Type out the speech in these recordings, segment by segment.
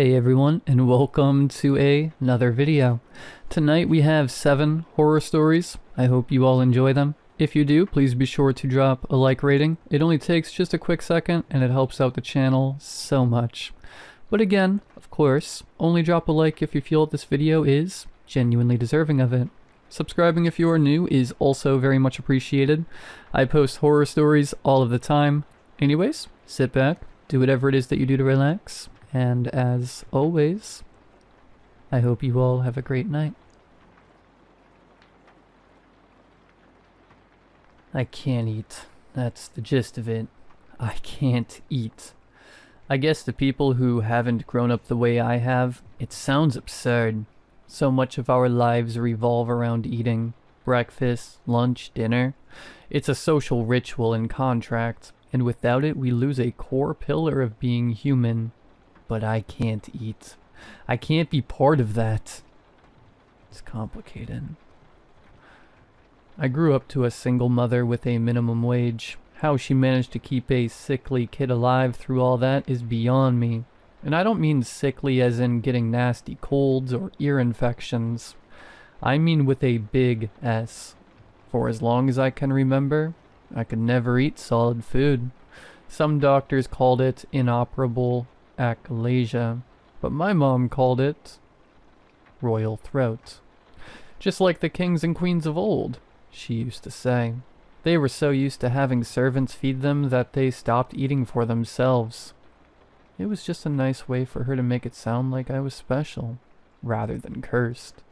Hey everyone, and welcome to another video. Tonight we have 7 horror stories. I hope you all enjoy them. If you do, please be sure to drop a like rating. It only takes just a quick second and it helps out the channel so much. But again, of course, only drop a like if you feel that this video is genuinely deserving of it. Subscribing if you are new is also very much appreciated. I post horror stories all of the time. Anyways, sit back, do whatever it is that you do to relax. And as always, I hope you all have a great night. I can't eat. That's the gist of it. I can't eat. I guess the people who haven't grown up the way I have, it sounds absurd. So much of our lives revolve around eating. Breakfast, lunch, dinner. It's a social ritual and contract, and without it we lose a core pillar of being human. But I can't eat. I can't be part of that. It's complicated. I grew up to a single mother with a minimum wage. How she managed to keep a sickly kid alive through all that is beyond me. And I don't mean sickly as in getting nasty colds or ear infections. I mean with a big S. For as long as I can remember, I could never eat solid food. Some doctors called it inoperable achalasia, but my mom called it royal throat. Just like the kings and queens of old, she used to say. They were so used to having servants feed them that they stopped eating for themselves. It was just a nice way for her to make it sound like I was special, rather than cursed.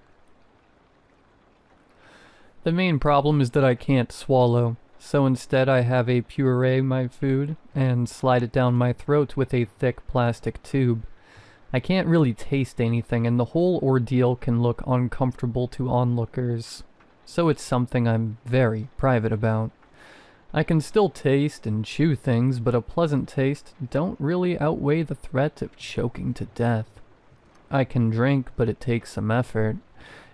The main problem is that I can't swallow. So instead I have a puree my food and slide it down my throat with a thick plastic tube. I can't really taste anything and the whole ordeal can look uncomfortable to onlookers. So it's something I'm very private about. I can still taste and chew things, but a pleasant taste don't really outweigh the threat of choking to death. I can drink, but it takes some effort.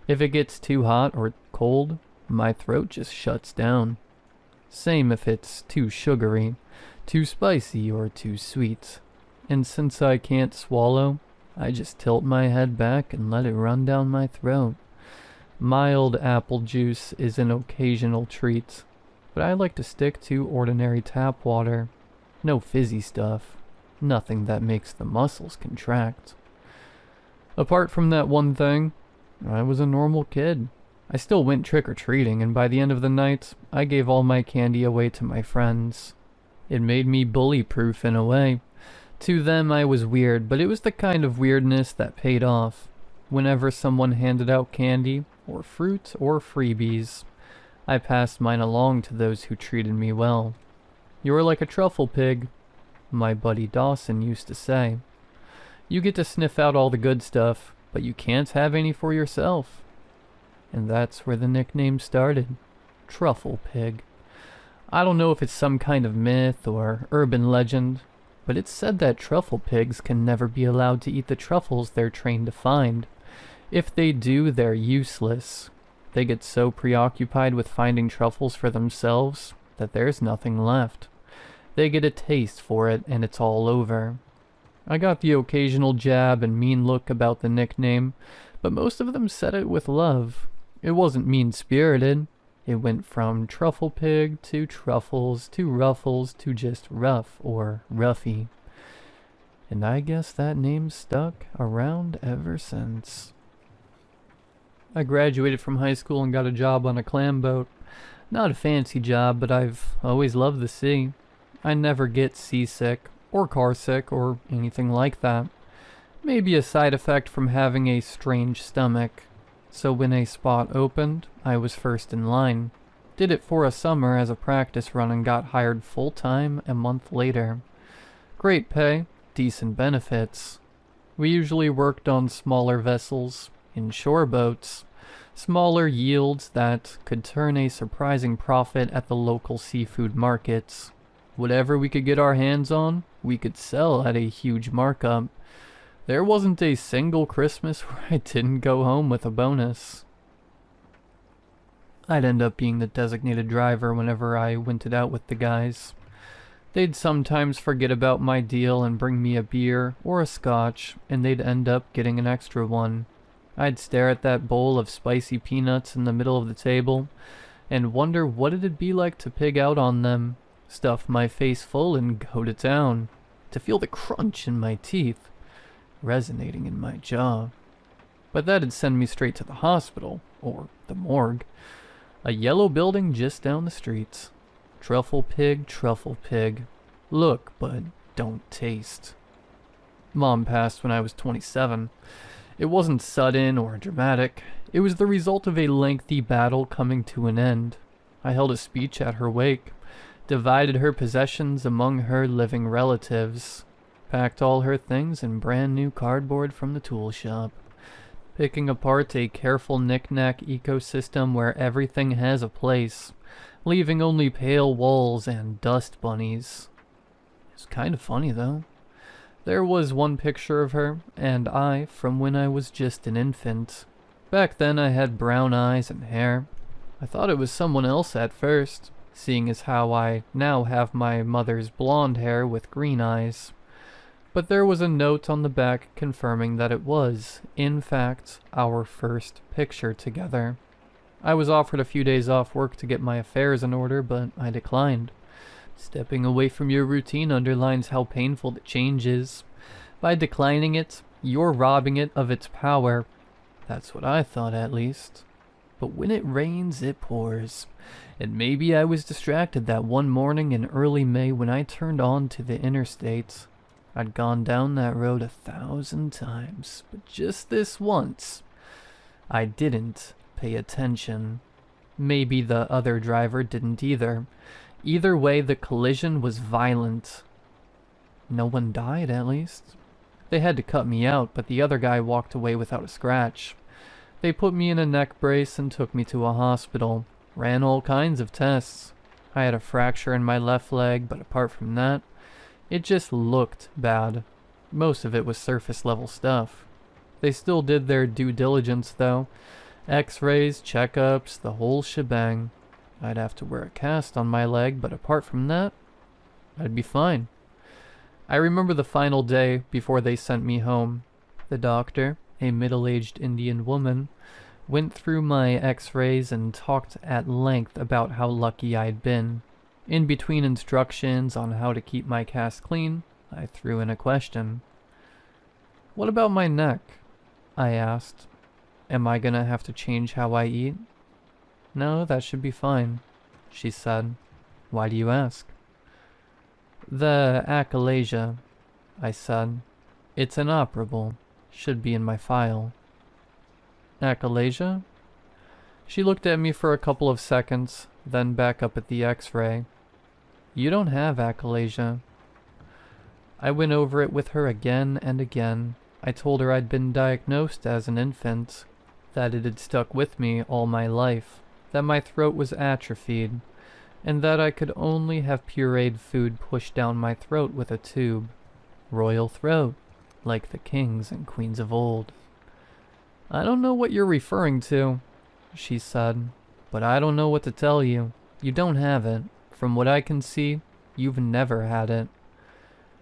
If it gets too hot or cold, my throat just shuts down. Same if it's too sugary, too spicy, or too sweet. And since I can't swallow, I just tilt my head back and let it run down my throat. Mild apple juice is an occasional treat, but I like to stick to ordinary tap water. No fizzy stuff. Nothing that makes the muscles contract. Apart from that one thing, I was a normal kid. I still went trick-or-treating, and by the end of the night, I gave all my candy away to my friends. It made me bully-proof in a way. To them I was weird, but it was the kind of weirdness that paid off. Whenever someone handed out candy, or fruit, or freebies, I passed mine along to those who treated me well. "You are like a truffle pig," my buddy Dawson used to say. "You get to sniff out all the good stuff, but you can't have any for yourself." And that's where the nickname started. Truffle Pig. I don't know if it's some kind of myth or urban legend, but it's said that truffle pigs can never be allowed to eat the truffles they're trained to find. If they do, they're useless. They get so preoccupied with finding truffles for themselves that there's nothing left. They get a taste for it and it's all over. I got the occasional jab and mean look about the nickname, but most of them said it with love. It wasn't mean-spirited. It went from truffle pig to truffles to ruffles to just rough or ruffy. And I guess that name stuck around ever since. I graduated from high school and got a job on a clam boat. Not a fancy job, but I've always loved the sea. I never get seasick or carsick or anything like that. Maybe a side effect from having a strange stomach. So when a spot opened, I was first in line. Did it for a summer as a practice run and got hired full-time a month later. Great pay, decent benefits. We usually worked on smaller vessels, inshore boats, smaller yields that could turn a surprising profit at the local seafood markets. Whatever we could get our hands on, we could sell at a huge markup. There wasn't a single Christmas where I didn't go home with a bonus. I'd end up being the designated driver whenever I went it out with the guys. They'd sometimes forget about my deal and bring me a beer or a scotch, and they'd end up getting an extra one. I'd stare at that bowl of spicy peanuts in the middle of the table and wonder what it'd be like to pig out on them, stuff my face full and go to town, to feel the crunch in my teeth, resonating in my jaw. But that'd send me straight to the hospital, or the morgue, a yellow building just down the street. Truffle pig, look but don't taste. Mom passed when I was 27. It wasn't sudden or dramatic. It was the result of a lengthy battle coming to an end. I held a speech at her wake, divided her possessions among her living relatives, packed all her things in brand new cardboard from the tool shop, picking apart a careful knick-knack ecosystem where everything has a place, leaving only pale walls and dust bunnies. It's kind of funny though. There was one picture of her and I from when I was just an infant. Back then I had brown eyes and hair. I thought it was someone else at first, seeing as how I now have my mother's blonde hair with green eyes. But there was a note on the back confirming that it was, in fact, our first picture together. I was offered a few days off work to get my affairs in order, but I declined. Stepping away from your routine underlines how painful the change is. By declining it, you're robbing it of its power. That's what I thought, at least. But when it rains, it pours. And maybe I was distracted that one morning in early May when I turned on to the interstate. I'd gone down that road 1,000 times, but just this once, I didn't pay attention. Maybe the other driver didn't either. Either way, the collision was violent. No one died, at least. They had to cut me out, but the other guy walked away without a scratch. They put me in a neck brace and took me to a hospital. Ran all kinds of tests. I had a fracture in my left leg, but apart from that, it just looked bad. Most of it was surface level stuff. They still did their due diligence though. X-rays, checkups, the whole shebang. I'd have to wear a cast on my leg, but apart from that, I'd be fine. I remember the final day before they sent me home. The doctor, a middle-aged Indian woman, went through my X-rays and talked at length about how lucky I'd been. In between instructions on how to keep my cast clean, I threw in a question. "What about my neck?" I asked. "Am I gonna have to change how I eat?" "No, that should be fine," she said. "Why do you ask?" "The achalasia," I said. "It's inoperable. Should be in my file." "Achalasia?" She looked at me for a couple of seconds, then back up at the X-ray. "You don't have achalasia." I went over it with her again and again. I told her I'd been diagnosed as an infant, that it had stuck with me all my life, that my throat was atrophied, and that I could only have pureed food pushed down my throat with a tube. Royal throat, like the kings and queens of old. "I don't know what you're referring to," she said, "but I don't know what to tell you. You don't have it. From what I can see, you've never had it."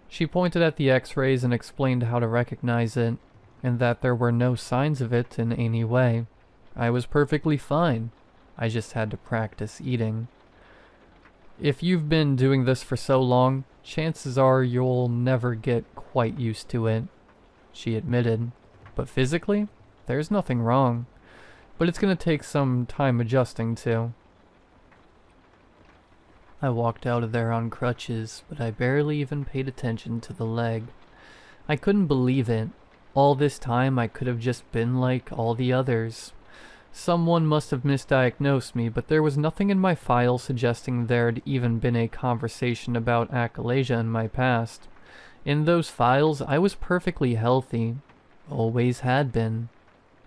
She pointed at the X-rays and explained how to recognize it, and that there were no signs of it in any way. I was perfectly fine. I just had to practice eating. "If you've been doing this for so long, chances are you'll never get quite used to it," she admitted. "But physically, there's nothing wrong. But it's gonna take some time adjusting to." I walked out of there on crutches, but I barely even paid attention to the leg. I couldn't believe it. All this time I could have just been like all the others. Someone must have misdiagnosed me, but there was nothing in my file suggesting there'd even been a conversation about achalasia in my past. In those files, I was perfectly healthy. Always had been.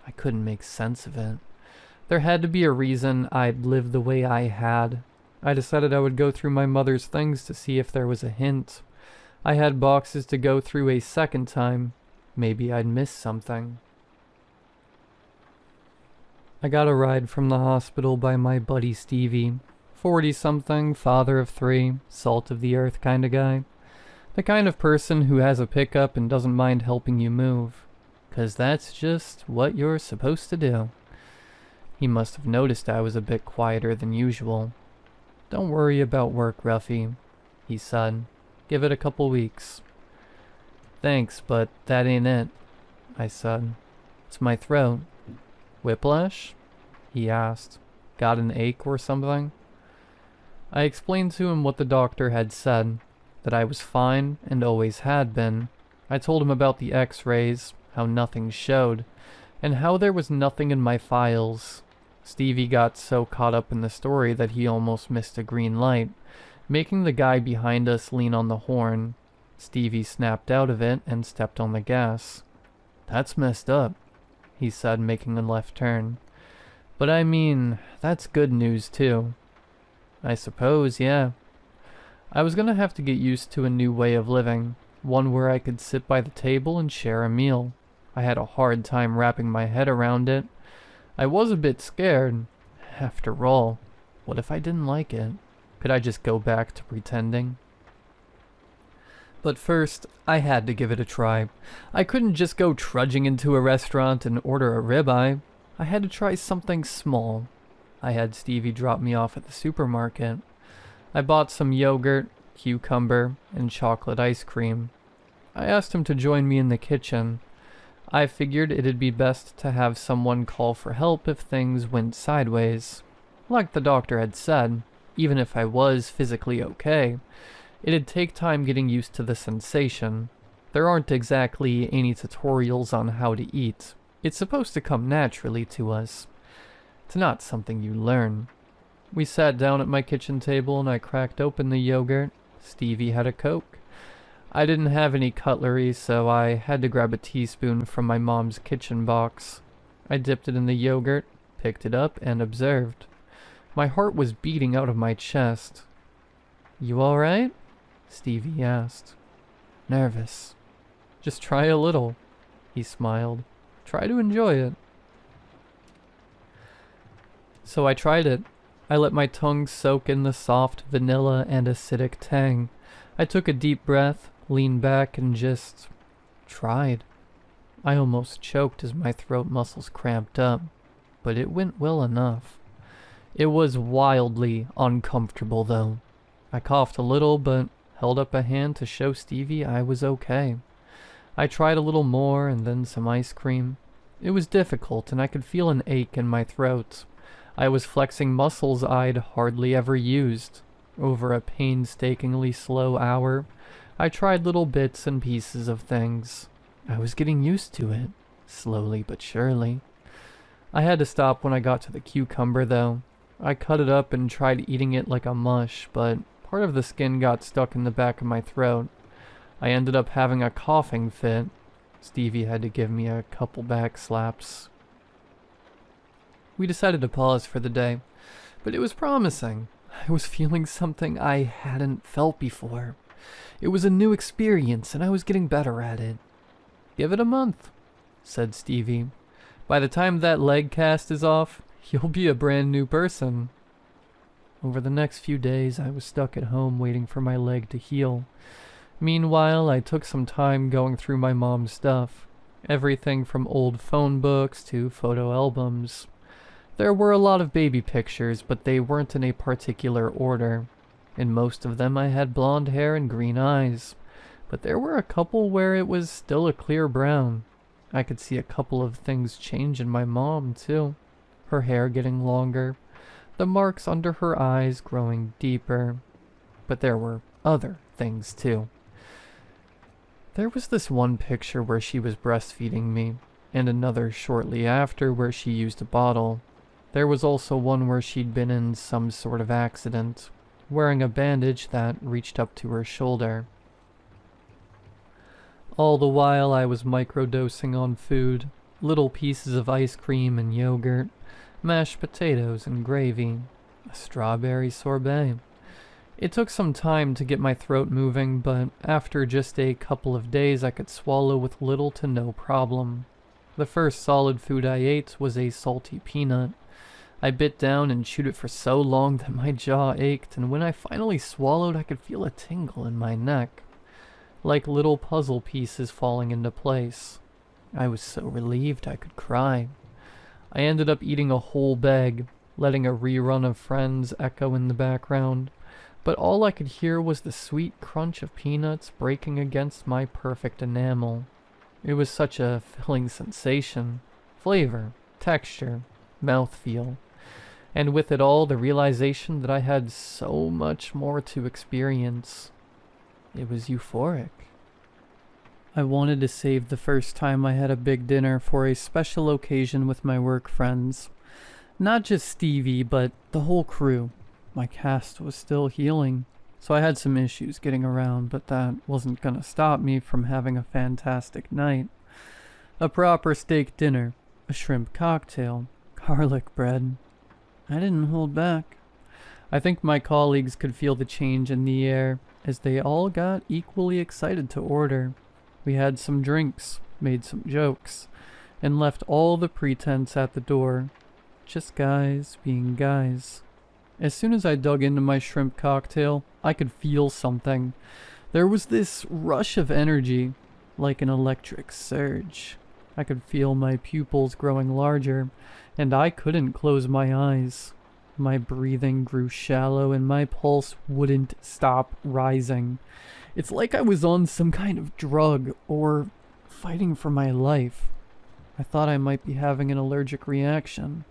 I couldn't make sense of it. There had to be a reason I'd lived the way I had. I decided I would go through my mother's things to see if there was a hint. I had boxes to go through a second time. Maybe I'd miss something. I got a ride from the hospital by my buddy Stevie. 40-something, father of 3, salt of the earth kind of guy. The kind of person who has a pickup and doesn't mind helping you move. 'Cause that's just what you're supposed to do. He must have noticed I was a bit quieter than usual. "Don't worry about work, Ruffy," he said. "Give it a couple weeks." "Thanks, but that ain't it," I said. "It's my throat." "Whiplash?" he asked. "Got an ache or something?" I explained to him what the doctor had said, that I was fine and always had been. I told him about the x-rays, how nothing showed, and how there was nothing in my files. Stevie got so caught up in the story that he almost missed a green light, making the guy behind us lean on the horn. Stevie snapped out of it and stepped on the gas. "That's messed up," he said, making a left turn. "But I mean, that's good news too." "I suppose, yeah." I was gonna have to get used to a new way of living, one where I could sit by the table and share a meal. I had a hard time wrapping my head around it. I was a bit scared. After all, what if I didn't like it? Could I just go back to pretending? But first, I had to give it a try. I couldn't just go trudging into a restaurant and order a ribeye. I had to try something small. I had Stevie drop me off at the supermarket. I bought some yogurt, cucumber, and chocolate ice cream. I asked him to join me in the kitchen. I figured it'd be best to have someone call for help if things went sideways. Like the doctor had said, even if I was physically okay, it'd take time getting used to the sensation. There aren't exactly any tutorials on how to eat. It's supposed to come naturally to us. It's not something you learn. We sat down at my kitchen table and I cracked open the yogurt. Stevie had a Coke. I didn't have any cutlery, so I had to grab a teaspoon from my mom's kitchen box. I dipped it in the yogurt, picked it up, and observed. My heart was beating out of my chest. "You alright?" Stevie asked. "Nervous." "Just try a little," he smiled. "Try to enjoy it." So I tried it. I let my tongue soak in the soft vanilla and acidic tang. I took a deep breath, leaned back, and just tried. I almost choked as my throat muscles cramped up, but it went well enough. It was wildly uncomfortable, though. I coughed a little, but held up a hand to show Stevie I was okay. I tried a little more, and then some ice cream. It was difficult, and I could feel an ache in my throat. I was flexing muscles I'd hardly ever used. Over a painstakingly slow hour, I tried little bits and pieces of things. I was getting used to it, slowly but surely. I had to stop when I got to the cucumber, though. I cut it up and tried eating it like a mush, but part of the skin got stuck in the back of my throat. I ended up having a coughing fit. Stevie had to give me a couple back slaps. We decided to pause for the day, but it was promising. I was feeling something I hadn't felt before. It was a new experience, and I was getting better at it. "Give it a month," said Stevie. "By the time that leg cast is off, you'll be a brand new person." Over the next few days, I was stuck at home waiting for my leg to heal. Meanwhile, I took some time going through my mom's stuff. Everything from old phone books to photo albums. There were a lot of baby pictures, but they weren't in a particular order. In most of them I had blonde hair and green eyes, but there were a couple where it was still a clear brown. I could see a couple of things change in my mom, too. Her hair getting longer, the marks under her eyes growing deeper. But there were other things, too. There was this one picture where she was breastfeeding me, and another shortly after where she used a bottle. There was also one where she'd been in some sort of accident, wearing a bandage that reached up to her shoulder. All the while I was microdosing on food, little pieces of ice cream and yogurt, mashed potatoes and gravy, a strawberry sorbet. It took some time to get my throat moving, but after just a couple of days I could swallow with little to no problem. The first solid food I ate was a salty peanut. I bit down and chewed it for so long that my jaw ached, and when I finally swallowed, I could feel a tingle in my neck, like little puzzle pieces falling into place. I was so relieved I could cry. I ended up eating a whole bag, letting a rerun of Friends echo in the background, but all I could hear was the sweet crunch of peanuts breaking against my perfect enamel. It was such a filling sensation. Flavor, texture, mouthfeel, and with it all the realization that I had so much more to experience. It was euphoric. I wanted to save the first time I had a big dinner for a special occasion with my work friends. Not just Stevie, but the whole crew. My cast was still healing, so I had some issues getting around, but that wasn't gonna stop me from having a fantastic night. A proper steak dinner, a shrimp cocktail, garlic bread. I didn't hold back. I think my colleagues could feel the change in the air as they all got equally excited to order. We had some drinks, made some jokes, and left all the pretense at the door. Just guys being guys. As soon as I dug into my shrimp cocktail, I could feel something. There was this rush of energy, like an electric surge. I could feel my pupils growing larger, and I couldn't close my eyes. My breathing grew shallow and my pulse wouldn't stop rising. It's like I was on some kind of drug or fighting for my life. I thought I might be having an allergic reaction,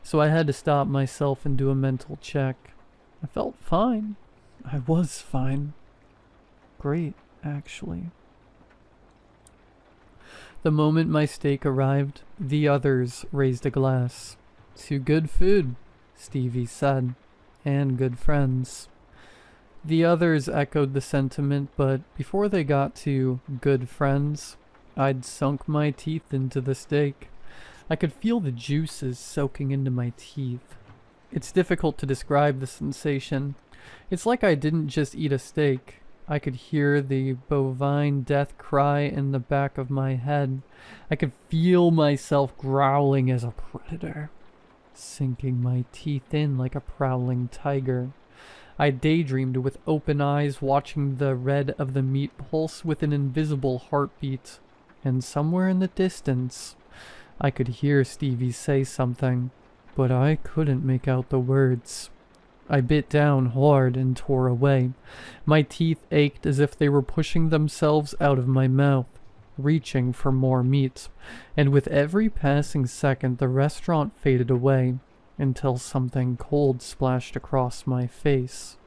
so I had to stop myself and do a mental check. I felt fine. I was fine. Great, actually. The moment my steak arrived, the others raised a glass. To good food, Stevie said, and good friends. The others echoed the sentiment, but before they got to good friends, I'd sunk my teeth into the steak. I could feel the juices soaking into my teeth. It's difficult to describe the sensation. It's like I didn't just eat a steak. I could hear the bovine death cry in the back of my head. I could feel myself growling as a predator, sinking my teeth in like a prowling tiger. I daydreamed with open eyes, watching the red of the meat pulse with an invisible heartbeat. And somewhere in the distance, I could hear Stevie say something, but I couldn't make out the words. I bit down hard and tore away. My teeth ached as if they were pushing themselves out of my mouth, reaching for more meat. And with every passing second, the restaurant faded away, until something cold splashed across my face.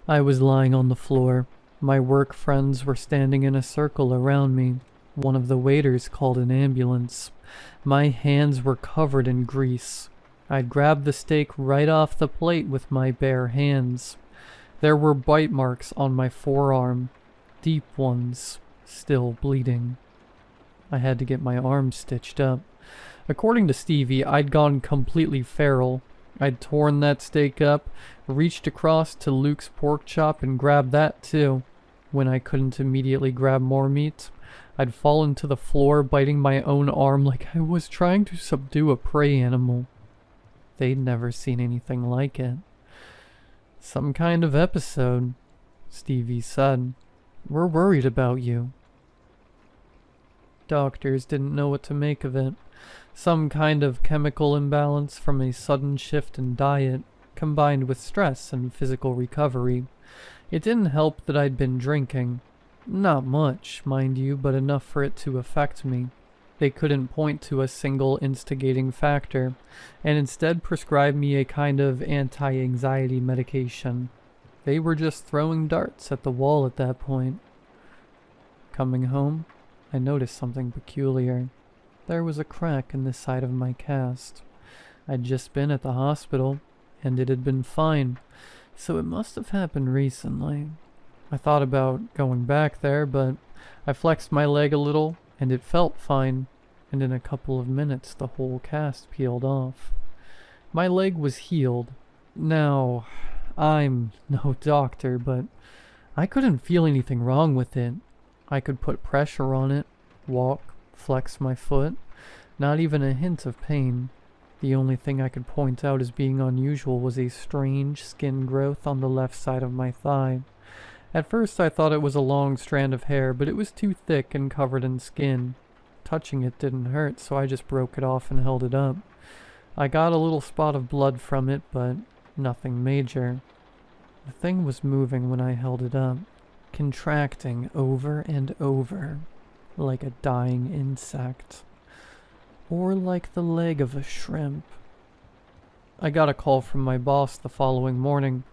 I was lying on the floor. My work friends were standing in a circle around me. One of the waiters called an ambulance. My hands were covered in grease. I'd grabbed the steak right off the plate with my bare hands. There were bite marks on my forearm, deep ones, still bleeding. I had to get my arm stitched up. According to Stevie, I'd gone completely feral. I'd torn that steak up, reached across to Luke's pork chop and grabbed that too. When I couldn't immediately grab more meat, I'd fallen to the floor, biting my own arm like I was trying to subdue a prey animal. They'd never seen anything like it. Some kind of episode, Stevie said. We're worried about you. Doctors didn't know what to make of it. Some kind of chemical imbalance from a sudden shift in diet, combined with stress and physical recovery. It didn't help that I'd been drinking. Not much, mind you, but enough for it to affect me. They couldn't point to a single instigating factor, and instead prescribed me a kind of anti-anxiety medication. They were just throwing darts at the wall at that point. Coming home, I noticed something peculiar. There was a crack in the side of my cast. I'd just been at the hospital, and it had been fine, so it must have happened recently. I thought about going back there, but I flexed my leg a little, and it felt fine, and in a couple of minutes the whole cast peeled off. My leg was healed. Now, I'm no doctor, but I couldn't feel anything wrong with it. I could put pressure on it, walk, flex my foot, not even a hint of pain. The only thing I could point out as being unusual was a strange skin growth on the left side of my thigh. At first I thought it was a long strand of hair, but it was too thick and covered in skin. Touching it didn't hurt, so I just broke it off and held it up. I got a little spot of blood from it, but nothing major. The thing was moving when I held it up, contracting over and over, like a dying insect. Or like the leg of a shrimp. I got a call from my boss the following morning.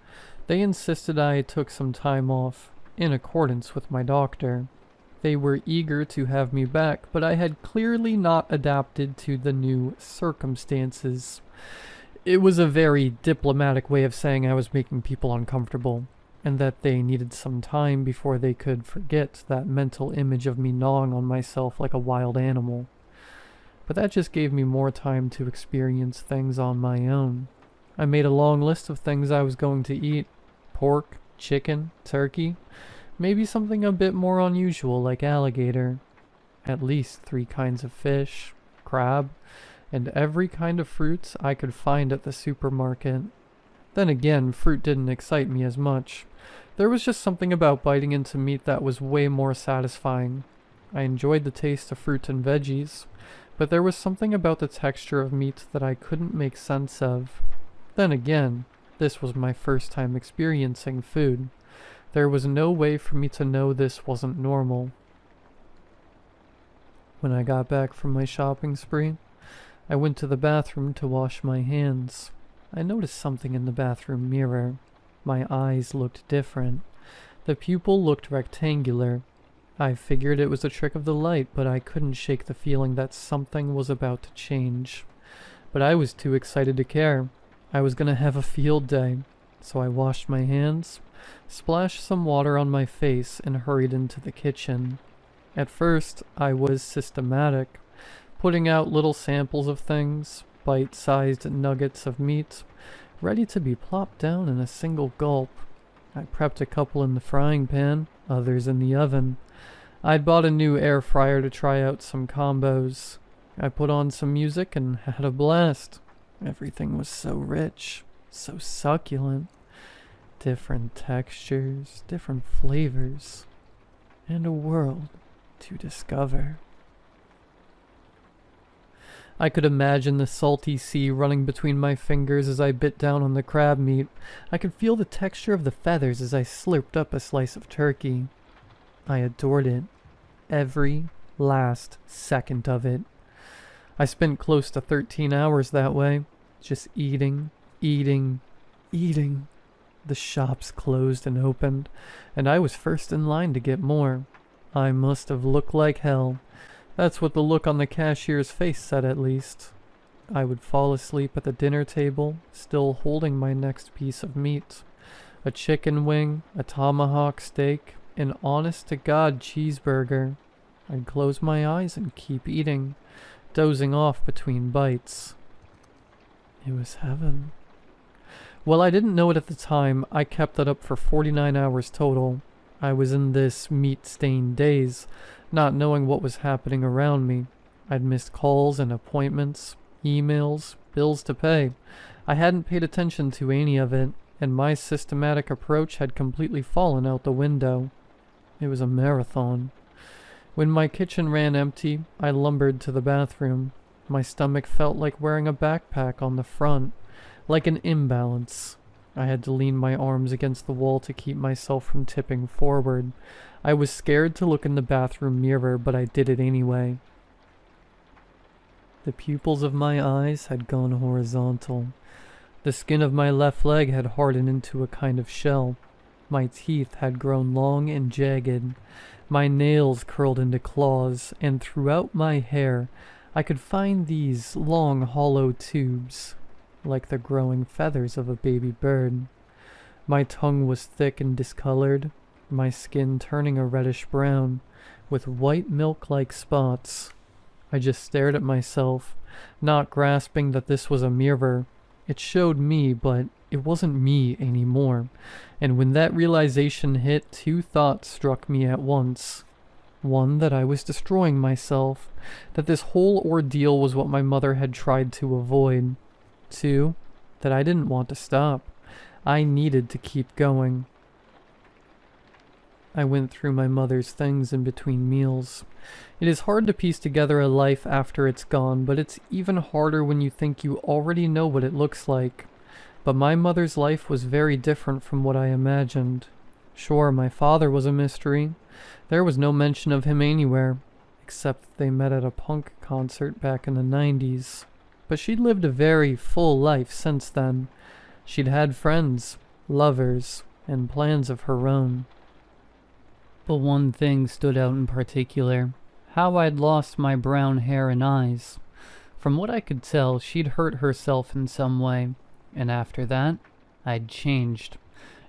They insisted I took some time off, in accordance with my doctor. They were eager to have me back, but I had clearly not adapted to the new circumstances. It was a very diplomatic way of saying I was making people uncomfortable, and that they needed some time before they could forget that mental image of me gnawing on myself like a wild animal. But that just gave me more time to experience things on my own. I made a long list of things I was going to eat. Pork, chicken, turkey, maybe something a bit more unusual like alligator. At least 3 kinds of fish, crab, and every kind of fruit I could find at the supermarket. Then again, fruit didn't excite me as much. There was just something about biting into meat that was way more satisfying. I enjoyed the taste of fruit and veggies, but there was something about the texture of meat that I couldn't make sense of. Then again, this was my first time experiencing food. There was no way for me to know this wasn't normal. When I got back from my shopping spree, I went to the bathroom to wash my hands. I noticed something in the bathroom mirror. My eyes looked different. The pupil looked rectangular. I figured it was a trick of the light, but I couldn't shake the feeling that something was about to change. But I was too excited to care. I was gonna have a field day. So I washed my hands, splashed some water on my face, and hurried into the kitchen. At first, I was systematic, putting out little samples of things, bite-sized nuggets of meat, ready to be plopped down in a single gulp. I prepped a couple in the frying pan, others in the oven. I'd bought a new air fryer to try out some combos. I put on some music and had a blast. Everything was so rich, so succulent. Different textures, different flavors, and a world to discover. I could imagine the salty sea running between my fingers as I bit down on the crab meat. I could feel the texture of the feathers as I slurped up a slice of turkey. I adored it. Every last second of it. I spent close to 13 hours that way, just eating, eating, eating. The shops closed and opened, and I was first in line to get more. I must have looked like hell. That's what the look on the cashier's face said, at least. I would fall asleep at the dinner table, still holding my next piece of meat. A chicken wing, a tomahawk steak, an honest-to-God cheeseburger. I'd close my eyes and keep eating, dozing off between bites. It was heaven. Well, I didn't know it at the time. I kept that up for 49 hours total. I was in this meat-stained daze, not knowing what was happening around me. I'd missed calls and appointments, emails, bills to pay. I hadn't paid attention to any of it, and my systematic approach had completely fallen out the window. It was a marathon. When my kitchen ran empty, I lumbered to the bathroom. My stomach felt like wearing a backpack on the front, like an imbalance. I had to lean my arms against the wall to keep myself from tipping forward. I was scared to look in the bathroom mirror, but I did it anyway. The pupils of my eyes had gone horizontal. The skin of my left leg had hardened into a kind of shell. My teeth had grown long and jagged. My nails curled into claws, and throughout my hair I could find these long hollow tubes, like the growing feathers of a baby bird. My tongue was thick and discolored, my skin turning a reddish brown, with white milk-like spots. I just stared at myself, not grasping that this was a mirror. It showed me, but it wasn't me anymore. And when that realization hit, 2 thoughts struck me at once. One, that I was destroying myself, that this whole ordeal was what my mother had tried to avoid. Two, that I didn't want to stop. I needed to keep going. I went through my mother's things in between meals. It is hard to piece together a life after it's gone, but it's even harder when you think you already know what it looks like. But my mother's life was very different from what I imagined. Sure, my father was a mystery. There was no mention of him anywhere, except that they met at a punk concert back in the 90s. But she'd lived a very full life since then. She'd had friends, lovers, and plans of her own. But one thing stood out in particular: how I'd lost my brown hair and eyes. From what I could tell, she'd hurt herself in some way, and after that, I'd changed.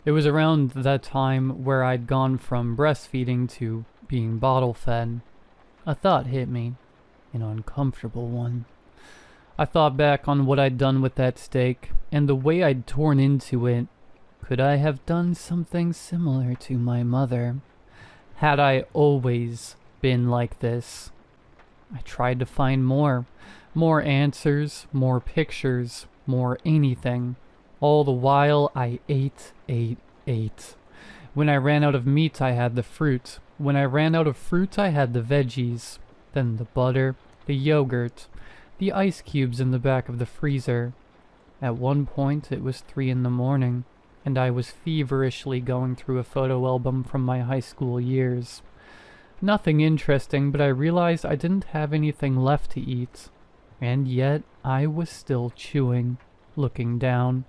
It was around that time where I'd gone from breastfeeding to being bottle-fed. A thought hit me, an uncomfortable one. I thought back on what I'd done with that steak, and the way I'd torn into it. Could I have done something similar to my mother? Had I always been like this? I tried to find more answers, more pictures, more anything. All the while I ate. When I ran out of meat, I had the fruit. When I ran out of fruit, I had the veggies. Then the butter, the yogurt, the ice cubes in the back of the freezer. At one point, it was 3 a.m, and I was feverishly going through a photo album from my high school years. Nothing interesting, but I realized I didn't have anything left to eat. And yet, I was still chewing, looking down.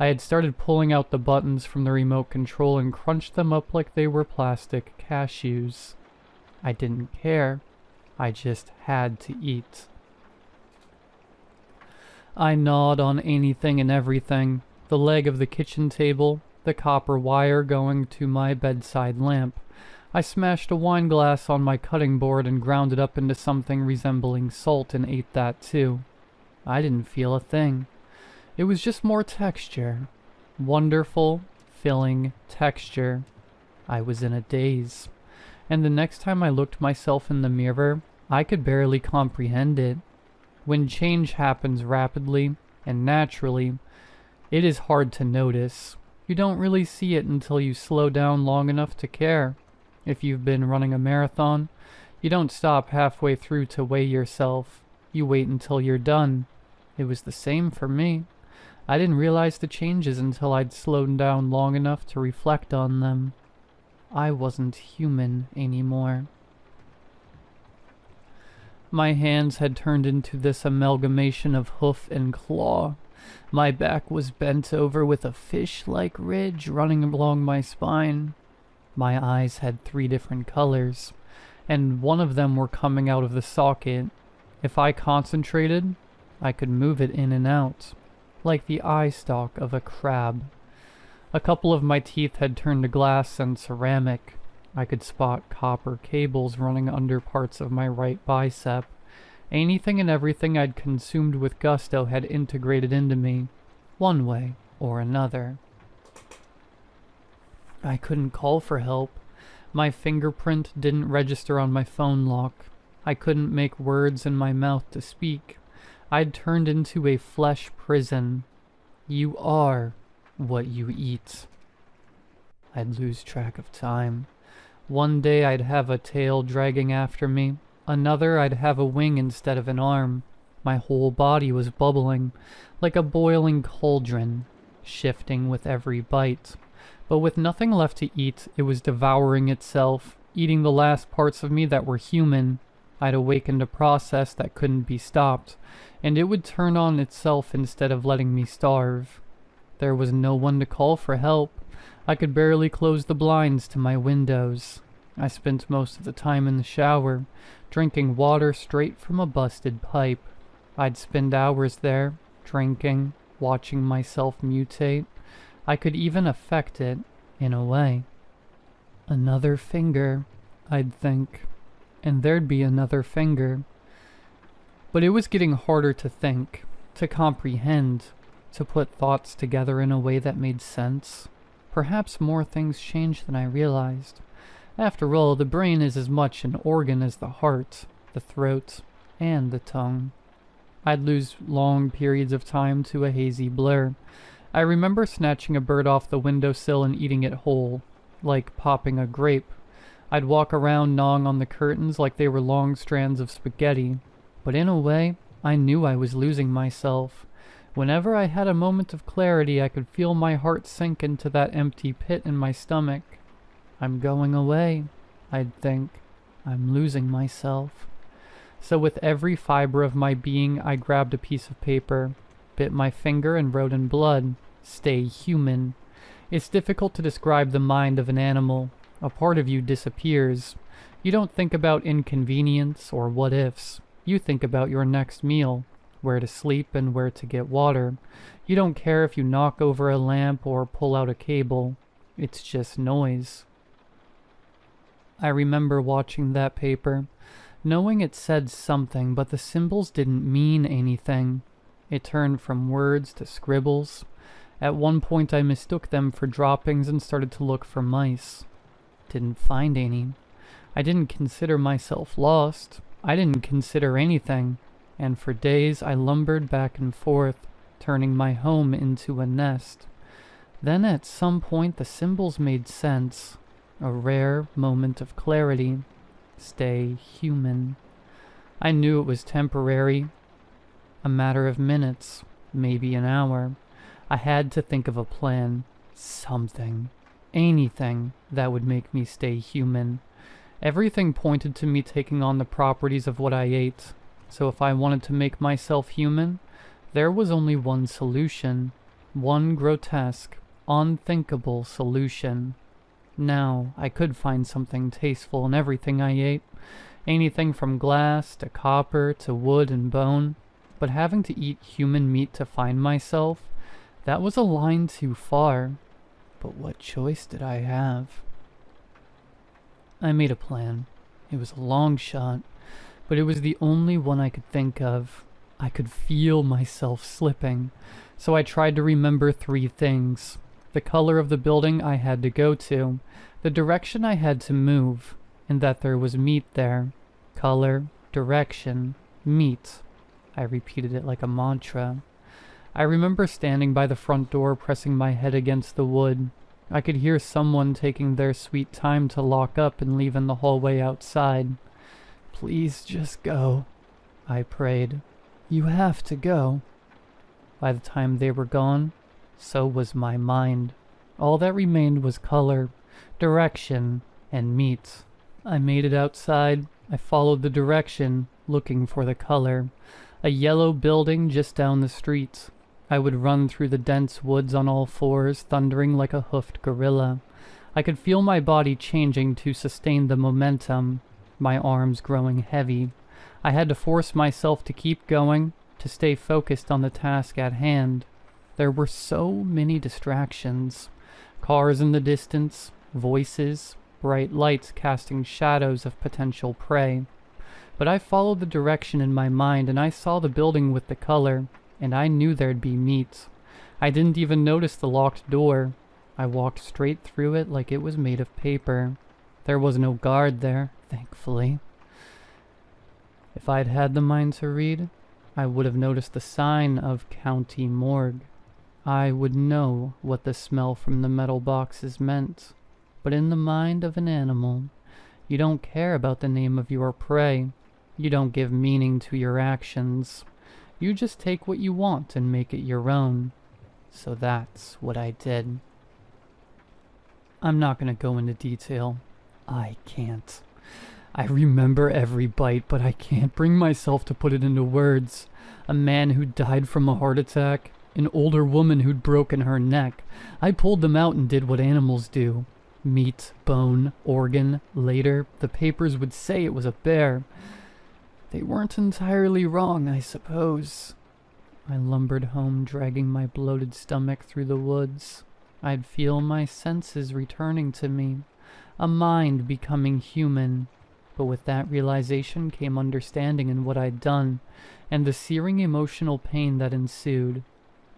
I had started pulling out the buttons from the remote control and crunched them up like they were plastic cashews. I didn't care. I just had to eat. I gnawed on anything and everything. The leg of the kitchen table, the copper wire going to my bedside lamp. I smashed a wine glass on my cutting board and ground it up into something resembling salt and ate that too. I didn't feel a thing. It was just more texture. Wonderful, filling texture. I was in a daze. And the next time I looked myself in the mirror, I could barely comprehend it. When change happens rapidly and naturally, it is hard to notice. You don't really see it until you slow down long enough to care. If you've been running a marathon, you don't stop halfway through to weigh yourself. You wait until you're done. It was the same for me. I didn't realize the changes until I'd slowed down long enough to reflect on them. I wasn't human anymore. My hands had turned into this amalgamation of hoof and claw. My back was bent over with a fish-like ridge running along my spine. My eyes had 3 different colors, and one of them were coming out of the socket. If I concentrated, I could move it in and out, like the eye stalk of a crab. A couple of my teeth had turned to glass and ceramic. I could spot copper cables running under parts of my right bicep. Anything and everything I'd consumed with gusto had integrated into me, one way or another. I couldn't call for help. My fingerprint didn't register on my phone lock. I couldn't make words in my mouth to speak. I'd turned into a flesh prison. You are what you eat. I'd lose track of time. One day I'd have a tail dragging after me. Another I'd have a wing instead of an arm. My whole body was bubbling, like a boiling cauldron, shifting with every bite. But with nothing left to eat, it was devouring itself, eating the last parts of me that were human. I'd awakened a process that couldn't be stopped, and it would turn on itself instead of letting me starve. There was no one to call for help. I could barely close the blinds to my windows. I spent most of the time in the shower, drinking water straight from a busted pipe. I'd spend hours there, drinking, watching myself mutate. I could even affect it, in a way. Another finger, I'd think, and there'd be another finger. But it was getting harder to think, to comprehend, to put thoughts together in a way that made sense. Perhaps more things changed than I realized. After all, the brain is as much an organ as the heart, the throat, and the tongue. I'd lose long periods of time to a hazy blur. I remember snatching a bird off the windowsill and eating it whole, like popping a grape. I'd walk around gnawing on the curtains like they were long strands of spaghetti. But in a way, I knew I was losing myself. Whenever I had a moment of clarity, I could feel my heart sink into that empty pit in my stomach. I'm going away, I'd think. I'm losing myself. So with every fiber of my being, I grabbed a piece of paper, bit my finger and wrote in blood, "Stay human." It's difficult to describe the mind of an animal. A part of you disappears. You don't think about inconvenience or what ifs. You think about your next meal, where to sleep and where to get water. You don't care if you knock over a lamp or pull out a cable. It's just noise. I remember watching that paper, knowing it said something, but the symbols didn't mean anything. It turned from words to scribbles. At one point I mistook them for droppings and started to look for mice. Didn't find any. I didn't consider myself lost. I didn't consider anything. And for days I lumbered back and forth, turning my home into a nest. Then at some point the symbols made sense. A rare moment of clarity. Stay human. I knew it was temporary. A matter of minutes, maybe an hour. I had to think of a plan. Something. Anything that would make me stay human. Everything pointed to me taking on the properties of what I ate. So if I wanted to make myself human, there was only one solution. One grotesque, unthinkable solution. Now, I could find something tasteful in everything I ate. Anything from glass to copper to wood and bone. But having to eat human meat to find myself, that was a line too far. But what choice did I have? I made a plan. It was a long shot, but it was the only one I could think of. I could feel myself slipping, so I tried to remember 3 things. The color of the building I had to go to, the direction I had to move, and that there was meat there. Color, direction, meat. I repeated it like a mantra. I remember standing by the front door, pressing my head against the wood. I could hear someone taking their sweet time to lock up and leave in the hallway outside. "Please just go," I prayed. "You have to go." By the time they were gone, so was my mind. All that remained was color, direction, and meat. I made it outside. I followed the direction, looking for the color. A yellow building just down the street. I would run through the dense woods on all fours, thundering like a hoofed gorilla. I could feel my body changing to sustain the momentum, my arms growing heavy. I had to force myself to keep going, to stay focused on the task at hand. There were so many distractions. Cars in the distance, voices, bright lights casting shadows of potential prey. But I followed the direction in my mind, and I saw the building with the color, and I knew there'd be meat. I didn't even notice the locked door. I walked straight through it like it was made of paper. There was no guard there, thankfully. If I'd had the mind to read, I would have noticed the sign of County Morgue. I would know what the smell from the metal boxes meant. But in the mind of an animal, you don't care about the name of your prey. You don't give meaning to your actions. You just take what you want and make it your own. So that's what I did. I'm not going to go into detail. I can't. I remember every bite, but I can't bring myself to put it into words. A man who died from a heart attack. An older woman who'd broken her neck. I pulled them out and did what animals do. Meat, bone, organ. Later, the papers would say it was a bear. They weren't entirely wrong, I suppose. I lumbered home, dragging my bloated stomach through the woods. I'd feel my senses returning to me, a mind becoming human. But with that realization came understanding in what I'd done, and the searing emotional pain that ensued.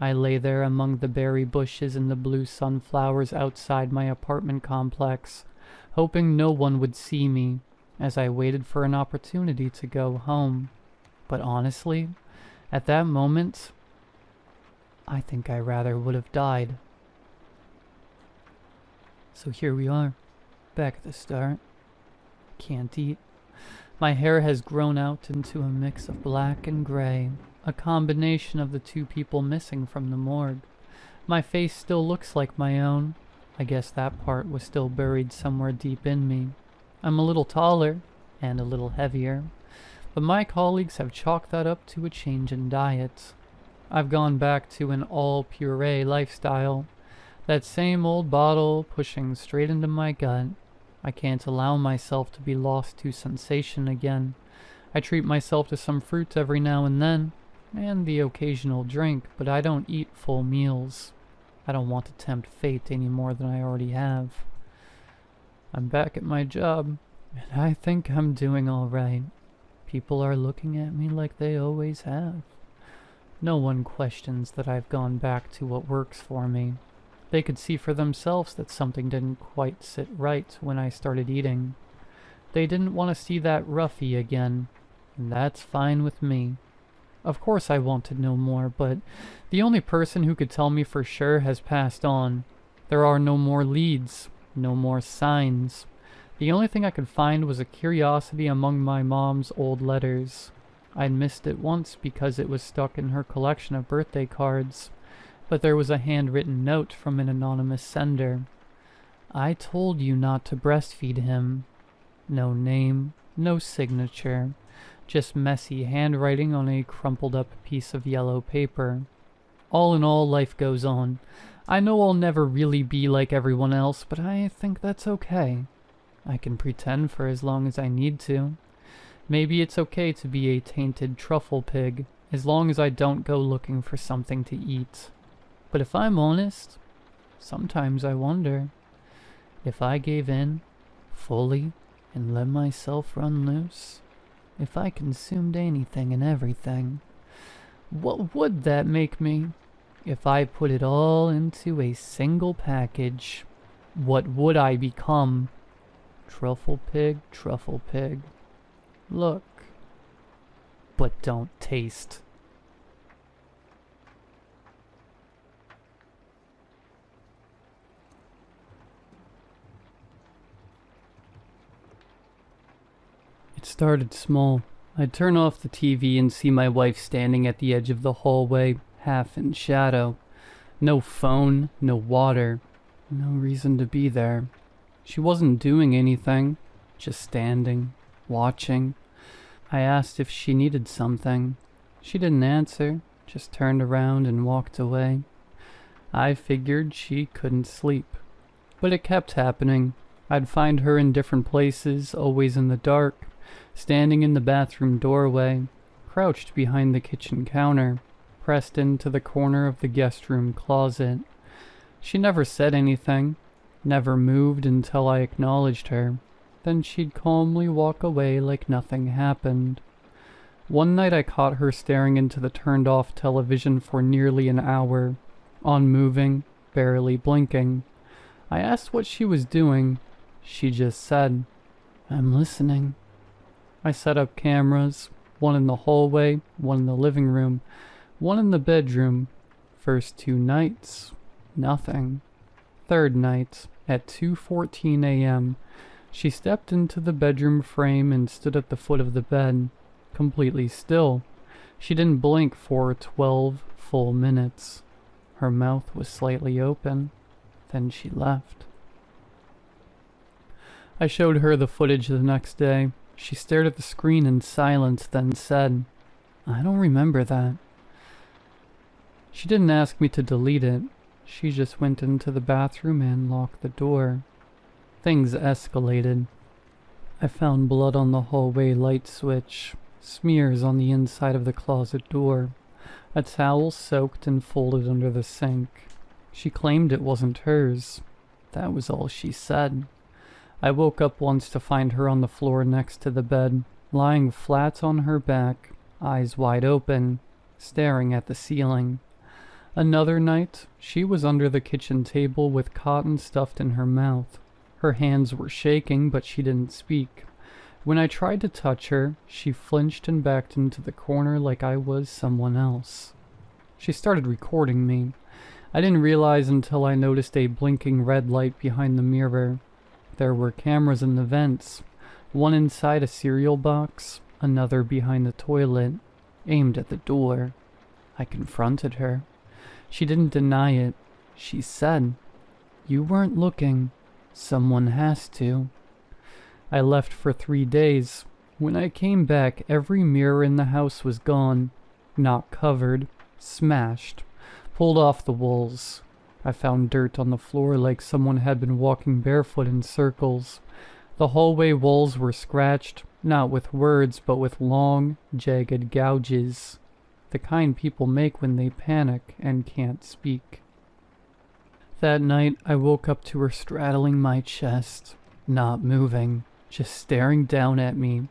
I lay there among the berry bushes and the blue sunflowers outside my apartment complex. hoping no one would see me as I waited for an opportunity to go home. But honestly, at that moment, I think I rather would have died. So here we are, back at the start. Can't eat. My hair has grown out into a mix of black and gray, a combination of the two people missing from the morgue. My face still looks like my own. I guess that part was still buried somewhere deep in me. I'm a little taller and a little heavier, but my colleagues have chalked that up to a change in diet. I've gone back to an all-puree lifestyle. That same old bottle pushing straight into my gut. I can't allow myself to be lost to sensation again. I treat myself to some fruit every now and then, and the occasional drink, but I don't eat full meals. I don't want to tempt fate any more than I already have. I'm back at my job, and I think I'm doing all right. People are looking at me like they always have. No one questions that I've gone back to what works for me. They could see for themselves that something didn't quite sit right when I started eating. They didn't want to see that roughie again, and that's fine with me. Of course I want to know more, but the only person who could tell me for sure has passed on. There are no more leads, no more signs. The only thing I could find was a curiosity among my mom's old letters. I'd missed it once because it was stuck in her collection of birthday cards, but there was a handwritten note from an anonymous sender. I told you not to breastfeed him. No name, no signature, just messy handwriting on a crumpled up piece of yellow paper. All in all, life goes on. I know I'll never really be like everyone else, but I think that's okay. I can pretend for as long as I need to. Maybe it's okay to be a tainted truffle pig, as long as I don't go looking for something to eat. But if I'm honest, sometimes I wonder, if I gave in fully and let myself run loose, if I consumed anything and everything, what would that make me? If I put it all into a single package, what would I become? Truffle pig, truffle pig. Look, but don't taste. It started small. I'd turn off the TV and see my wife standing at the edge of the hallway, half in shadow. No phone, no water, no reason to be there. She wasn't doing anything, just standing, watching. I asked if she needed something. She didn't answer, just turned around and walked away. I figured she couldn't sleep. But it kept happening. I'd find her in different places, always in the dark, standing in the bathroom doorway, crouched behind the kitchen counter, pressed into the corner of the guest room closet. She never said anything, never moved until I acknowledged her. Then she'd calmly walk away like nothing happened. One night I caught her staring into the turned-off television for nearly an hour, unmoving, barely blinking. I asked what she was doing. She just said, "I'm listening." I set up cameras, one in the hallway, one in the living room, one in the bedroom. First 2 nights, nothing. Third night, at 2:14 a.m., she stepped into the bedroom frame and stood at the foot of the bed, completely still. She didn't blink for 12 full minutes. Her mouth was slightly open. Then she left. I showed her the footage the next day. She stared at the screen in silence, then said, "I don't remember that." She didn't ask me to delete it. She just went into the bathroom and locked the door. Things escalated. I found blood on the hallway light switch, smears on the inside of the closet door, a towel soaked and folded under the sink. She claimed it wasn't hers. That was all she said. I woke up once to find her on the floor next to the bed, lying flat on her back, eyes wide open, staring at the ceiling. Another night, she was under the kitchen table with cotton stuffed in her mouth. Her hands were shaking, but she didn't speak. When I tried to touch her, she flinched and backed into the corner like I was someone else. She started recording me. I didn't realize until I noticed a blinking red light behind the mirror. There were cameras in the vents, one inside a cereal box, another behind the toilet, aimed at the door. I confronted her. She didn't deny it. She said, "You weren't looking. Someone has to." I left for 3 days. When I came back, every mirror in the house was gone. Not covered. Smashed. Pulled off the walls. I found dirt on the floor like someone had been walking barefoot in circles. The hallway walls were scratched, not with words, but with long, jagged gouges. The kind people make when they panic and can't speak. That night, I woke up to her straddling my chest, not moving, just staring down at me.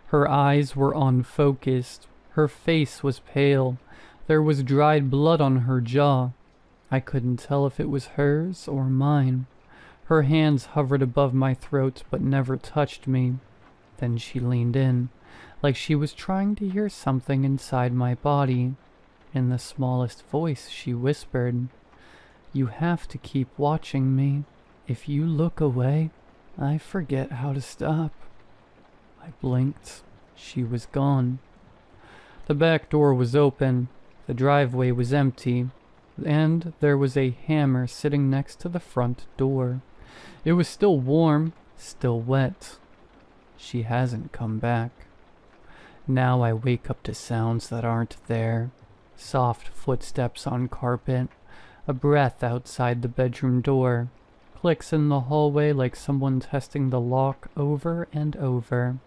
Her eyes were unfocused. Her face was pale. There was dried blood on her jaw. I couldn't tell if it was hers or mine. Her hands hovered above my throat but never touched me. Then she leaned in, like she was trying to hear something inside my body. In the smallest voice, she whispered, "You have to keep watching me. If you look away, I forget how to stop." I blinked. She was gone. The back door was open. The driveway was empty. And there was a hammer sitting next to the front door. It was still warm, still wet. She hasn't come back. Now I wake up to sounds that aren't there. Soft footsteps on carpet. A breath outside the bedroom door. Clicks in the hallway like someone testing the lock over and over.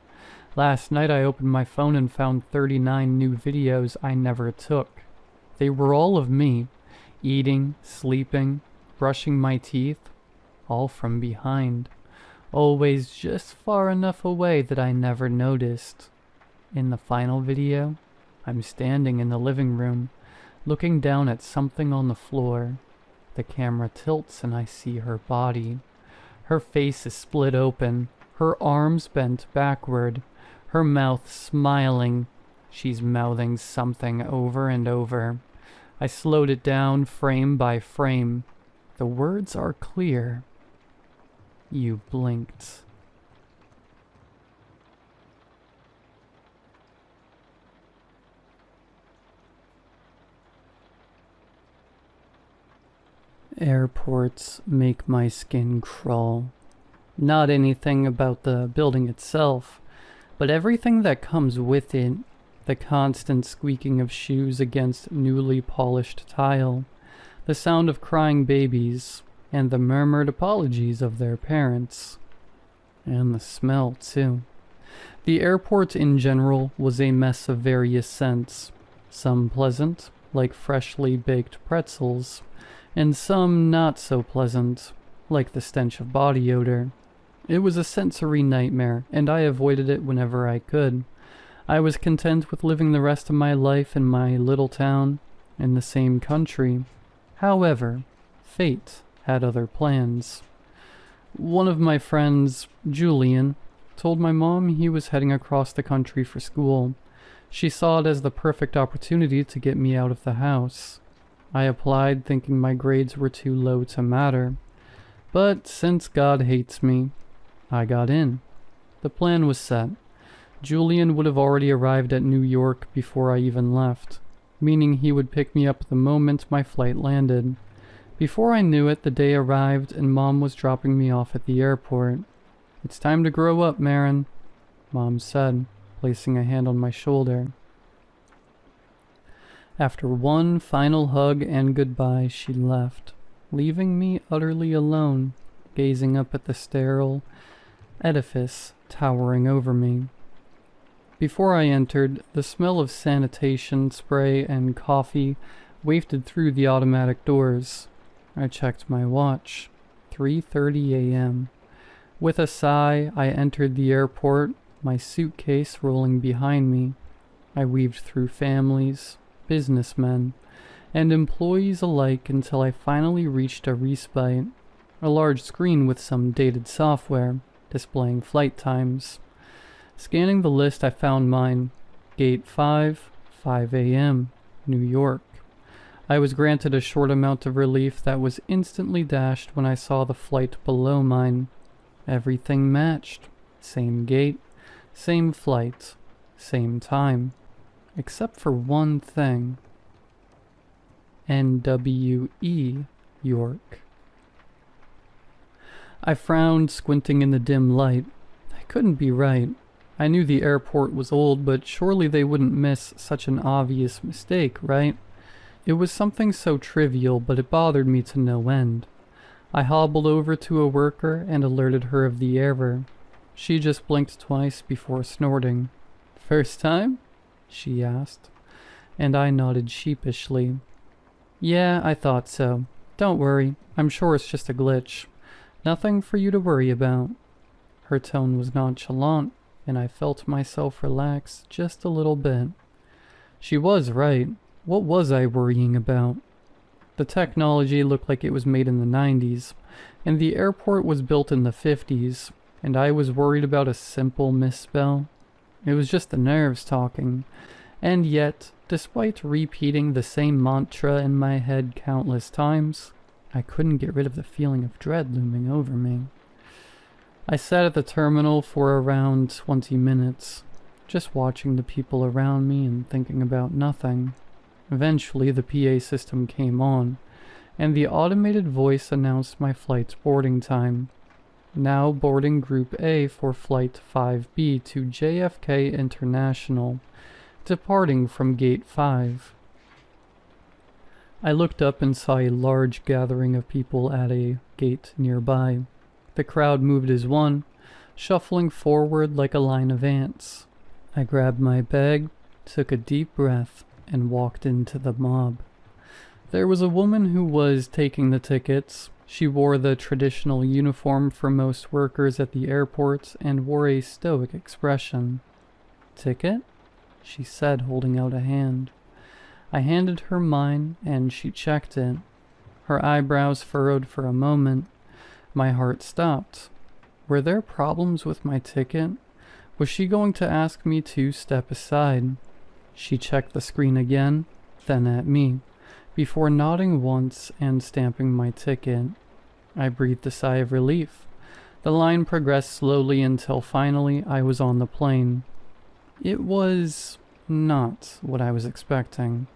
Last night I opened my phone and found 39 new videos I never took. They were all of me, eating, sleeping, brushing my teeth, all from behind. Always just far enough away that I never noticed. In the final video, I'm standing in the living room, looking down at something on the floor. The camera tilts and I see her body. Her face is split open, her arms bent backward, her mouth smiling. She's mouthing something over and over. I slowed it down frame by frame. The words are clear. You blinked. Airports make my skin crawl. Not anything about the building itself, but everything that comes with it. The constant squeaking of shoes against newly polished tile, the sound of crying babies, and the murmured apologies of their parents. And the smell, too. The airport in general was a mess of various scents, some pleasant, like freshly baked pretzels, and some not so pleasant, like the stench of body odor. It was a sensory nightmare, and I avoided it whenever I could. I was content with living the rest of my life in my little town, in the same country. However, fate had other plans. One of my friends, Julian, told my mom he was heading across the country for school. She saw it as the perfect opportunity to get me out of the house. I applied thinking my grades were too low to matter. But since God hates me, I got in. The plan was set. Julian would have already arrived at New York before I even left, meaning he would pick me up the moment my flight landed. Before I knew it, the day arrived and Mom was dropping me off at the airport. "It's time to grow up, Marin," Mom said, placing a hand on my shoulder. After one final hug and goodbye, she left, leaving me utterly alone, gazing up at the sterile edifice towering over me. Before I entered, the smell of sanitation spray and coffee wafted through the automatic doors. I checked my watch. 3:30 a.m. With a sigh, I entered the airport, my suitcase rolling behind me. I weaved through families, businessmen, and employees alike until I finally reached a respite. A large screen with some dated software, displaying flight times. Scanning the list, I found mine. Gate 5, 5 a.m., New York. I was granted a short amount of relief that was instantly dashed when I saw the flight below mine. Everything matched. Same gate, same flight, same time. Except for one thing. NWE, York. I frowned, squinting in the dim light. I couldn't be right. I knew the airport was old, but surely they wouldn't miss such an obvious mistake, right? It was something so trivial, but it bothered me to no end. I hobbled over to a worker and alerted her of the error. She just blinked twice before snorting. "First time?" she asked, and I nodded sheepishly. "Yeah, I thought so. Don't worry, I'm sure it's just a glitch. Nothing for you to worry about." Her tone was nonchalant, and I felt myself relax just a little bit. She was right. What was I worrying about? The technology looked like it was made in the 90s, and the airport was built in the 50s, and I was worried about a simple misspell. It was just the nerves talking, and yet, despite repeating the same mantra in my head countless times, I couldn't get rid of the feeling of dread looming over me. I sat at the terminal for around 20 minutes, just watching the people around me and thinking about nothing. Eventually, the PA system came on, and the automated voice announced my flight's boarding time. Now boarding Group A for Flight 5B to JFK International, departing from Gate 5. I looked up and saw a large gathering of people at a gate nearby. The crowd moved as one, shuffling forward like a line of ants. I grabbed my bag, took a deep breath, and walked into the mob. There was a woman who was taking the tickets. She wore the traditional uniform for most workers at the airport and wore a stoic expression. "Ticket?" she said, holding out a hand. I handed her mine, and she checked it. Her eyebrows furrowed for a moment. My heart stopped. Were there problems with my ticket? Was she going to ask me to step aside? She checked the screen again, then at me, before nodding once and stamping my ticket. I breathed a sigh of relief. The line progressed slowly until finally I was on the plane. It was not what I was expecting.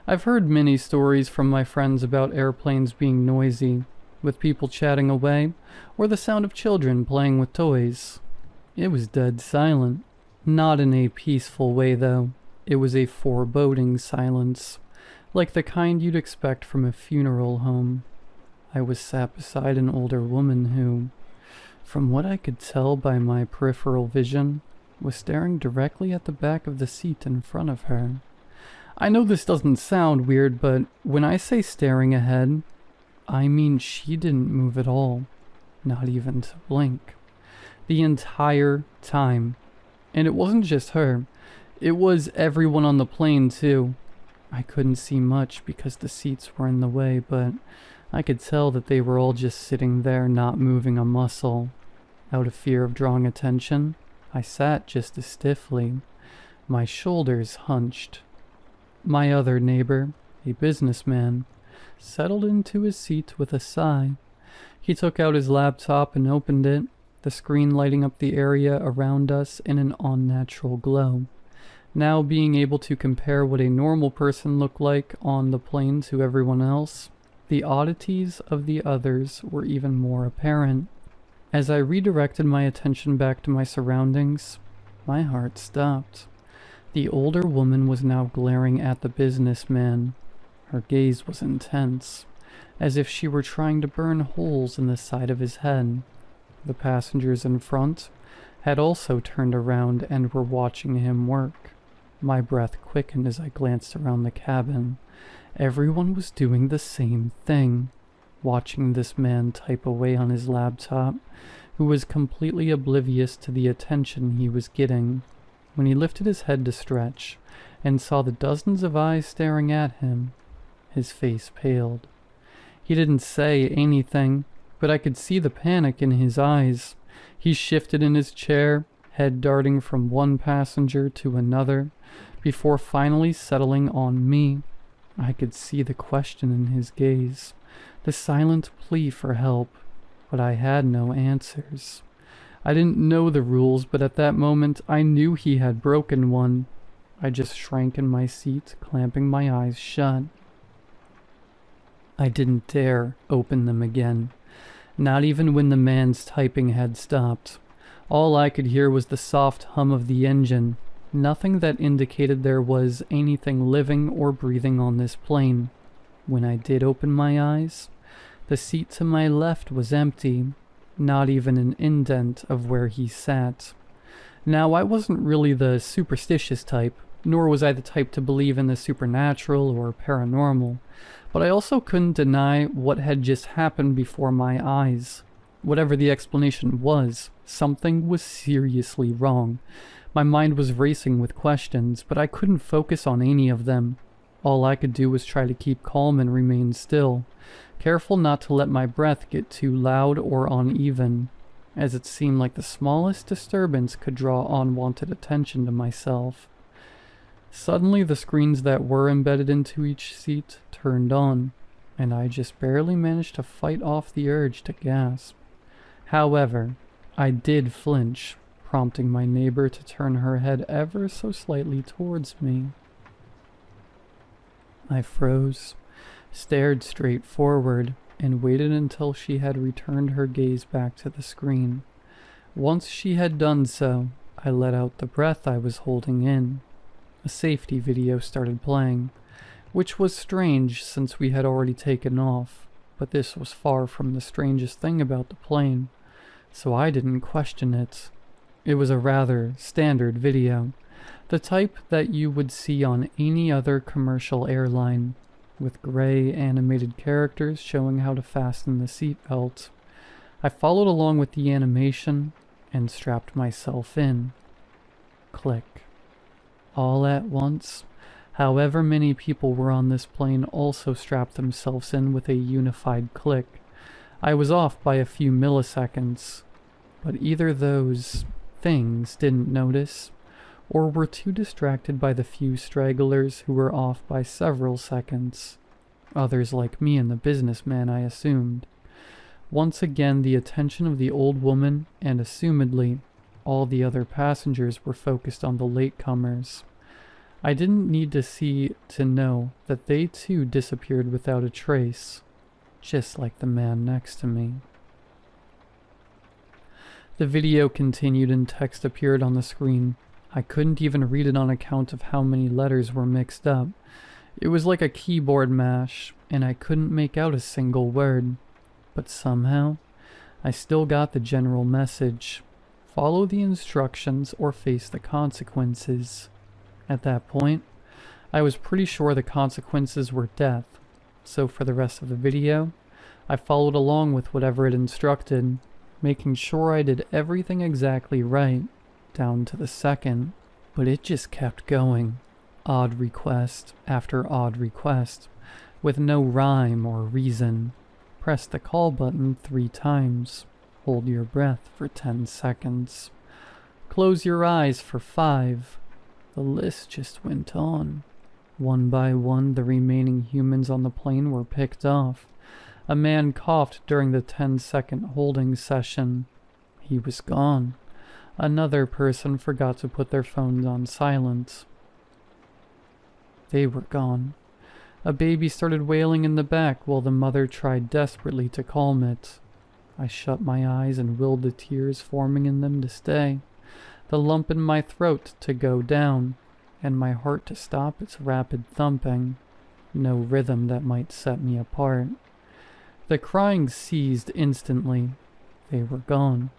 I've heard many stories from my friends about airplanes being noisy, with people chatting away, or the sound of children playing with toys. It was dead silent. Not in a peaceful way, though. It was a foreboding silence, like the kind you'd expect from a funeral home. I was sat beside an older woman who, from what I could tell by my peripheral vision, was staring directly at the back of the seat in front of her. I know this doesn't sound weird, but when I say staring ahead, I mean she didn't move at all, not even to blink. The entire time. And it wasn't just her. It was everyone on the plane, too. I couldn't see much because the seats were in the way, but I could tell that they were all just sitting there not moving a muscle. Out of fear of drawing attention, I sat just as stiffly, my shoulders hunched. My other neighbor, a businessman, settled into his seat with a sigh. He took out his laptop and opened it, the screen lighting up the area around us in an unnatural glow. Now being able to compare what a normal person looked like on the plane to everyone else, the oddities of the others were even more apparent. As I redirected my attention back to my surroundings, my heart stopped. The older woman was now glaring at the businessman. Her gaze was intense, as if she were trying to burn holes in the side of his head. The passengers in front had also turned around and were watching him work. My breath quickened as I glanced around the cabin. Everyone was doing the same thing, watching this man type away on his laptop, who was completely oblivious to the attention he was getting. When he lifted his head to stretch and saw the dozens of eyes staring at him, his face paled. He didn't say anything, but I could see the panic in his eyes. He shifted in his chair, head darting from one passenger to another, before finally settling on me. I could see the question in his gaze, the silent plea for help, but I had no answers. I didn't know the rules, but at that moment I knew he had broken one. I just shrank in my seat, clamping my eyes shut. I didn't dare open them again, not even when the man's typing had stopped. All I could hear was the soft hum of the engine, nothing that indicated there was anything living or breathing on this plane. When I did open my eyes, the seat to my left was empty, not even an indent of where he sat. Now, I wasn't really the superstitious type, nor was I the type to believe in the supernatural or paranormal, but I also couldn't deny what had just happened before my eyes. Whatever the explanation was, something was seriously wrong. My mind was racing with questions, but I couldn't focus on any of them. All I could do was try to keep calm and remain still, careful not to let my breath get too loud or uneven, as it seemed like the smallest disturbance could draw unwanted attention to myself. Suddenly, the screens that were embedded into each seat turned on, and I just barely managed to fight off the urge to gasp. However, I did flinch, prompting my neighbor to turn her head ever so slightly towards me. I froze, stared straight forward, and waited until she had returned her gaze back to the screen. Once she had done so, I let out the breath I was holding in. A safety video started playing, which was strange since we had already taken off, but this was far from the strangest thing about the plane, so I didn't question it. It was a rather standard video, the type that you would see on any other commercial airline, with gray animated characters showing how to fasten the seatbelt. I followed along with the animation and strapped myself in. Click. All at once, however many people were on this plane also strapped themselves in with a unified click. I was off by a few milliseconds, but either those things didn't notice, or were too distracted by the few stragglers who were off by several seconds. Others like me and the businessman, I assumed. Once again, the attention of the old woman and assumedly all the other passengers were focused on the latecomers. I didn't need to see to know that they too disappeared without a trace, just like the man next to me. The video continued and text appeared on the screen. I couldn't even read it on account of how many letters were mixed up. It was like a keyboard mash, and I couldn't make out a single word. But somehow, I still got the general message. Follow the instructions or face the consequences. At that point, I was pretty sure the consequences were death, so for the rest of the video, I followed along with whatever it instructed, making sure I did everything exactly right, down to the second. But it just kept going, odd request after odd request, with no rhyme or reason. Press the call button 3 times. Hold your breath for 10 seconds. Close your eyes for 5. The list just went on. One by one, the remaining humans on the plane were picked off. A man coughed during the 10-second holding session. He was gone. Another person forgot to put their phones on silent. They were gone. A baby started wailing in the back while the mother tried desperately to calm it. I shut my eyes and willed the tears forming in them to stay, the lump in my throat to go down, and my heart to stop its rapid thumping. No rhythm that might set me apart. The crying ceased instantly. They were gone.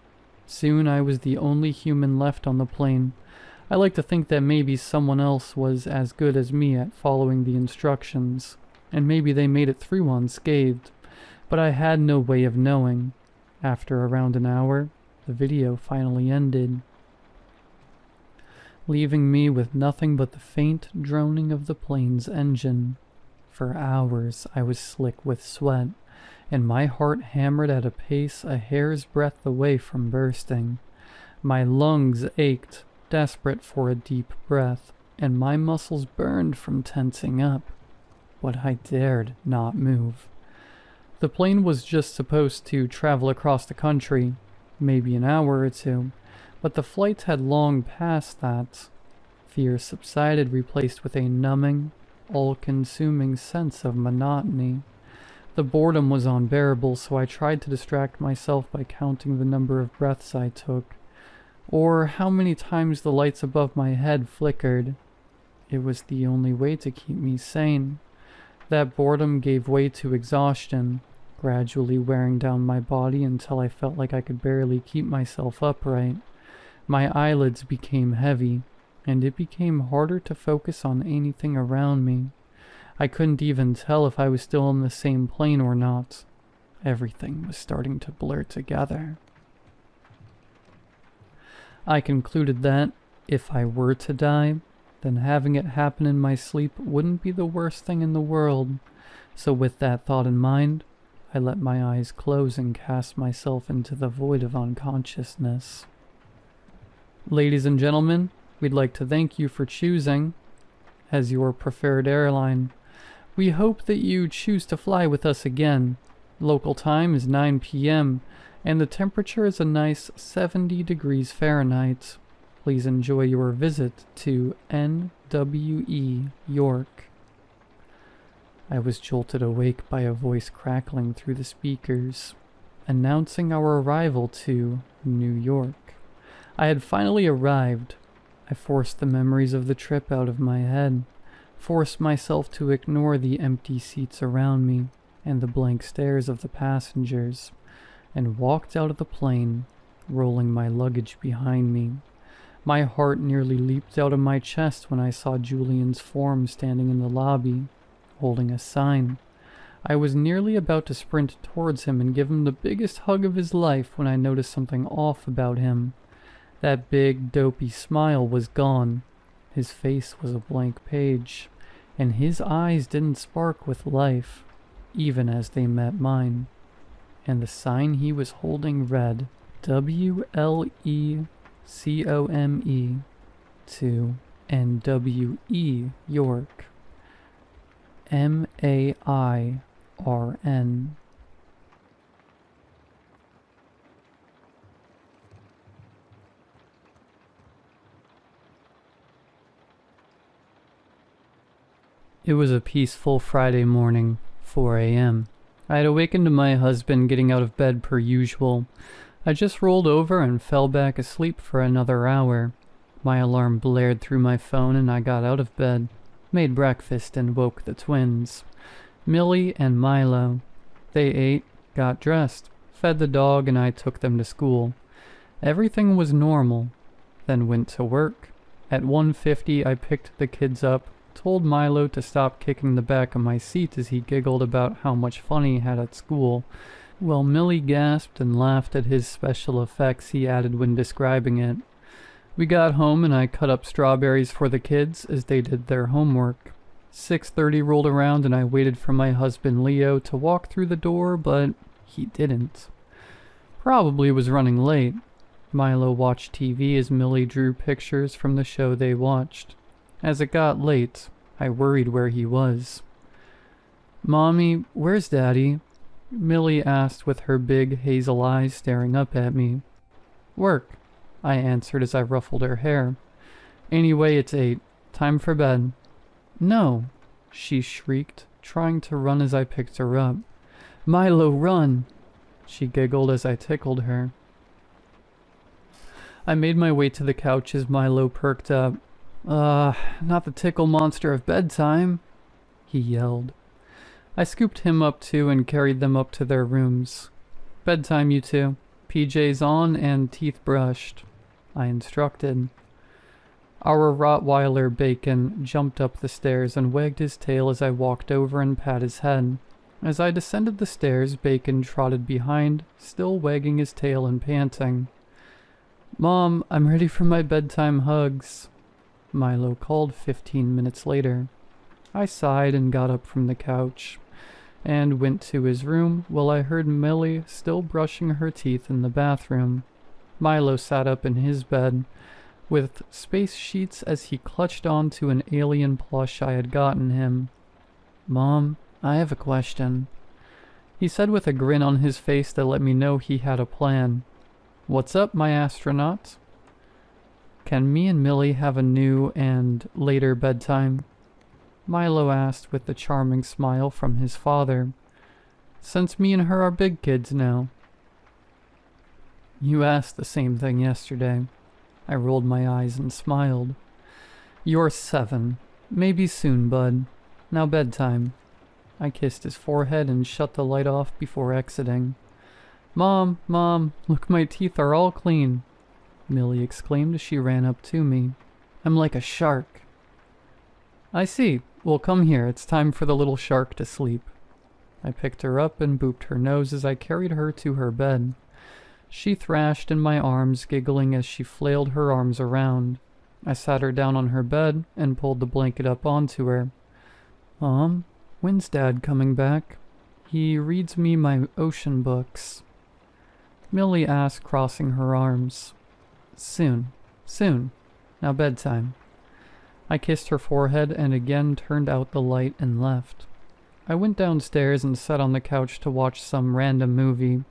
Soon I was the only human left on the plane. I like to think that maybe someone else was as good as me at following the instructions, and maybe they made it through unscathed, but I had no way of knowing. After around an hour, the video finally ended, leaving me with nothing but the faint droning of the plane's engine. For hours I was slick with sweat, and my heart hammered at a pace a hair's breadth away from bursting. My lungs ached, desperate for a deep breath, and my muscles burned from tensing up. But I dared not move. The plane was just supposed to travel across the country, maybe an hour or two, but the flight had long passed that. Fear subsided, replaced with a numbing, all-consuming sense of monotony. The boredom was unbearable, so I tried to distract myself by counting the number of breaths I took, or how many times the lights above my head flickered. It was the only way to keep me sane. That boredom gave way to exhaustion, gradually wearing down my body until I felt like I could barely keep myself upright. My eyelids became heavy, and it became harder to focus on anything around me. I couldn't even tell if I was still on the same plane or not. Everything was starting to blur together. I concluded that, if I were to die, then having it happen in my sleep wouldn't be the worst thing in the world. So with that thought in mind, I let my eyes close and cast myself into the void of unconsciousness. Ladies and gentlemen, we'd like to thank you for choosing as your preferred airline. We hope that you choose to fly with us again. Local time is 9 p.m. and the temperature is a nice 70 degrees Fahrenheit. Please enjoy your visit to NWE York. I was jolted awake by a voice crackling through the speakers, announcing our arrival to New York. I had finally arrived. I forced the memories of the trip out of my head, forced myself to ignore the empty seats around me and the blank stares of the passengers, and walked out of the plane, rolling my luggage behind me. My heart nearly leaped out of my chest when I saw Julian's form standing in the lobby, holding a sign. I was nearly about to sprint towards him and give him the biggest hug of his life when I noticed something off about him. That big, dopey smile was gone. His face was a blank page, and his eyes didn't spark with life, even as they met mine. And the sign he was holding read, WLECOME to NWE York. MAIRN. It was a peaceful Friday morning, 4 a.m. I had awakened to my husband getting out of bed per usual. I just rolled over and fell back asleep for another hour. My alarm blared through my phone and I got out of bed, made breakfast and woke the twins, Millie and Milo. They ate, got dressed, fed the dog, and I took them to school. Everything was normal, then went to work. At 1:50 I picked the kids up, told Milo to stop kicking the back of my seat as he giggled about how much fun he had at school, while Millie gasped and laughed at his special effects he added when describing it. We got home and I cut up strawberries for the kids as they did their homework. 6:30 rolled around and I waited for my husband Leo to walk through the door, but he didn't. Probably was running late. Milo watched TV as Millie drew pictures from the show they watched. As it got late, I worried where he was. "Mommy, where's Daddy?" Millie asked with her big hazel eyes staring up at me. "Work," I answered as I ruffled her hair. "Anyway, it's 8. Time for bed." "No," she shrieked, trying to run as I picked her up. "Milo, run!" She giggled as I tickled her. I made my way to the couch as Milo perked up. Not the tickle monster of bedtime," he yelled. I scooped him up too and carried them up to their rooms. "Bedtime, you two. PJs on and teeth brushed," I instructed. Our Rottweiler Bacon jumped up the stairs and wagged his tail as I walked over and pat his head. As I descended the stairs, Bacon trotted behind, still wagging his tail and panting. "Mom, I'm ready for my bedtime hugs," Milo called 15 minutes later. I sighed and got up from the couch. and went to his room while I heard Millie still brushing her teeth in the bathroom. Milo sat up in his bed with space sheets as he clutched onto an alien plush I had gotten him. "Mom, I have a question," he said with a grin on his face that let me know he had a plan. "What's up, my astronaut?" "Can me and Millie have a new and later bedtime?" Milo asked with the charming smile from his father. "Since me and her are big kids now." "You asked the same thing yesterday." I rolled my eyes and smiled. "You're 7. Maybe soon, bud. Now bedtime." I kissed his forehead and shut the light off before exiting. Mom, look, my teeth are all clean," Millie exclaimed as she ran up to me. "I'm like a shark." "I see. Well, come here. It's time for the little shark to sleep." I picked her up and booped her nose as I carried her to her bed. She thrashed in my arms, giggling as she flailed her arms around. I sat her down on her bed and pulled the blanket up onto her. "Mom, when's Dad coming back? He reads me my ocean books," Millie asked, crossing her arms. Soon. Now bedtime." I kissed her forehead and again turned out the light and left. I went downstairs and sat on the couch to watch some random movie.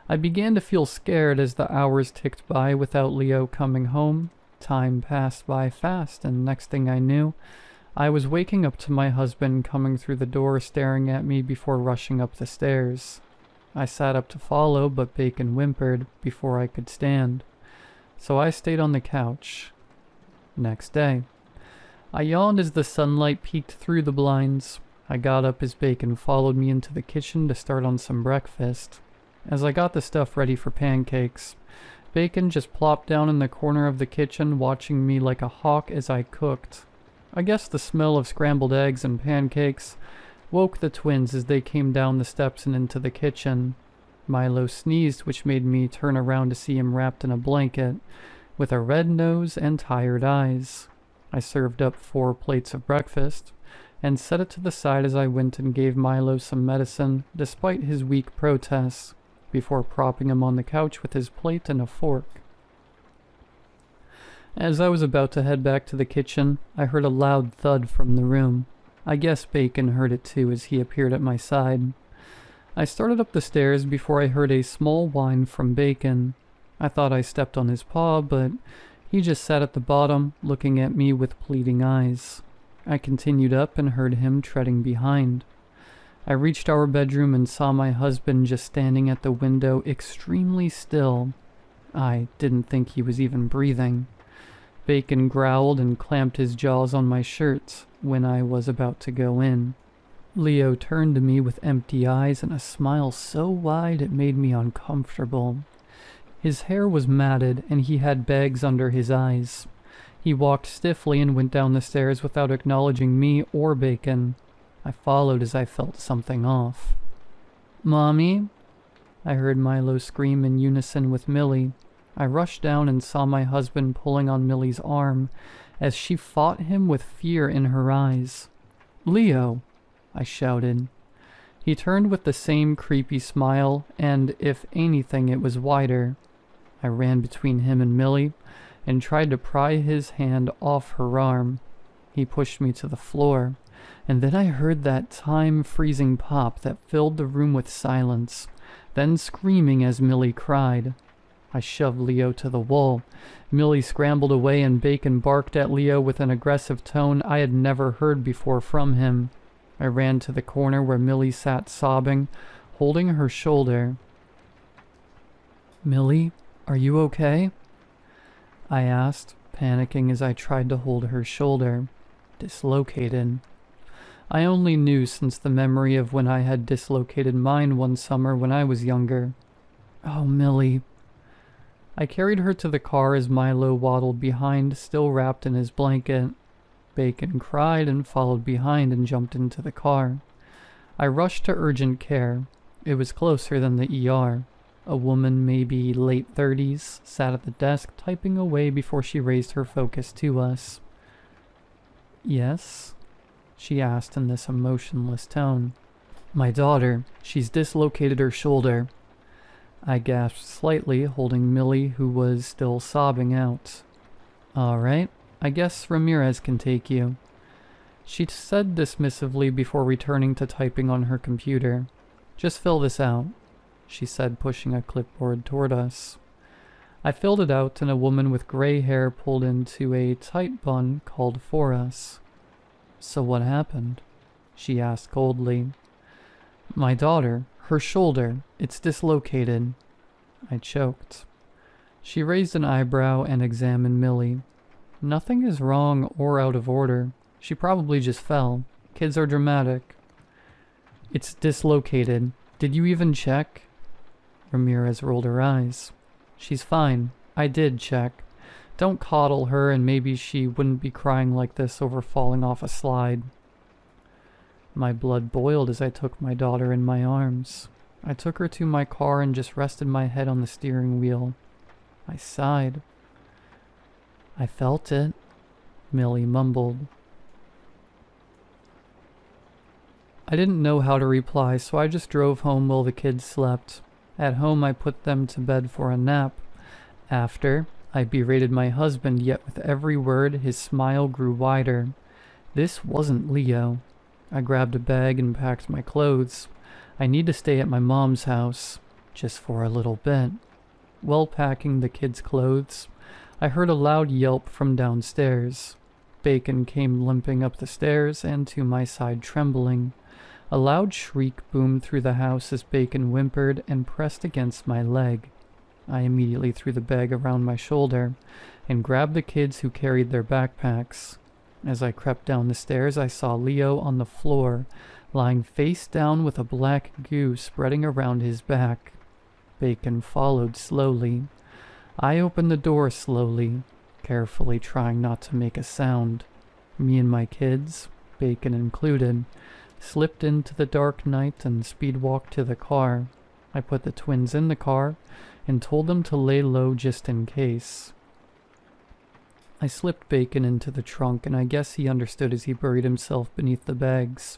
I began to feel scared as the hours ticked by without Leo coming home. Time passed by fast, and next thing I knew, I was waking up to my husband coming through the door staring at me before rushing up the stairs. I sat up to follow, but Bacon whimpered before I could stand. So I stayed on the couch. Next day. I yawned as the sunlight peeked through the blinds. I got up as Bacon followed me into the kitchen to start on some breakfast. As I got the stuff ready for pancakes, Bacon just plopped down in the corner of the kitchen, watching me like a hawk as I cooked. I guess the smell of scrambled eggs and pancakes woke the twins as they came down the steps and into the kitchen. Milo sneezed, which made me turn around to see him wrapped in a blanket, with a red nose and tired eyes. I served up 4 plates of breakfast, and set it to the side as I went and gave Milo some medicine, despite his weak protests, before propping him on the couch with his plate and a fork. As I was about to head back to the kitchen, I heard a loud thud from the room. I guess Bacon heard it too as he appeared at my side. I started up the stairs before I heard a small whine from Bacon. I thought I stepped on his paw, but he just sat at the bottom, looking at me with pleading eyes. I continued up and heard him treading behind. I reached our bedroom and saw my husband just standing at the window, extremely still. I didn't think he was even breathing. Bacon growled and clamped his jaws on my shirt when I was about to go in. Leo turned to me with empty eyes and a smile so wide it made me uncomfortable. His hair was matted and he had bags under his eyes. He walked stiffly and went down the stairs without acknowledging me or Bacon. I followed as I felt something off. "Mommy?" I heard Milo scream in unison with Millie. I rushed down and saw my husband pulling on Millie's arm as she fought him with fear in her eyes. "Leo!" I shouted. He turned with the same creepy smile, and if anything it was wider. I ran between him and Millie and tried to pry his hand off her arm. He pushed me to the floor, and then I heard that time-freezing pop that filled the room with silence, then screaming as Millie cried. I shoved Leo to the wall. Millie scrambled away and Bacon barked at Leo with an aggressive tone I had never heard before from him. I ran to the corner where Millie sat sobbing, holding her shoulder. "Millie, are you okay?" I asked, panicking as I tried to hold her shoulder. Dislocated. I only knew since the memory of when I had dislocated mine one summer when I was younger. "Oh, Millie." I carried her to the car as Milo waddled behind, still wrapped in his blanket. Bacon cried and followed behind and jumped into the car. I rushed to urgent care. It was closer than the ER. A woman, maybe late 30s, sat at the desk typing away before she raised her focus to us. "Yes?" she asked in this emotionless tone. My daughter, she's dislocated her shoulder. I gasped slightly, holding Millie, who was still sobbing, out. Alright, I guess Ramirez can take you. She said dismissively before returning to typing on her computer. Just fill this out, she said, pushing a clipboard toward us. I filled it out, and a woman with gray hair pulled into a tight bun called for us. So what happened? She asked coldly. My daughter, her shoulder, it's dislocated. I choked. She raised an eyebrow and examined Millie. Nothing is wrong or out of order. She probably just fell. Kids are dramatic. It's dislocated. Did you even check? Ramirez rolled her eyes. She's fine. I did check. Don't coddle her, and maybe she wouldn't be crying like this over falling off a slide. My blood boiled as I took my daughter in my arms. I took her to my car and just rested my head on the steering wheel. I sighed. I felt it, Millie mumbled. I didn't know how to reply, so I just drove home while the kids slept. At home, I put them to bed for a nap. After, I berated my husband, yet with every word, his smile grew wider. This wasn't Leo. I grabbed a bag and packed my clothes. I need to stay at my mom's house, just for a little bit. While packing the kids' clothes, I heard a loud yelp from downstairs. Bacon came limping up the stairs and to my side, trembling. A loud shriek boomed through the house as Bacon whimpered and pressed against my leg. I immediately threw the bag around my shoulder and grabbed the kids who carried their backpacks. As I crept down the stairs, I saw Leo on the floor, lying face down with a black goo spreading around his back. Bacon followed slowly. I opened the door slowly, carefully trying not to make a sound. Me and my kids, Bacon included, slipped into the dark night and speed-walked to the car. I put the twins in the car and told them to lay low just in case. I slipped Bacon into the trunk, and I guess he understood as he buried himself beneath the bags.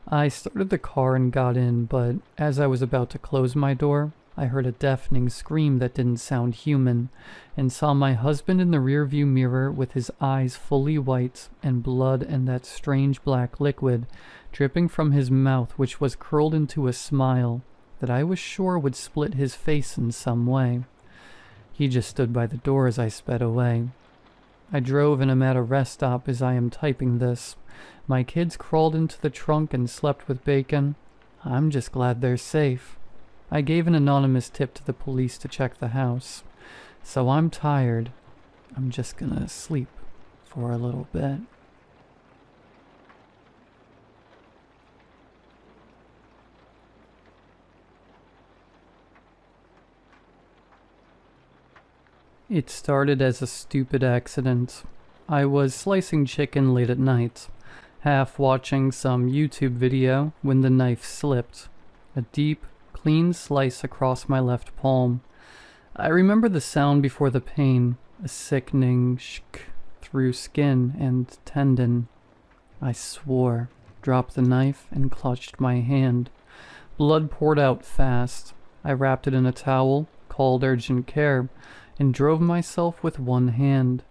I started the car and got in, but as I was about to close my door, I heard a deafening scream that didn't sound human, and saw my husband in the rearview mirror with his eyes fully white, and blood and that strange black liquid dripping from his mouth, which was curled into a smile that I was sure would split his face in some way. He just stood by the door as I sped away. I drove and am at a rest stop as I am typing this. My kids crawled into the trunk and slept with Bacon. I'm just glad they're safe. I gave an anonymous tip to the police to check the house. So I'm tired. I'm just gonna sleep for a little bit. It started as a stupid accident. I was slicing chicken late at night, half watching some YouTube video when the knife slipped. A deep, clean slice across my left palm. I remember the sound before the pain, a sickening shk through skin and tendon. I swore, dropped the knife, and clutched my hand. Blood poured out fast. I wrapped it in a towel, called urgent care, and drove myself with one hand.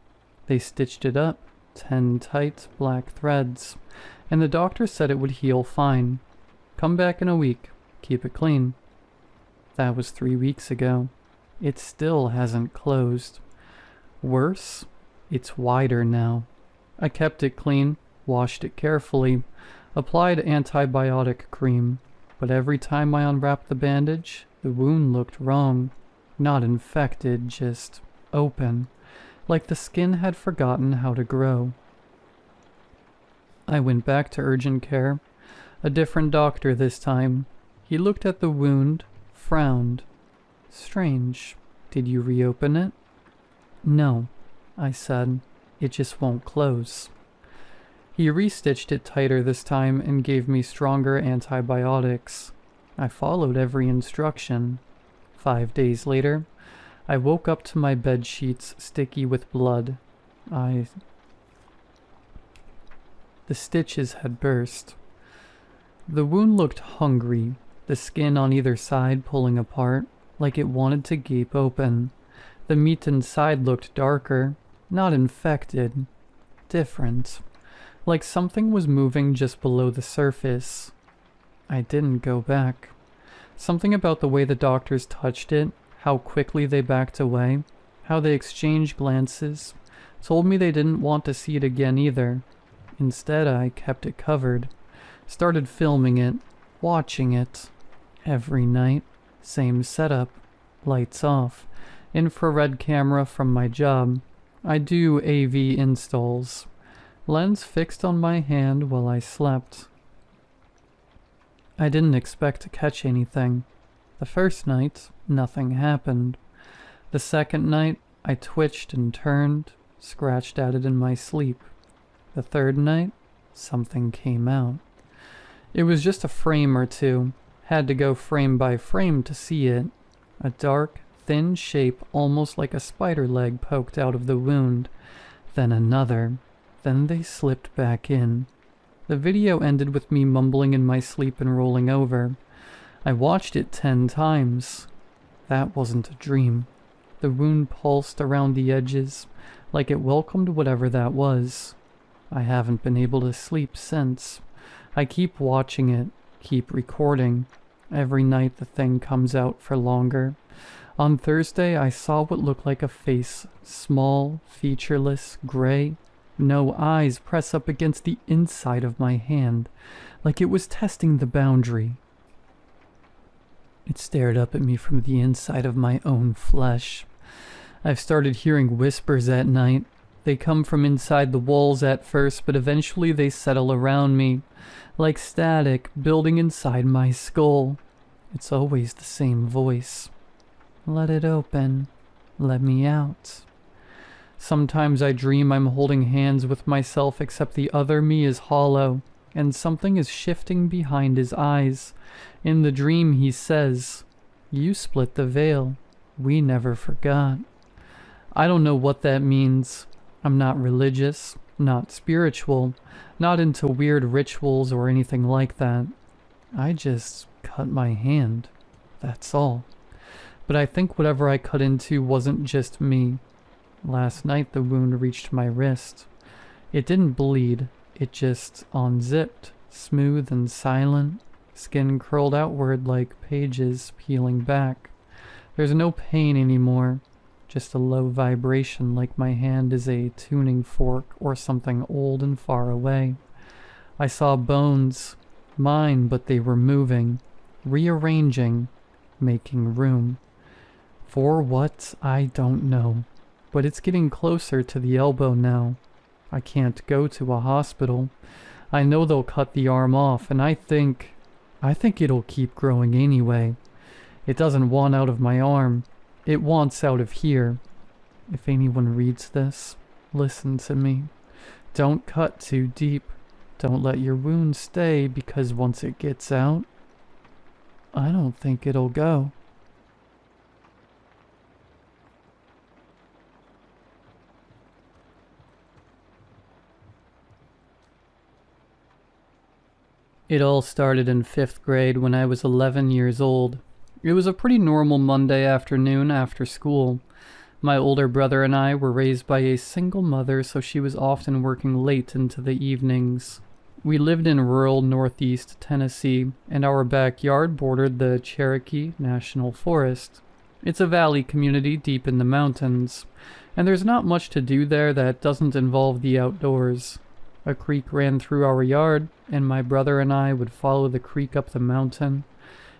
They stitched it up, 10 tight black threads, and the doctor said it would heal fine. Come back in a week. Keep it clean. That was 3 weeks ago. It still hasn't closed. Worse, it's wider now. I kept it clean, washed it carefully, applied antibiotic cream, but every time I unwrapped the bandage, the wound looked wrong. Not infected, just open, like the skin had forgotten how to grow. I went back to urgent care. A different doctor this time. He looked at the wound, frowned. Strange. Did you reopen it? No, I said. It just won't close. He restitched it tighter this time and gave me stronger antibiotics. I followed every instruction. 5 days later, I woke up to my bed sheets sticky with blood. The stitches had burst. The wound looked hungry, the skin on either side pulling apart, like it wanted to gape open. The meat inside looked darker, not infected, different, like something was moving just below the surface. I didn't go back. Something about the way the doctors touched it, how quickly they backed away, how they exchanged glances, told me they didn't want to see it again either. Instead, I kept it covered, started filming it, watching it. Every night, same setup, lights off, infrared camera from my job. I do AV installs. Lens fixed on my hand while I slept. I didn't expect to catch anything. The first night, nothing happened. The second night, I twitched and turned, scratched at it in my sleep. The third night, something came out. It was just a frame or two. Had to go frame by frame to see it. A dark, thin shape almost like a spider leg poked out of the wound. Then another. Then they slipped back in. The video ended with me mumbling in my sleep and rolling over. I watched it 10 times. That wasn't a dream. The wound pulsed around the edges, like it welcomed whatever that was. I haven't been able to sleep since. I keep watching it, keep recording. Every night the thing comes out for longer. On Thursday I saw what looked like a face, small, featureless, gray. No eyes press up against the inside of my hand, like it was testing the boundary. It stared up at me from the inside of my own flesh. I've started hearing whispers at night. They come from inside the walls at first, but eventually they settle around me, like static building inside my skull. It's always the same voice. Let it open. Let me out. Sometimes I dream I'm holding hands with myself, except the other me is hollow, and something is shifting behind his eyes. In the dream he says, "You split the veil. We never forgot." I don't know what that means. I'm not religious, not spiritual, not into weird rituals or anything like that. I just cut my hand. That's all. But I think whatever I cut into wasn't just me. Last night the wound reached my wrist. It didn't bleed, it just unzipped, smooth and silent, skin curled outward like pages peeling back. There's no pain anymore, just a low vibration like my hand is a tuning fork or something old and far away. I saw bones, mine, but they were moving, rearranging, making room. For what, I don't know. But it's getting closer to the elbow now. I can't go to a hospital. I know they'll cut the arm off, and I think it'll keep growing anyway. It doesn't want out of my arm. It wants out of here. If anyone reads this, listen to me. Don't cut too deep. Don't let your wound stay, because once it gets out, I don't think it'll go. It all started in 5th grade when I was 11 years old. It was a pretty normal Monday afternoon after school. My older brother and I were raised by a single mother, so she was often working late into the evenings. We lived in rural northeast Tennessee, and our backyard bordered the Cherokee National Forest. It's a valley community deep in the mountains, and there's not much to do there that doesn't involve the outdoors. A creek ran through our yard, and my brother and I would follow the creek up the mountain.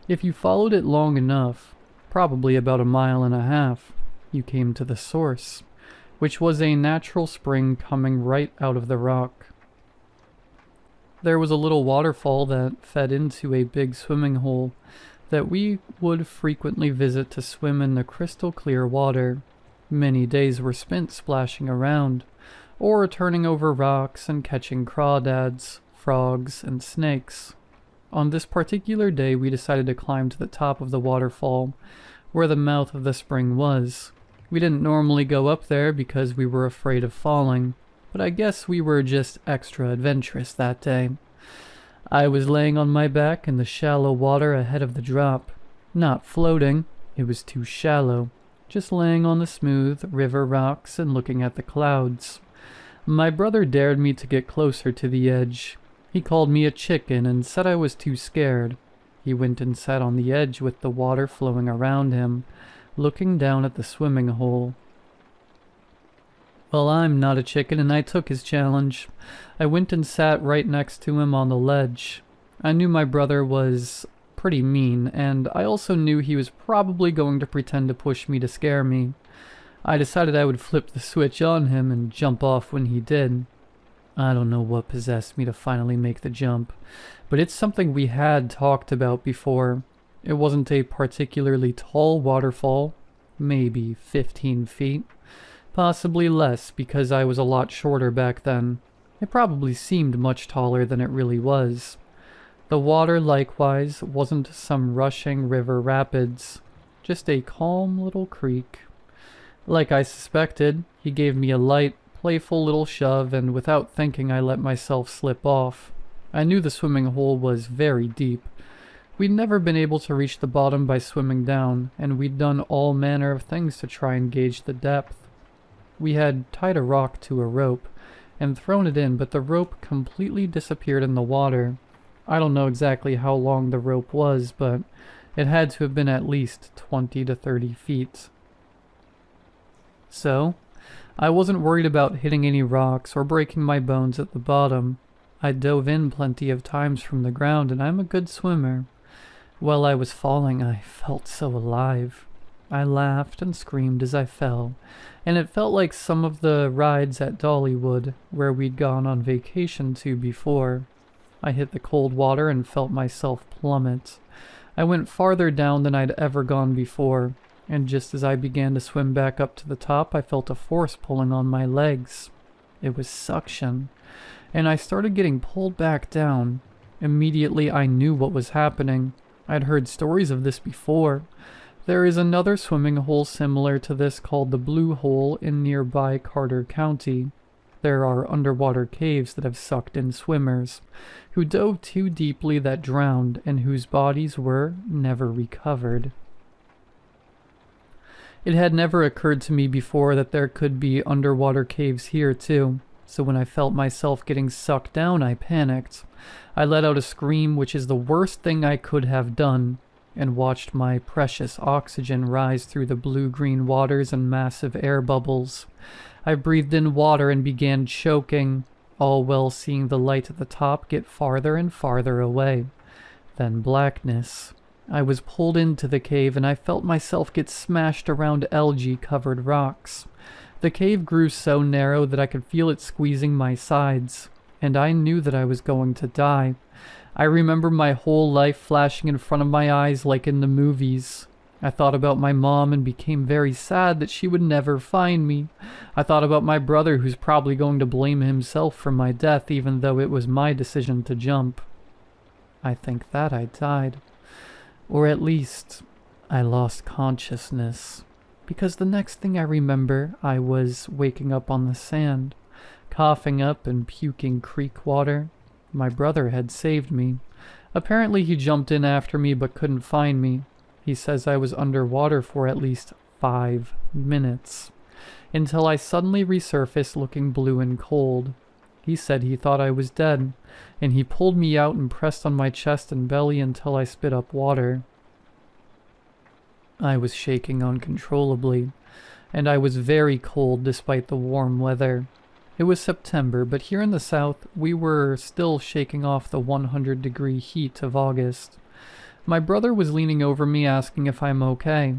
If you followed it long enough, probably about 1.5 miles, you came to the source, which was a natural spring coming right out of the rock. There was a little waterfall that fed into a big swimming hole that we would frequently visit to swim in the crystal clear water. Many days were spent splashing around, or turning over rocks and catching crawdads, frogs, and snakes. On this particular day, we decided to climb to the top of the waterfall, where the mouth of the spring was. We didn't normally go up there because we were afraid of falling, but I guess we were just extra adventurous that day. I was laying on my back in the shallow water ahead of the drop. Not floating, it was too shallow. Just laying on the smooth river rocks and looking at the clouds. My brother dared me to get closer to the edge. He called me a chicken and said I was too scared. He went and sat on the edge with the water flowing around him, looking down at the swimming hole. Well, I'm not a chicken, and I took his challenge. I went and sat right next to him on the ledge. I knew my brother was pretty mean, and I also knew he was probably going to pretend to push me to scare me. I decided I would flip the switch on him and jump off when he did. I don't know what possessed me to finally make the jump, but it's something we had talked about before. It wasn't a particularly tall waterfall, maybe 15 feet. Possibly less, because I was a lot shorter back then. It probably seemed much taller than it really was. The water, likewise, wasn't some rushing river rapids, just a calm little creek. Like I suspected, he gave me a light, playful little shove, and without thinking I let myself slip off. I knew the swimming hole was very deep. We'd never been able to reach the bottom by swimming down, and we'd done all manner of things to try and gauge the depth. We had tied a rock to a rope and thrown it in, but the rope completely disappeared in the water. I don't know exactly how long the rope was, but it had to have been at least 20 to 30 feet. So, I wasn't worried about hitting any rocks or breaking my bones at the bottom. I dove in plenty of times from the ground, and I'm a good swimmer. While I was falling, I felt so alive. I laughed and screamed as I fell, and it felt like some of the rides at Dollywood, where we'd gone on vacation to before. I hit the cold water and felt myself plummet. I went farther down than I'd ever gone before, and just as I began to swim back up to the top, I felt a force pulling on my legs. It was suction, and I started getting pulled back down. Immediately I knew what was happening. I'd heard stories of this before. There is another swimming hole similar to this called the Blue Hole in nearby Carter County. There are underwater caves that have sucked in swimmers, who dove too deeply that drowned and whose bodies were never recovered. It had never occurred to me before that there could be underwater caves here too, so when I felt myself getting sucked down, I panicked. I let out a scream, which is the worst thing I could have done, and watched my precious oxygen rise through the blue-green waters and massive air bubbles. I breathed in water and began choking, all while seeing the light at the top get farther and farther away. Then blackness. I was pulled into the cave, and I felt myself get smashed around algae-covered rocks. The cave grew so narrow that I could feel it squeezing my sides, and I knew that I was going to die. I remember my whole life flashing in front of my eyes like in the movies. I thought about my mom and became very sad that she would never find me. I thought about my brother, who's probably going to blame himself for my death even though it was my decision to jump. I think that I died. Or at least, I lost consciousness. Because the next thing I remember, I was waking up on the sand, coughing up and puking creek water. My brother had saved me. Apparently he jumped in after me but couldn't find me. He says I was underwater for at least 5 minutes, until I suddenly resurfaced looking blue and cold. He said he thought I was dead, and he pulled me out and pressed on my chest and belly until I spit up water. I was shaking uncontrollably, and I was very cold despite the warm weather. It was September, but here in the south, we were still shaking off the 100-degree heat of August. My brother was leaning over me asking if I'm okay.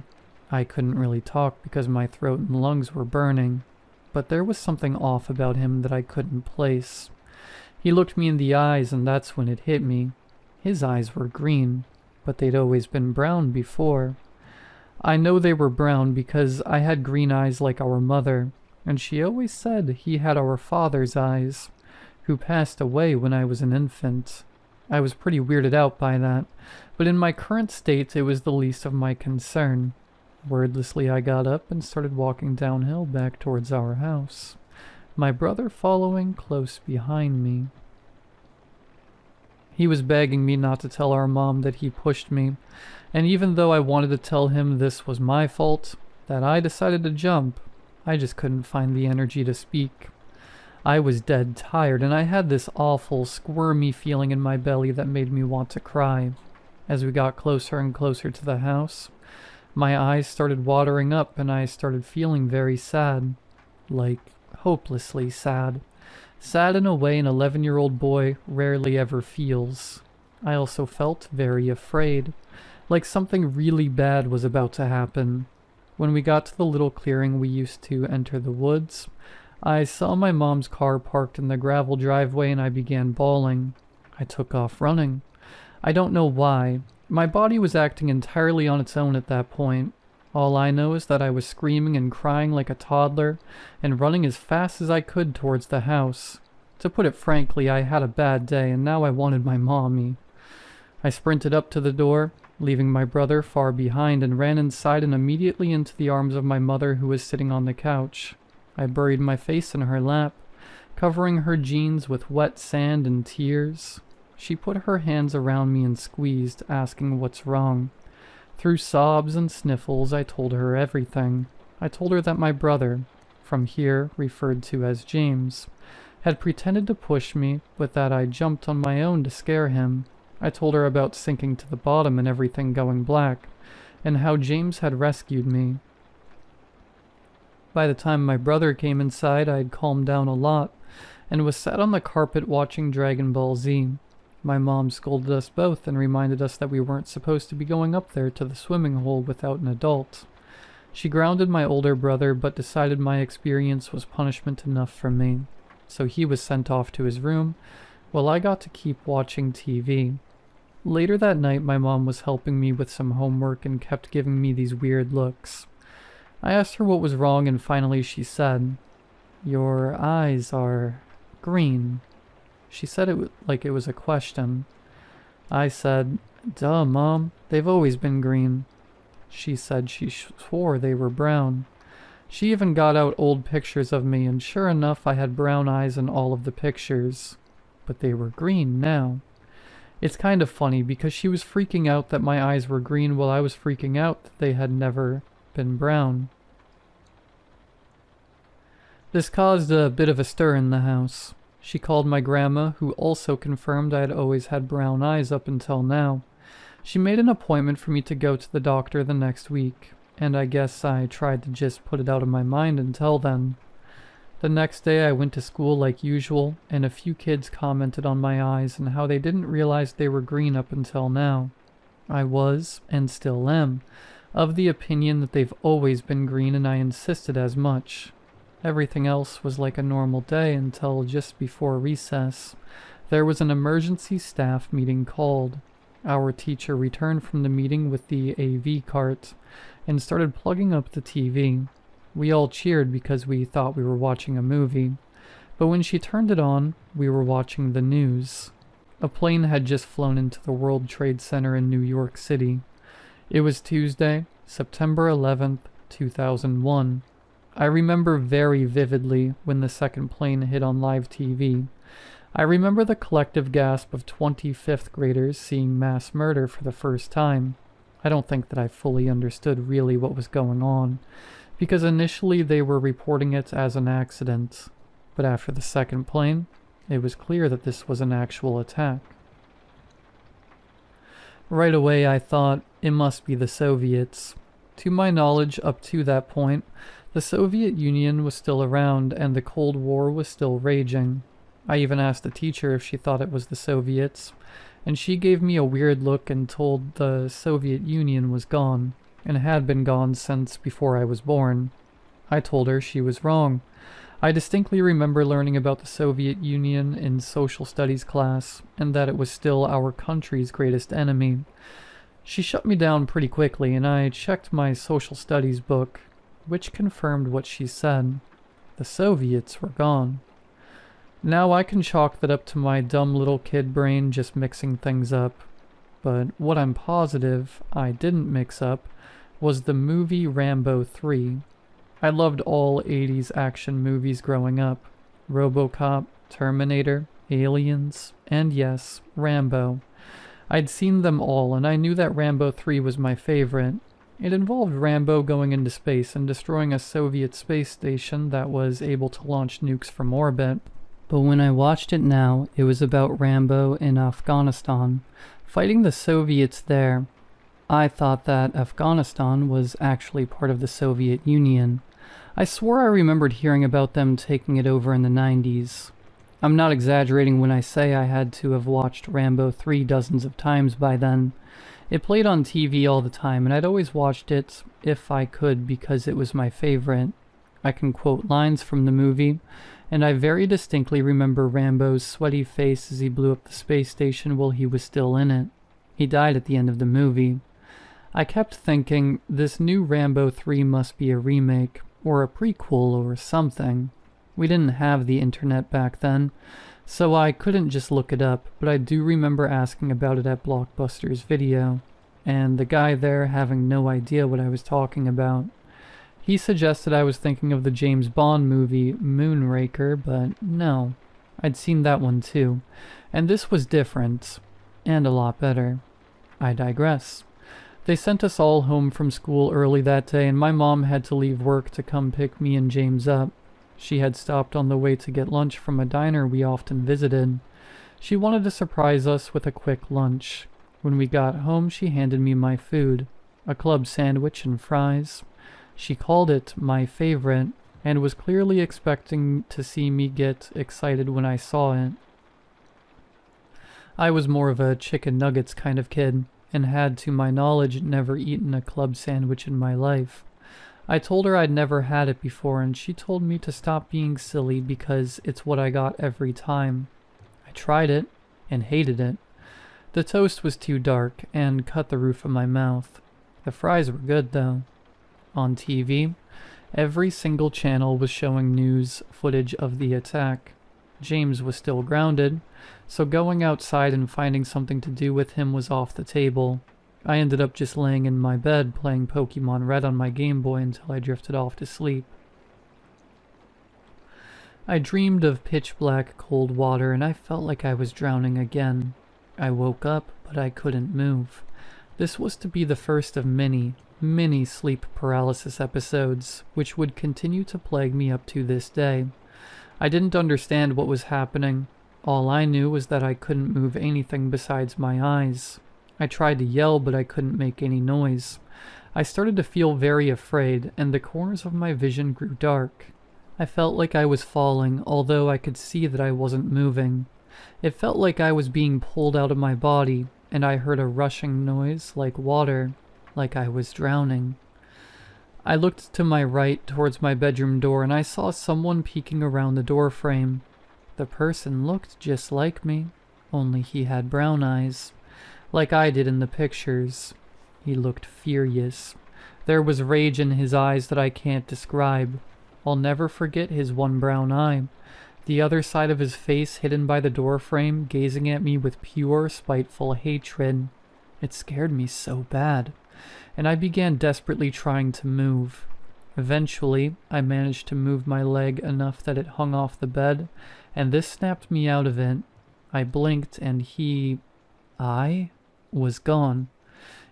I couldn't really talk because my throat and lungs were burning, but there was something off about him that I couldn't place. He looked me in the eyes, and that's when it hit me. His eyes were green, but they'd always been brown before. I know they were brown because I had green eyes like our mother, and she always said he had our father's eyes, who passed away when I was an infant. I was pretty weirded out by that, but in my current state it was the least of my concern. Wordlessly I got up and started walking downhill back towards our house, my brother following close behind me. He was begging me not to tell our mom that he pushed me, and even though I wanted to tell him this was my fault, that I decided to jump, I just couldn't find the energy to speak. I was dead tired, and I had this awful, squirmy feeling in my belly that made me want to cry. As we got closer and closer to the house, my eyes started watering up and I started feeling very sad. Like, hopelessly sad. Sad in a way an 11-year-old boy rarely ever feels. I also felt very afraid, like something really bad was about to happen. When we got to the little clearing we used to enter the woods, I saw my mom's car parked in the gravel driveway and I began bawling. I took off running. I don't know why. My body was acting entirely on its own at that point. All I know is that I was screaming and crying like a toddler and running as fast as I could towards the house. To put it frankly, I had a bad day and now I wanted my mommy. I sprinted up to the door, leaving my brother far behind, and ran inside and immediately into the arms of my mother who was sitting on the couch. I buried my face in her lap, covering her jeans with wet sand and tears. She put her hands around me and squeezed, asking what's wrong. Through sobs and sniffles, I told her everything. I told her that my brother, from here referred to as James, had pretended to push me, but that I jumped on my own to scare him. I told her about sinking to the bottom and everything going black, and how James had rescued me. By the time my brother came inside, I had calmed down a lot, and was sat on the carpet watching Dragon Ball Z. My mom scolded us both and reminded us that we weren't supposed to be going up there to the swimming hole without an adult. She grounded my older brother, but decided my experience was punishment enough for me, so he was sent off to his room, while I got to keep watching TV. Later that night, my mom was helping me with some homework and kept giving me these weird looks. I asked her what was wrong, and finally she said, "Your eyes are green." She said it like it was a question. I said, "Duh, Mom, they've always been green." She said she swore they were brown. She even got out old pictures of me, and sure enough, I had brown eyes in all of the pictures. But they were green now. It's kind of funny because she was freaking out that my eyes were green while I was freaking out that they had never been brown. This caused a bit of a stir in the house. She called my grandma, who also confirmed I had always had brown eyes up until now. She made an appointment for me to go to the doctor the next week, and I guess I tried to just put it out of my mind until then. The next day I went to school like usual, and a few kids commented on my eyes and how they didn't realize they were green up until now. I was, and still am, of the opinion that they've always been green, and I insisted as much. Everything else was like a normal day until just before recess. There was an emergency staff meeting called. Our teacher returned from the meeting with the AV cart and started plugging up the TV. We all cheered because we thought we were watching a movie. But when she turned it on, we were watching the news. A plane had just flown into the World Trade Center in New York City. It was Tuesday, September 11th, 2001. I remember very vividly when the second plane hit on live TV. I remember the collective gasp of 25th graders seeing mass murder for the first time. I don't think that I fully understood really what was going on, because initially they were reporting it as an accident. But after the second plane, it was clear that this was an actual attack. Right away I thought, it must be the Soviets. To my knowledge, up to that point, the Soviet Union was still around and the Cold War was still raging. I even asked the teacher if she thought it was the Soviets, and she gave me a weird look and told the Soviet Union was gone, and had been gone since before I was born. I told her she was wrong. I distinctly remember learning about the Soviet Union in social studies class, and that it was still our country's greatest enemy. She shut me down pretty quickly, and I checked my social studies book, which confirmed what she said. The Soviets were gone. Now I can chalk that up to my dumb little kid brain just mixing things up. But what I'm positive I didn't mix up was the movie Rambo 3. I loved all 80s action movies growing up. RoboCop, Terminator, Aliens, and yes, Rambo. I'd seen them all, and I knew that Rambo 3 was my favorite. It involved Rambo going into space and destroying a Soviet space station that was able to launch nukes from orbit. But when I watched it now, it was about Rambo in Afghanistan, fighting the Soviets there. I thought that Afghanistan was actually part of the Soviet Union. I swore I remembered hearing about them taking it over in the 90s. I'm not exaggerating when I say I had to have watched Rambo 3 dozens of times by then. It played on TV all the time, and I'd always watched it if I could because it was my favorite. I can quote lines from the movie, and I very distinctly remember Rambo's sweaty face as he blew up the space station while he was still in it. He died at the end of the movie. I kept thinking, this new Rambo 3 must be a remake, or a prequel, or something. We didn't have the internet back then, so I couldn't just look it up, but I do remember asking about it at Blockbuster's Video, and the guy there having no idea what I was talking about. He suggested I was thinking of the James Bond movie Moonraker, but no. I'd seen that one too, and this was different, and a lot better. I digress. They sent us all home from school early that day, and my mom had to leave work to come pick me and James up. She had stopped on the way to get lunch from a diner we often visited. She wanted to surprise us with a quick lunch. When we got home, she handed me my food, a club sandwich and fries. She called it my favorite, and was clearly expecting to see me get excited when I saw it. I was more of a chicken nuggets kind of kid, and had, to my knowledge, never eaten a club sandwich in my life. I told her I'd never had it before, and she told me to stop being silly because it's what I got every time. I tried it, and hated it. The toast was too dark, and cut the roof of my mouth. The fries were good, though. On TV, every single channel was showing news footage of the attack. James was still grounded, so going outside and finding something to do with him was off the table. I ended up just laying in my bed playing Pokemon Red on my Game Boy until I drifted off to sleep. I dreamed of pitch black cold water, and I felt like I was drowning again. I woke up, but I couldn't move. This was to be the first of many sleep paralysis episodes, which would continue to plague me up to this day. I didn't understand what was happening. All I knew was that I couldn't move anything besides my eyes. I tried to yell, but I couldn't make any noise. I started to feel very afraid, and the corners of my vision grew dark. I felt like I was falling, although I could see that I wasn't moving. It felt like I was being pulled out of my body, and I heard a rushing noise like water, like I was drowning. I looked to my right towards my bedroom door, and I saw someone peeking around the door frame. The person looked just like me, only he had brown eyes, like I did in the pictures. He looked furious. There was rage in his eyes that I can't describe. I'll never forget his one brown eye, the other side of his face hidden by the door frame, gazing at me with pure, spiteful hatred. It scared me so bad, and I began desperately trying to move. Eventually, I managed to move my leg enough that it hung off the bed, and this snapped me out of it. I blinked, and I was gone.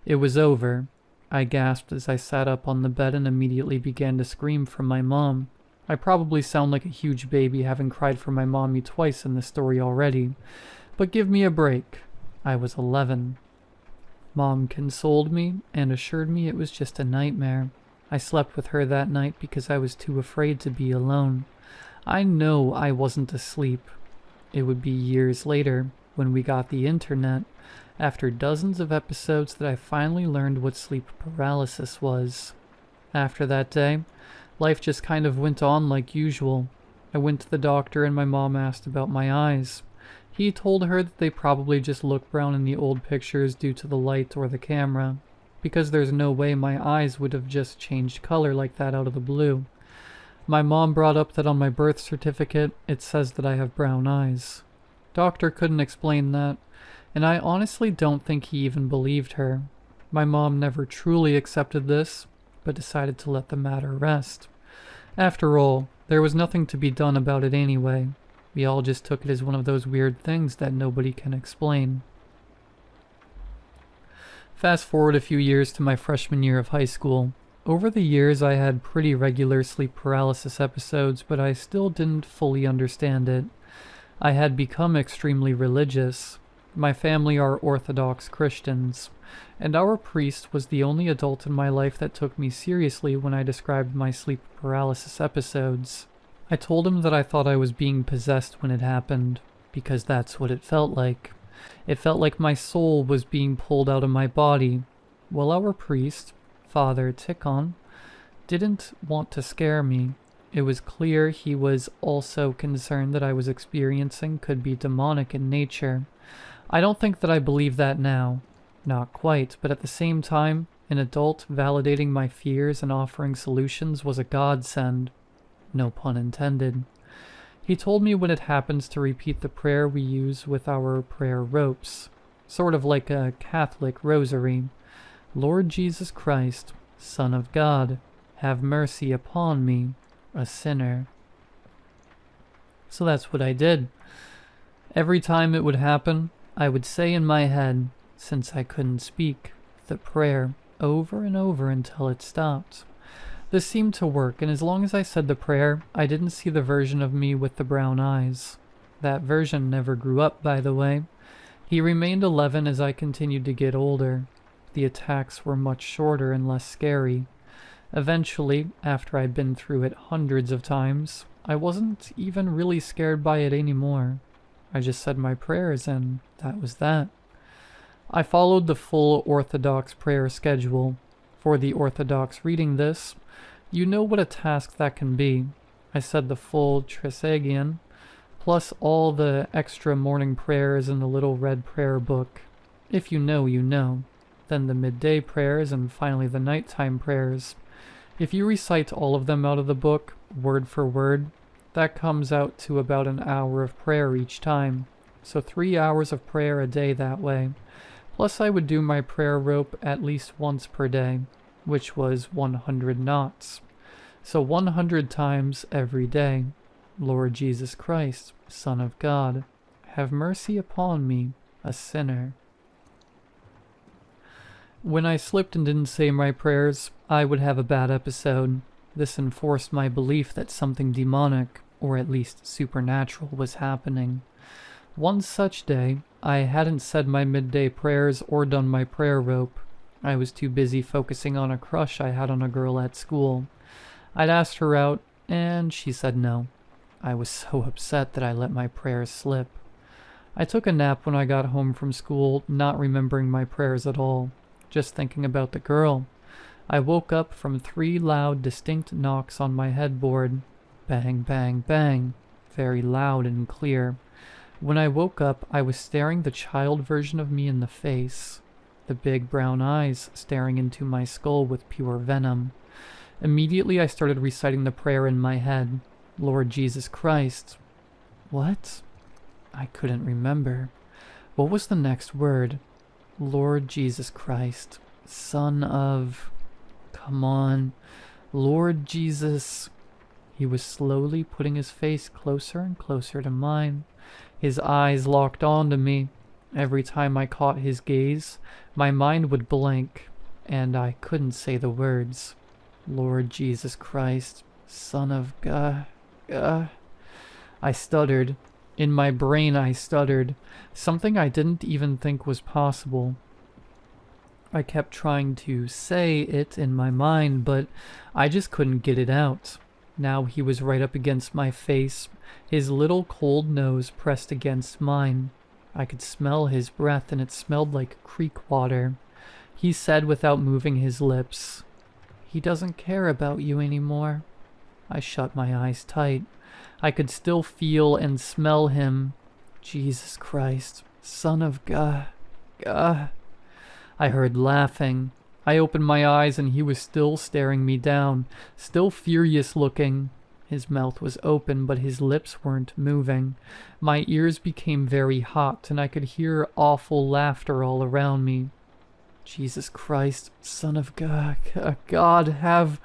It was over. I gasped as I sat up on the bed and immediately began to scream for my mom. I probably sound like a huge baby, having cried for my mommy twice in the story already. But give me a break. I was 11. Mom consoled me and assured me it was just a nightmare. I slept with her that night because I was too afraid to be alone. I know I wasn't asleep. It would be years later, when we got the internet, after dozens of episodes, that I finally learned what sleep paralysis was. After that day, life just kind of went on like usual. I went to the doctor and my mom asked about my eyes. He told her that they probably just look brown in the old pictures due to the light or the camera, because there's no way my eyes would have just changed color like that out of the blue. My mom brought up that on my birth certificate, it says that I have brown eyes. Doctor couldn't explain that, and I honestly don't think he even believed her. My mom never truly accepted this, but decided to let the matter rest. After all, there was nothing to be done about it anyway. We all just took it as one of those weird things that nobody can explain. Fast forward a few years to my freshman year of high school. Over the years, I had pretty regular sleep paralysis episodes, but I still didn't fully understand it. I had become extremely religious. My family are Orthodox Christians, and our priest was the only adult in my life that took me seriously when I described my sleep paralysis episodes. I told him that I thought I was being possessed when it happened, because that's what it felt like. It felt like my soul was being pulled out of my body. Well, our priest, Father Tikhon, didn't want to scare me. It was clear he was also concerned that I was experiencing could be demonic in nature. I don't think that I believe that now. Not quite, but at the same time, an adult validating my fears and offering solutions was a godsend. No pun intended. He told me when it happens to repeat the prayer we use with our prayer ropes, sort of like a Catholic rosary. Lord Jesus Christ, Son of God, have mercy upon me, a sinner. So that's what I did. Every time it would happen, I would say in my head, since I couldn't speak, the prayer over and over until it stopped. This seemed to work, and as long as I said the prayer, I didn't see the version of me with the brown eyes. That version never grew up, by the way. He remained 11 as I continued to get older. The attacks were much shorter and less scary. Eventually, after I'd been through it hundreds of times, I wasn't even really scared by it anymore. I just said my prayers, and that was that. I followed the full Orthodox prayer schedule. For the Orthodox reading this, you know what a task that can be. I said the full Trisagion, plus all the extra morning prayers in the little red prayer book. If you know, you know. Then the midday prayers, and finally the nighttime prayers. If you recite all of them out of the book, word for word, that comes out to about an hour of prayer each time. So 3 hours of prayer a day that way. Plus I would do my prayer rope at least once per day, which was 100 knots. So 100 times every day. Lord Jesus Christ, Son of God, have mercy upon me, a sinner. When I slipped and didn't say my prayers, I would have a bad episode. This enforced my belief that something demonic, or at least supernatural, was happening. One such day, I hadn't said my midday prayers or done my prayer rope. I was too busy focusing on a crush I had on a girl at school. I'd asked her out, and she said no. I was so upset that I let my prayers slip. I took a nap when I got home from school, not remembering my prayers at all, just thinking about the girl. I woke up from 3 loud, distinct knocks on my headboard. Bang, bang, bang. Very loud and clear. When I woke up, I was staring the child version of me in the face. The big brown eyes staring into my skull with pure venom. Immediately I started reciting the prayer in my head. Lord Jesus Christ. What? I couldn't remember. What was the next word? Lord Jesus Christ, Son of... Come on. Lord Jesus... He was slowly putting his face closer and closer to mine. His eyes locked onto me. Every time I caught his gaze, my mind would blank, and I couldn't say the words. Lord Jesus Christ, Son of God. I stuttered. In my brain I stuttered. Something I didn't even think was possible. I kept trying to say it in my mind, but I just couldn't get it out. Now he was right up against my face, his little cold nose pressed against mine. I could smell his breath, and it smelled like creek water. He said without moving his lips, "He doesn't care about you anymore." I shut my eyes tight. I could still feel and smell him. Jesus Christ, Son of God. I heard laughing. I opened my eyes and he was still staring me down, still furious looking. His mouth was open, but his lips weren't moving. My ears became very hot, and I could hear awful laughter all around me. Jesus Christ, Son of God, God, have...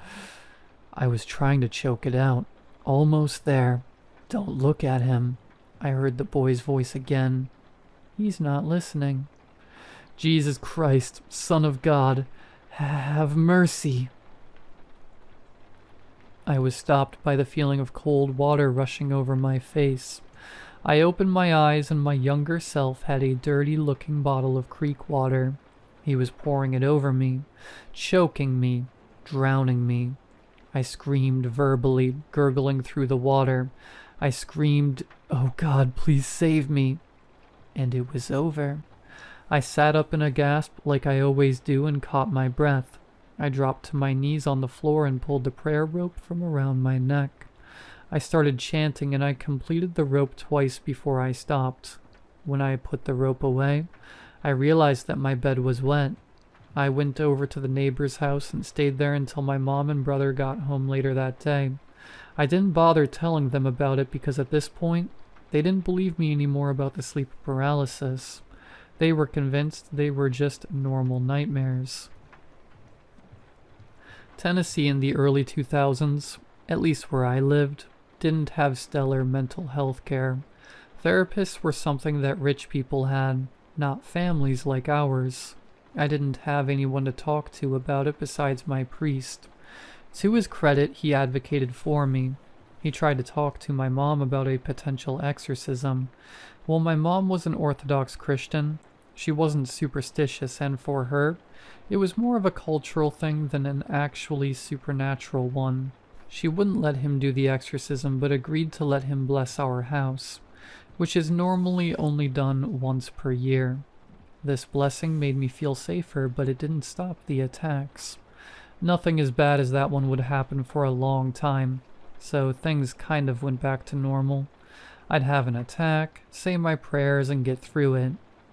I was trying to choke it out. Almost there. Don't look at him. I heard the boy's voice again. He's not listening. Jesus Christ, Son of God, have mercy. I was stopped by the feeling of cold water rushing over my face. I opened my eyes and my younger self had a dirty-looking bottle of creek water. He was pouring it over me, choking me, drowning me. I screamed verbally, gurgling through the water. I screamed, "Oh God, please save me." And it was over. I sat up in a gasp like I always do and caught my breath. I dropped to my knees on the floor and pulled the prayer rope from around my neck. I started chanting and I completed the rope twice before I stopped. When I put the rope away, I realized that my bed was wet. I went over to the neighbor's house and stayed there until my mom and brother got home later that day. I didn't bother telling them about it because at this point, they didn't believe me anymore about the sleep paralysis. They were convinced they were just normal nightmares. Tennessee in the early 2000s, at least where I lived, didn't have stellar mental health care. Therapists were something that rich people had, not families like ours. I didn't have anyone to talk to about it besides my priest. To his credit, he advocated for me. He tried to talk to my mom about a potential exorcism. Well, my mom was an Orthodox Christian. She wasn't superstitious, and for her, it was more of a cultural thing than an actually supernatural one. She wouldn't let him do the exorcism, but agreed to let him bless our house, which is normally only done once per year. This blessing made me feel safer, but it didn't stop the attacks. Nothing as bad as that one would happen for a long time, so things kind of went back to normal. I'd have an attack, say my prayers, and get through it.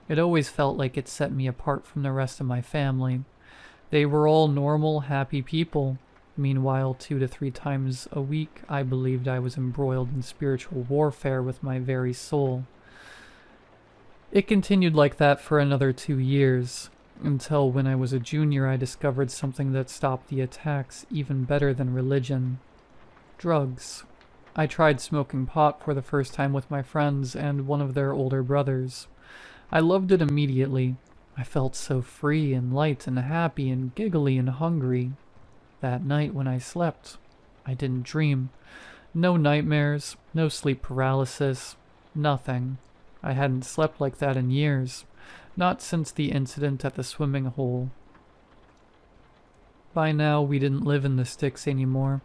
It always felt like it set me apart from the rest of my family. They were all normal, happy people. Meanwhile, 2 to 3 times a week, I believed I was embroiled in spiritual warfare with my very soul. It continued like that for another 2 years, until when I was a junior I discovered something that stopped the attacks even better than religion. Drugs. I tried smoking pot for the first time with my friends and one of their older brothers. I loved it immediately. I felt so free and light and happy and giggly and hungry. That night when I slept, I didn't dream. No nightmares, no sleep paralysis, nothing. I hadn't slept like that in years, not since the incident at the swimming hole. By now, we didn't live in the sticks anymore.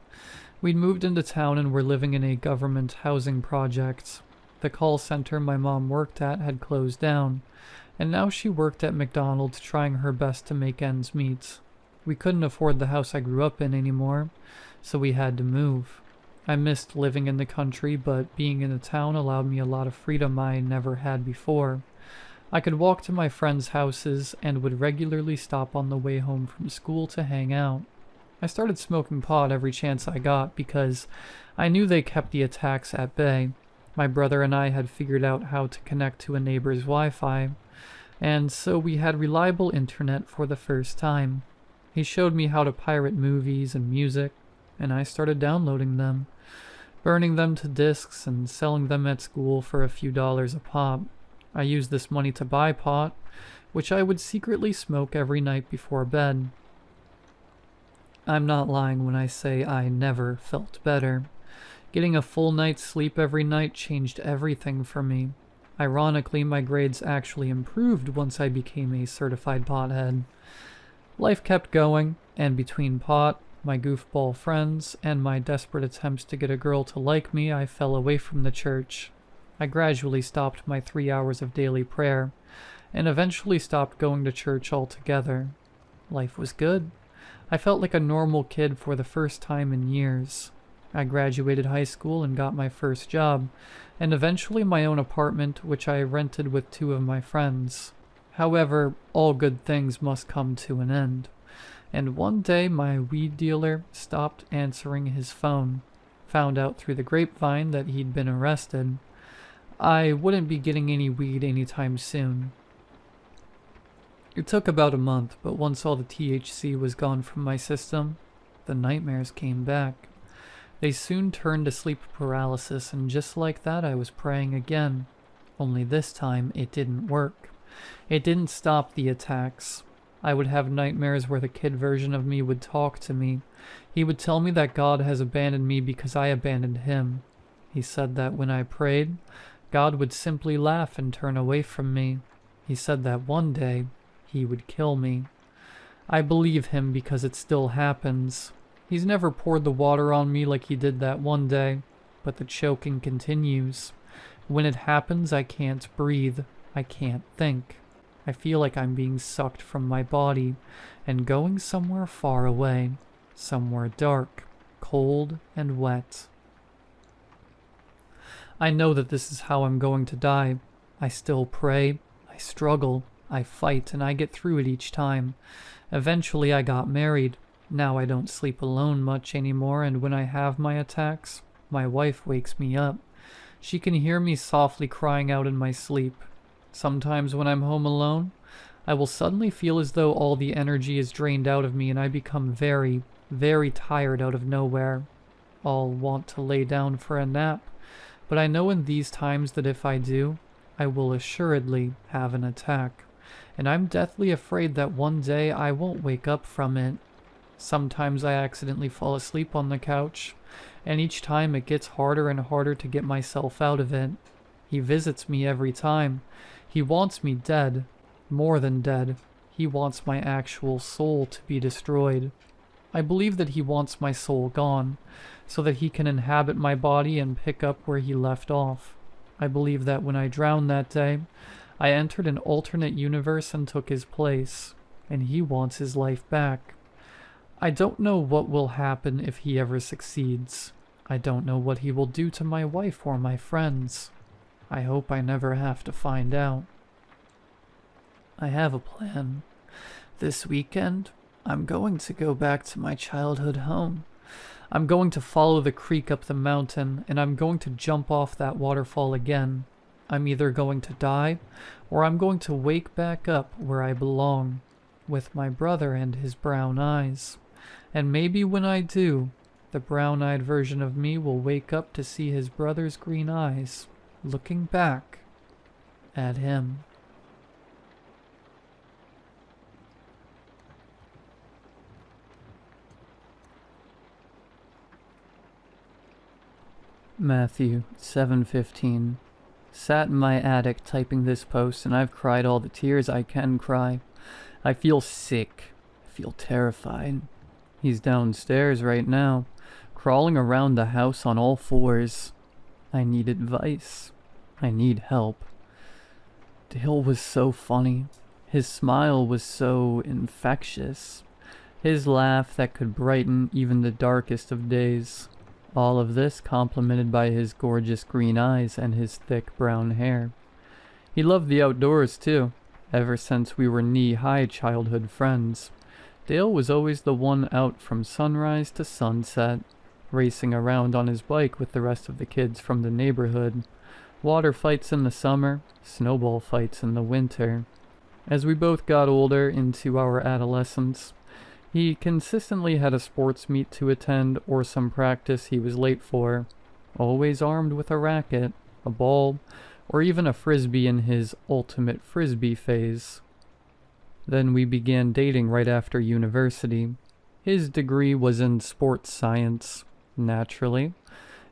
We'd moved into town and were living in a government housing project. The call center my mom worked at had closed down, and now she worked at McDonald's trying her best to make ends meet. We couldn't afford the house I grew up in anymore, so we had to move. I missed living in the country, but being in the town allowed me a lot of freedom I never had before. I could walk to my friends' houses and would regularly stop on the way home from school to hang out. I started smoking pot every chance I got because I knew they kept the attacks at bay. My brother and I had figured out how to connect to a neighbor's Wi-Fi, and so we had reliable internet for the first time. He showed me how to pirate movies and music, and I started downloading them, burning them to discs and selling them at school for a few dollars a pop. I used this money to buy pot, which I would secretly smoke every night before bed. I'm not lying when I say I never felt better. Getting a full night's sleep every night changed everything for me. Ironically, my grades actually improved once I became a certified pothead. Life kept going, and between pot, my goofball friends, and my desperate attempts to get a girl to like me, I fell away from the church. I gradually stopped my 3 hours of daily prayer, and eventually stopped going to church altogether. Life was good. I felt like a normal kid for the first time in years. I graduated high school and got my first job, and eventually my own apartment, which I rented with 2 of my friends. However, all good things must come to an end, and one day my weed dealer stopped answering his phone. Found out through the grapevine that he'd been arrested. I wouldn't be getting any weed anytime soon. It took about a month, but once all the THC was gone from my system, the nightmares came back. They soon turned to sleep paralysis, and just like that I was praying again. Only this time it didn't work. It didn't stop the attacks. I would have nightmares where the kid version of me would talk to me. He would tell me that God has abandoned me because I abandoned him. He said that when I prayed, God would simply laugh and turn away from me. He said that one day he would kill me. I believe him because it still happens. He's never poured the water on me like he did that one day, but the choking continues. When it happens, I can't breathe. I can't think. I feel like I'm being sucked from my body and going somewhere far away, somewhere dark, cold, and wet. I know that this is how I'm going to die. I still pray, I struggle, I fight, and I get through it each time. Eventually I got married. Now I don't sleep alone much anymore, and when I have my attacks, my wife wakes me up. She can hear me softly crying out in my sleep. Sometimes when I'm home alone, I will suddenly feel as though all the energy is drained out of me and I become very, very tired out of nowhere. I'll want to lay down for a nap, but I know in these times that if I do, I will assuredly have an attack, and I'm deathly afraid that one day I won't wake up from it. Sometimes I accidentally fall asleep on the couch, and each time it gets harder and harder to get myself out of it. He visits me every time. He wants me dead. More than dead. He wants my actual soul to be destroyed. I believe that he wants my soul gone, so that he can inhabit my body and pick up where he left off. I believe that when I drowned that day, I entered an alternate universe and took his place, and he wants his life back. I don't know what will happen if he ever succeeds. I don't know what he will do to my wife or my friends. I hope I never have to find out. I have a plan. This weekend, I'm going to go back to my childhood home. I'm going to follow the creek up the mountain, and I'm going to jump off that waterfall again. I'm either going to die, or I'm going to wake back up where I belong, with my brother and his brown eyes. And maybe when I do, the brown-eyed version of me will wake up to see his brother's green eyes, looking back at him. Matthew 7:15. Sat in my attic typing this post, and I've cried all the tears I can cry. I feel sick. I feel terrified. He's downstairs right now, crawling around the house on all fours. I need advice. I need help. Dale was so funny. His smile was so infectious. His laugh that could brighten even the darkest of days. All of this complemented by his gorgeous green eyes and his thick brown hair. He loved the outdoors too, ever since we were knee-high childhood friends. Dale was always the one out from sunrise to sunset, racing around on his bike with the rest of the kids from the neighborhood. Water fights in the summer, snowball fights in the winter. As we both got older into our adolescence, he consistently had a sports meet to attend or some practice he was late for, always armed with a racket, a ball, or even a frisbee in his ultimate frisbee phase. Then we began dating right after university. His degree was in sports science, naturally,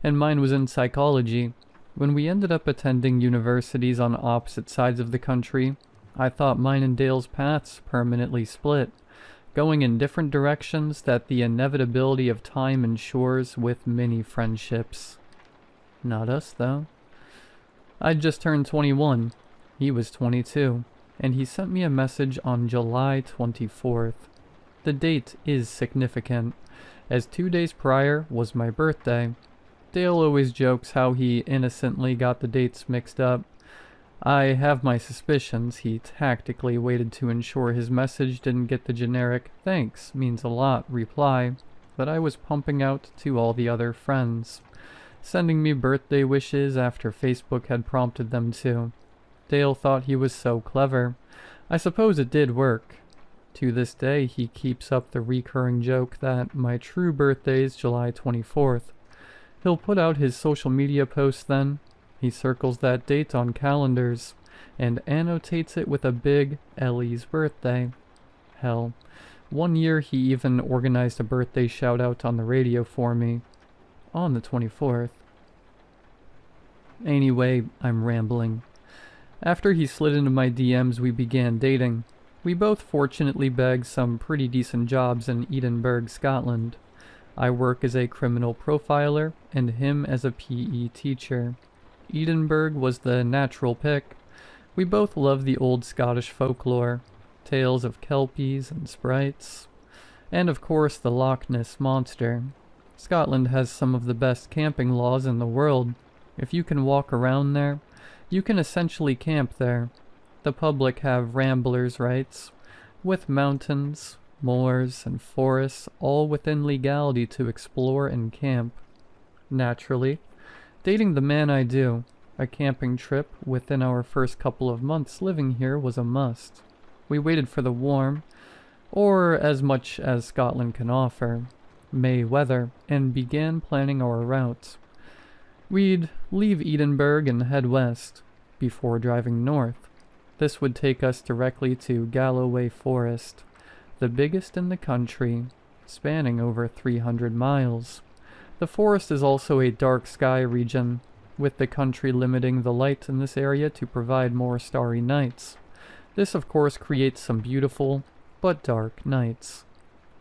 and mine was in psychology. When we ended up attending universities on opposite sides of the country, I thought mine and Dale's paths permanently split, going in different directions that the inevitability of time ensures with many friendships. Not us, though. I'd just turned 21. He was 22. And he sent me a message on July 24th. The date is significant, as 2 days prior was my birthday. Dale always jokes how he innocently got the dates mixed up. I have my suspicions he tactically waited to ensure his message didn't get the generic "thanks, means a lot" reply that I was pumping out to all the other friends, sending me birthday wishes after Facebook had prompted them to. Dale thought he was so clever. I suppose it did work. To this day, he keeps up the recurring joke that my true birthday is July 24th. He'll put out his social media posts then. He circles that date on calendars and annotates it with a big Ellie's birthday. Hell, one year he even organized a birthday shout out on the radio for me. On the 24th. Anyway, I'm rambling. After he slid into my DMs, we began dating. We both fortunately bagged some pretty decent jobs in Edinburgh, Scotland. I work as a criminal profiler, and him as a PE teacher. Edinburgh was the natural pick. We both love the old Scottish folklore, tales of kelpies and sprites, and of course the Loch Ness Monster. Scotland has some of the best camping laws in the world. If you can walk around there, you can essentially camp there. The public have ramblers' rights, with mountains, moors, and forests all within legality to explore and camp. Naturally, dating the man I do, a camping trip within our first couple of months living here was a must. We waited for the warm, or as much as Scotland can offer, May weather, and began planning our route. We'd leave Edinburgh and head west, before driving north. This would take us directly to Galloway Forest, the biggest in the country, spanning over 300 miles. The forest is also a dark sky region, with the country limiting the light in this area to provide more starry nights. This of course creates some beautiful, but dark nights.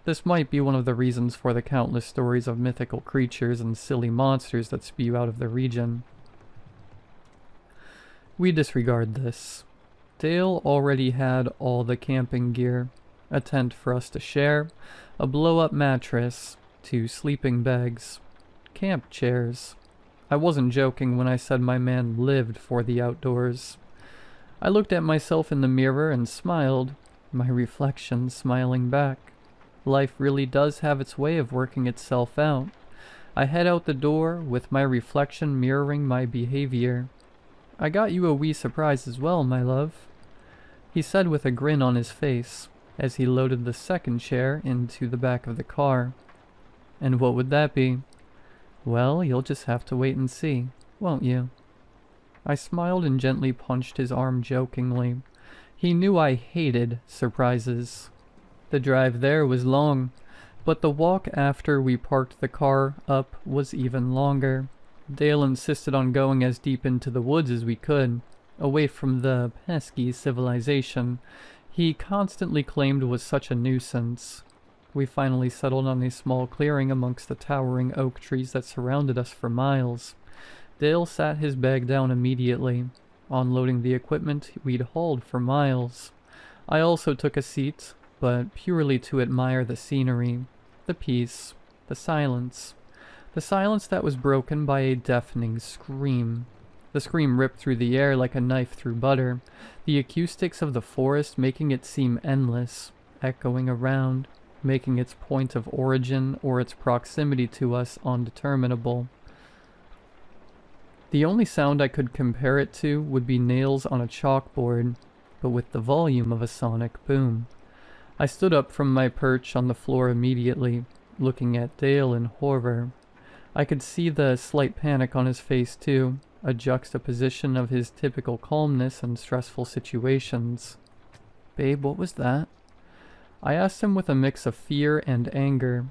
This might be one of the reasons for the countless stories of mythical creatures and silly monsters that spew out of the region. We disregard this. Dale already had all the camping gear, a tent for us to share, a blow-up mattress, 2 sleeping bags, camp chairs. I wasn't joking when I said my man lived for the outdoors. I looked at myself in the mirror and smiled, my reflection smiling back. Life really does have its way of working itself out. I head out the door with my reflection mirroring my behavior. I got you a wee surprise as well, my love, he said with a grin on his face as he loaded the second chair into the back of the car. And what would that be? Well, you'll just have to wait and see, won't you? I smiled and gently punched his arm jokingly. He knew I hated surprises. The drive there was long, but the walk after we parked the car up was even longer. Dale insisted on going as deep into the woods as we could, away from the pesky civilization he constantly claimed was such a nuisance. We finally settled on a small clearing amongst the towering oak trees that surrounded us for miles. Dale sat his bag down immediately, unloading the equipment we'd hauled for miles. I also took a seat, but purely to admire the scenery, the peace, the silence. The silence that was broken by a deafening scream. The scream ripped through the air like a knife through butter, the acoustics of the forest making it seem endless, echoing around, making its point of origin or its proximity to us undeterminable. The only sound I could compare it to would be nails on a chalkboard, but with the volume of a sonic boom. I stood up from my perch on the floor immediately, looking at Dale in horror. I could see the slight panic on his face too, a juxtaposition of his typical calmness in stressful situations. "Babe, what was that?" I asked him with a mix of fear and anger.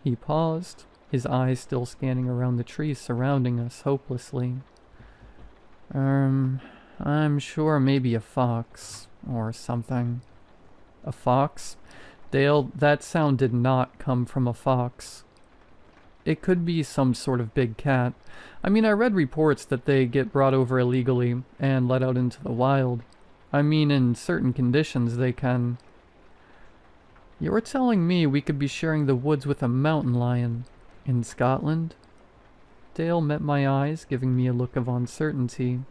He paused, his eyes still scanning around the trees surrounding us hopelessly. I'm sure maybe a fox, or something." A fox? Dale, that sound did not come from a fox. It could be some sort of big cat. I mean, I read reports that they get brought over illegally and let out into the wild. I mean, in certain conditions they can. You're telling me we could be sharing the woods with a mountain lion in Scotland? Dale met my eyes, giving me a look of uncertainty.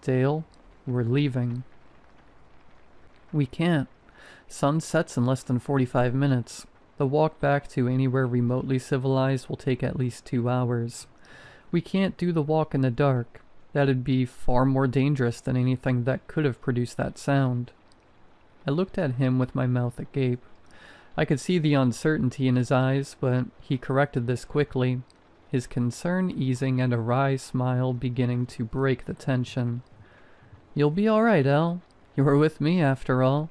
Dale, we're leaving. We can't. Sun sets in less than 45 minutes. The walk back to anywhere remotely civilized will take at least 2 hours. We can't do the walk in the dark. That'd be far more dangerous than anything that could have produced that sound. I looked at him with my mouth agape. I could see the uncertainty in his eyes, but he corrected this quickly. his concern easing and a wry smile beginning to break the tension. "You'll be all right, El. You were with me after all."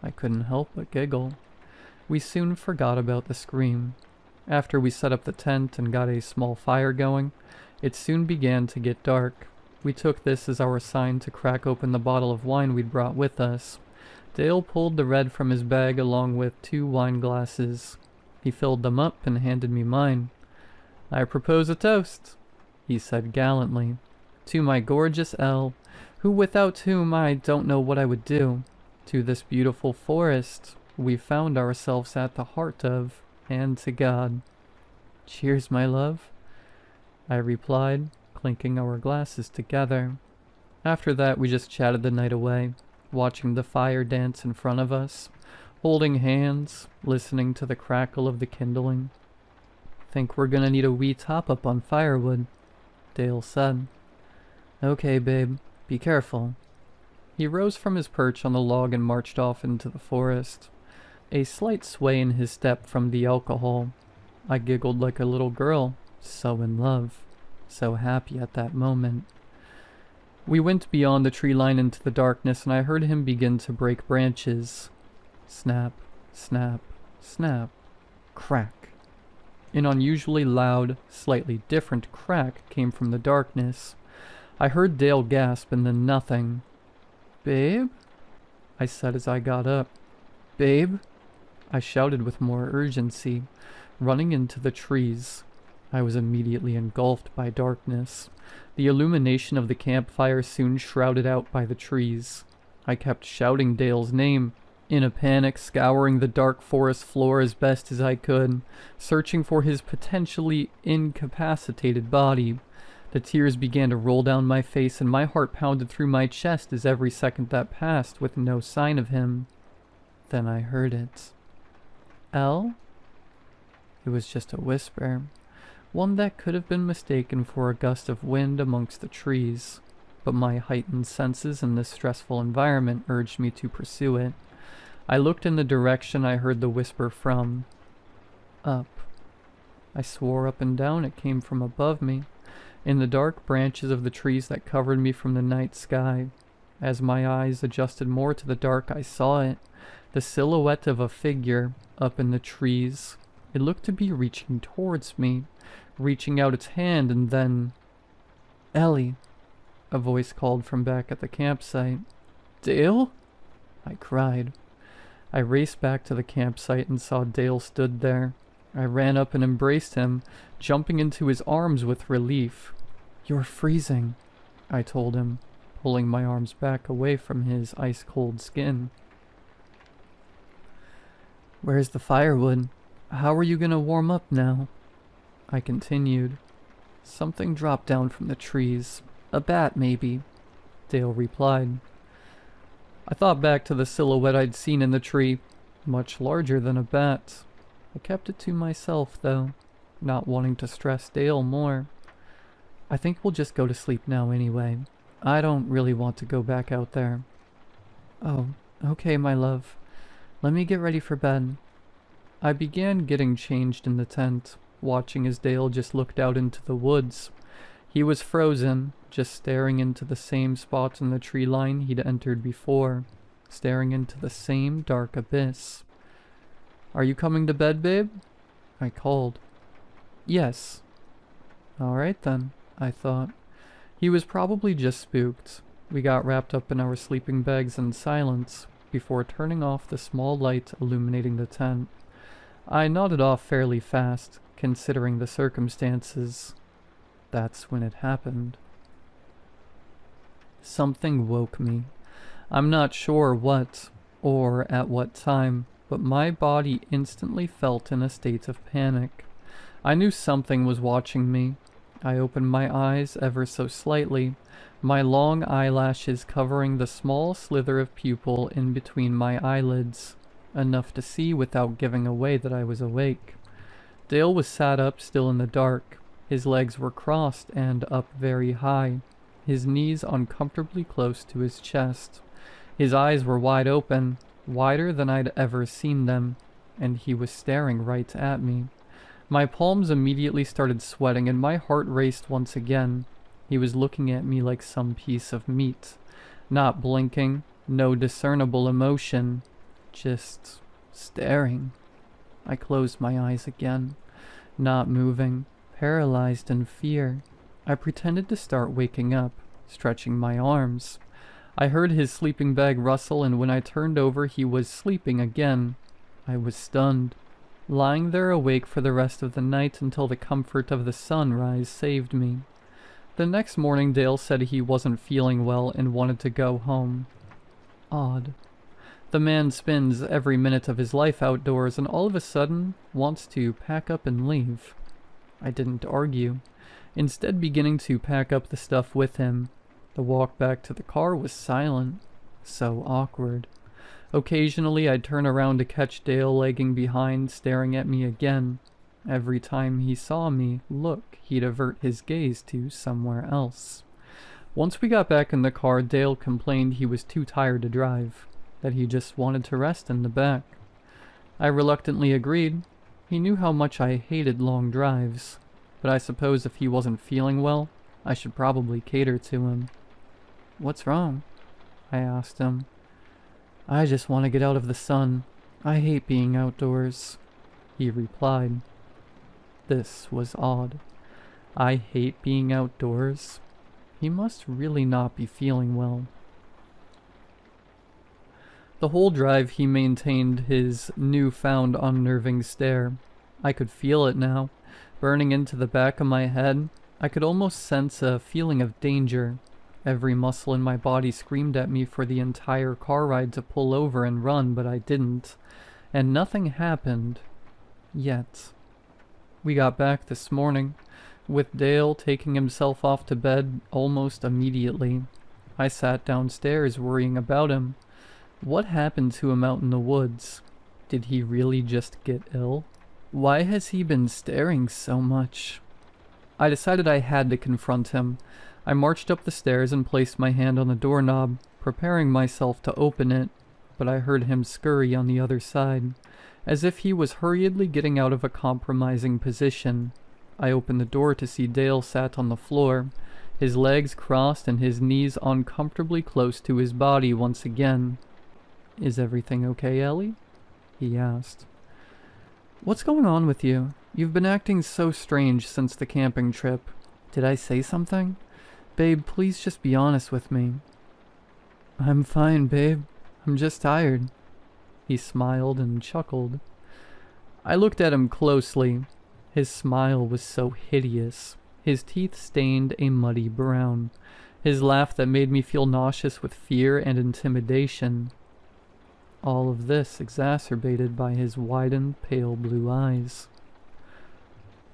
I couldn't help but giggle. We soon forgot about the scream. After we set up the tent and got a small fire going, it soon began to get dark. We took this as our sign to crack open the bottle of wine we'd brought with us. Dale pulled the red from his bag along with 2 wine glasses. He filled them up and handed me mine. "I propose a toast," he said gallantly, "to my gorgeous Elle, who without whom I don't know what I would do, to this beautiful forest we found ourselves at the heart of, and to God." "Cheers, my love," I replied, clinking our glasses together. After that we just chatted the night away, watching the fire dance in front of us, holding hands, listening to the crackle of the kindling. "Think we're gonna need a wee top-up on firewood," Dale said. "Okay, babe, be careful." He rose from his perch on the log and marched off into the forest, a slight sway in his step from the alcohol. I giggled like a little girl, so in love, so happy at that moment. We went beyond the tree line into the darkness, and I heard him begin to break branches. Snap, snap, snap, crack. An unusually loud, slightly different crack came from the darkness. I heard Dale gasp and then nothing. "Babe?" I said as I got up. "Babe?" I shouted with more urgency, running into the trees. I was immediately engulfed by darkness. The illumination of the campfire soon shrouded out by the trees. I kept shouting Dale's name, in a panic, scouring the dark forest floor as best as I could, searching for his potentially incapacitated body. The tears began to roll down my face and my heart pounded through my chest as every second that passed with no sign of him. Then I heard it. "El?" It was just a whisper, one that could have been mistaken for a gust of wind amongst the trees, but my heightened senses in this stressful environment urged me to pursue it. I looked in the direction I heard the whisper from. Up. I swore up and down it came from above me, in the dark branches of the trees that covered me from the night sky. As my eyes adjusted more to the dark, I saw it, the silhouette of a figure up in the trees. It looked to be reaching towards me, reaching out its hand, and then... "Ellie," a voice called from back at the campsite. "Dale?" I cried. I raced back to the campsite and saw Dale stood there. I ran up and embraced him, jumping into his arms with relief. "You're freezing," I told him, pulling my arms back away from his ice-cold skin. "Where's the firewood? How are you gonna warm up now?" I continued. "Something dropped down from the trees. A bat, maybe," Dale replied. I thought back to the silhouette I'd seen in the tree, much larger than a bat. I kept it to myself, though, not wanting to stress Dale more. "I think we'll just go to sleep now anyway. I don't really want to go back out there." "Oh, okay, my love. Let me get ready for bed." I began getting changed in the tent, watching as Dale just looked out into the woods. He was frozen, just staring into the same spot in the tree line he'd entered before, staring into the same dark abyss. "Are you coming to bed, babe?" I called. "Yes." "All right then," I thought. He was probably just spooked. We got wrapped up in our sleeping bags in silence, before turning off the small light illuminating the tent. I nodded off fairly fast, considering the circumstances. That's when it happened. Something woke me. I'm not sure what, or at what time, but my body instantly felt in a state of panic. I knew something was watching me. I opened my eyes ever so slightly, my long eyelashes covering the small slither of pupil in between my eyelids, enough to see without giving away that I was awake. Dale was sat up still in the dark. His legs were crossed and up very high, his knees uncomfortably close to his chest. His eyes were wide open, wider than I'd ever seen them, and he was staring right at me. My palms immediately started sweating and my heart raced once again. He was looking at me like some piece of meat. Not blinking, no discernible emotion, just staring. I closed my eyes again, not moving, paralyzed in fear. I pretended to start waking up, stretching my arms. I heard his sleeping bag rustle, and when I turned over, he was sleeping again. I was stunned, lying there awake for the rest of the night until the comfort of the sunrise saved me. The next morning, Dale said he wasn't feeling well and wanted to go home. Odd. The man spends every minute of his life outdoors and all of a sudden wants to pack up and leave. I didn't argue, instead beginning to pack up the stuff with him. The walk back to the car was silent, so awkward. Occasionally I'd turn around to catch Dale lagging behind, staring at me again. Every time he saw me look, he'd avert his gaze to somewhere else. Once we got back in the car, Dale complained he was too tired to drive, that he just wanted to rest in the back. I reluctantly agreed. He knew how much I hated long drives, but I suppose if he wasn't feeling well, I should probably cater to him. "What's wrong?" I asked him. "I just want to get out of the sun. I hate being outdoors," he replied. This was odd. I hate being outdoors. He must really not be feeling well. The whole drive he maintained his newfound unnerving stare. I could feel it now, burning into the back of my head. I could almost sense a feeling of danger. Every muscle in my body screamed at me for the entire car ride to pull over and run, but I didn't. And nothing happened. Yet. We got back this morning, with Dale taking himself off to bed almost immediately. I sat downstairs worrying about him. What happened to him out in the woods? Did he really just get ill? Why has he been staring so much? I decided I had to confront him. I marched up the stairs and placed my hand on the doorknob, preparing myself to open it, but I heard him scurry on the other side, as if he was hurriedly getting out of a compromising position. I opened the door to see Dale sat on the floor, his legs crossed and his knees uncomfortably close to his body once again. "Is everything okay, Ellie?" he asked. "What's going on with you? You've been acting so strange since the camping trip. Did I say something? Babe, please just be honest with me." "I'm fine, babe. I'm just tired." He smiled and chuckled. I looked at him closely. His smile was so hideous. His teeth stained a muddy brown. His laugh that made me feel nauseous with fear and intimidation. All of this exacerbated by his widened, pale blue eyes.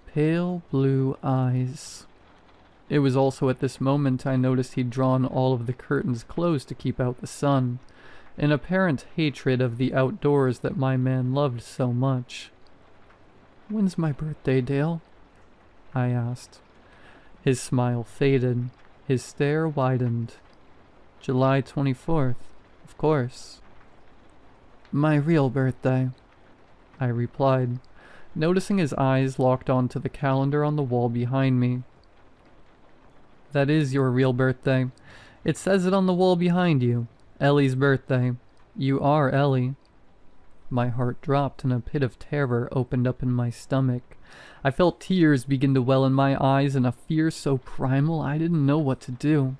Pale blue eyes. It was also at this moment I noticed he'd drawn all of the curtains closed to keep out the sun, an apparent hatred of the outdoors that my man loved so much. "When's my birthday, Dale?" I asked. His smile faded. His stare widened. "July 24th, of course." "My real birthday," I replied, noticing his eyes locked onto the calendar on the wall behind me. "That is your real birthday. It says it on the wall behind you. Ellie's birthday. You are Ellie." My heart dropped and a pit of terror opened up in my stomach. I felt tears begin to well in my eyes and a fear so primal I didn't know what to do.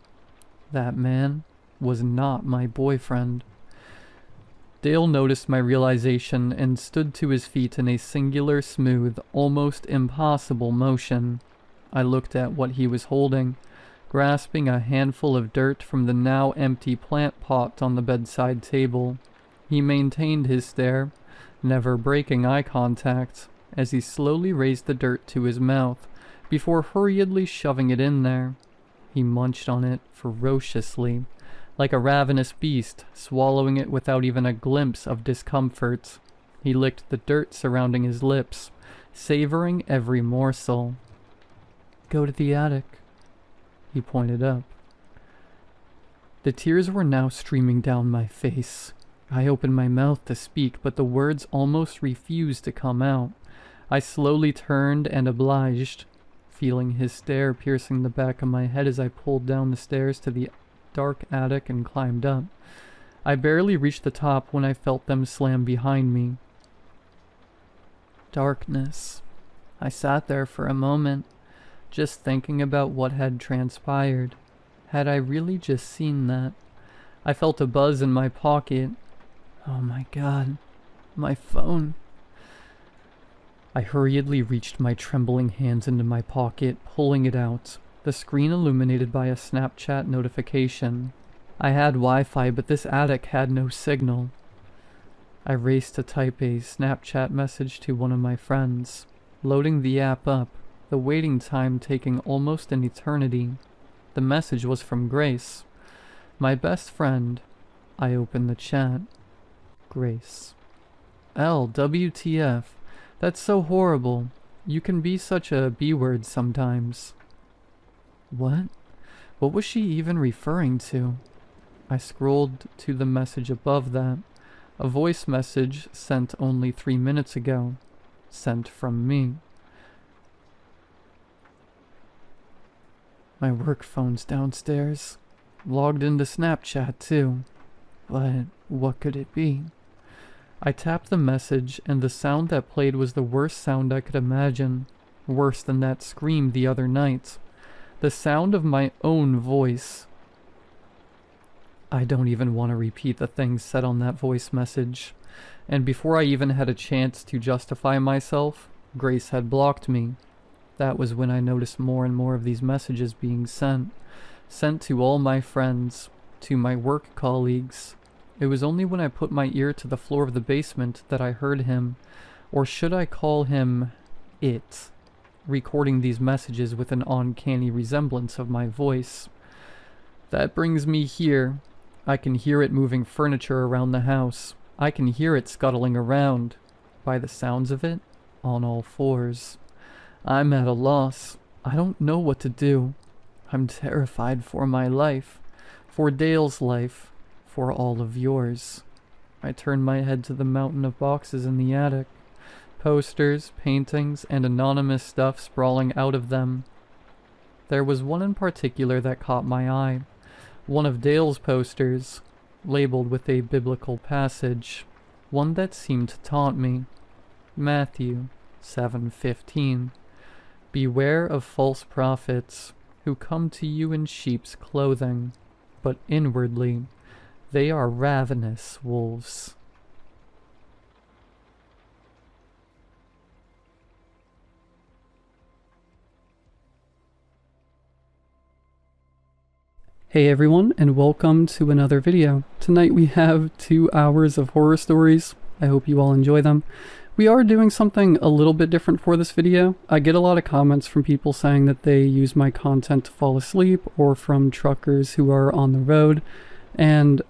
That man was not my boyfriend. Dale noticed my realization and stood to his feet in a singular, smooth, almost impossible motion. I looked at what he was holding, grasping a handful of dirt from the now empty plant pot on the bedside table. He maintained his stare, never breaking eye contact, as he slowly raised the dirt to his mouth, before hurriedly shoving it in there. He munched on it ferociously, like a ravenous beast, swallowing it without even a glimpse of discomfort. He licked the dirt surrounding his lips, savoring every morsel. "Go to the attic," he pointed up. The tears were now streaming down my face. I opened my mouth to speak, but the words almost refused to come out. I slowly turned and obliged, feeling his stare piercing the back of my head as I pulled down the stairs to the dark attic and climbed up. I barely reached the top when I felt them slam behind me. Darkness. I sat there for a moment, just thinking about what had transpired. Had I really just seen that? I felt a buzz in my pocket. Oh my god, my phone. I hurriedly reached my trembling hands into my pocket, pulling it out, the screen illuminated by a Snapchat notification. I had Wi-Fi, but this attic had no signal. I raced to type a Snapchat message to one of my friends, loading the app up, the waiting time taking almost an eternity. The message was from Grace, my best friend. I opened the chat. Grace. WTF. That's so horrible. You can be such a B-word sometimes. What? What was she even referring to? I scrolled to the message above that. A voice message sent only 3 minutes ago. Sent from me. My work phone's downstairs. Logged into Snapchat too. But what could it be? I tapped the message, and the sound that played was the worst sound I could imagine. Worse than that scream the other night. The sound of my own voice. I don't even want to repeat the things said on that voice message. And before I even had a chance to justify myself, Grace had blocked me. That was when I noticed more and more of these messages being sent. Sent to all my friends, to my work colleagues. It was only when I put my ear to the floor of the basement that I heard him, or should I call him it, recording these messages with an uncanny resemblance of my voice. That brings me here. I can hear it moving furniture around the house. I can hear it scuttling around. By the sounds of it, on all fours. I'm at a loss. I don't know what to do. I'm terrified for my life. For Dale's life. For all of yours. I turned my head to the mountain of boxes in the attic. Posters, paintings, and anonymous stuff sprawling out of them. There was one in particular that caught my eye. One of Dale's posters, labeled with a biblical passage. One that seemed to taunt me. Matthew 7:15. Beware of false prophets, who come to you in sheep's clothing, but inwardly they are ravenous wolves. Hey everyone, and welcome to another video. Tonight we have 2 hours of horror stories. I hope you all enjoy them. We are doing something a little bit different for this video. I get a lot of comments from people saying that they use my content to fall asleep, or from truckers who are on the road, and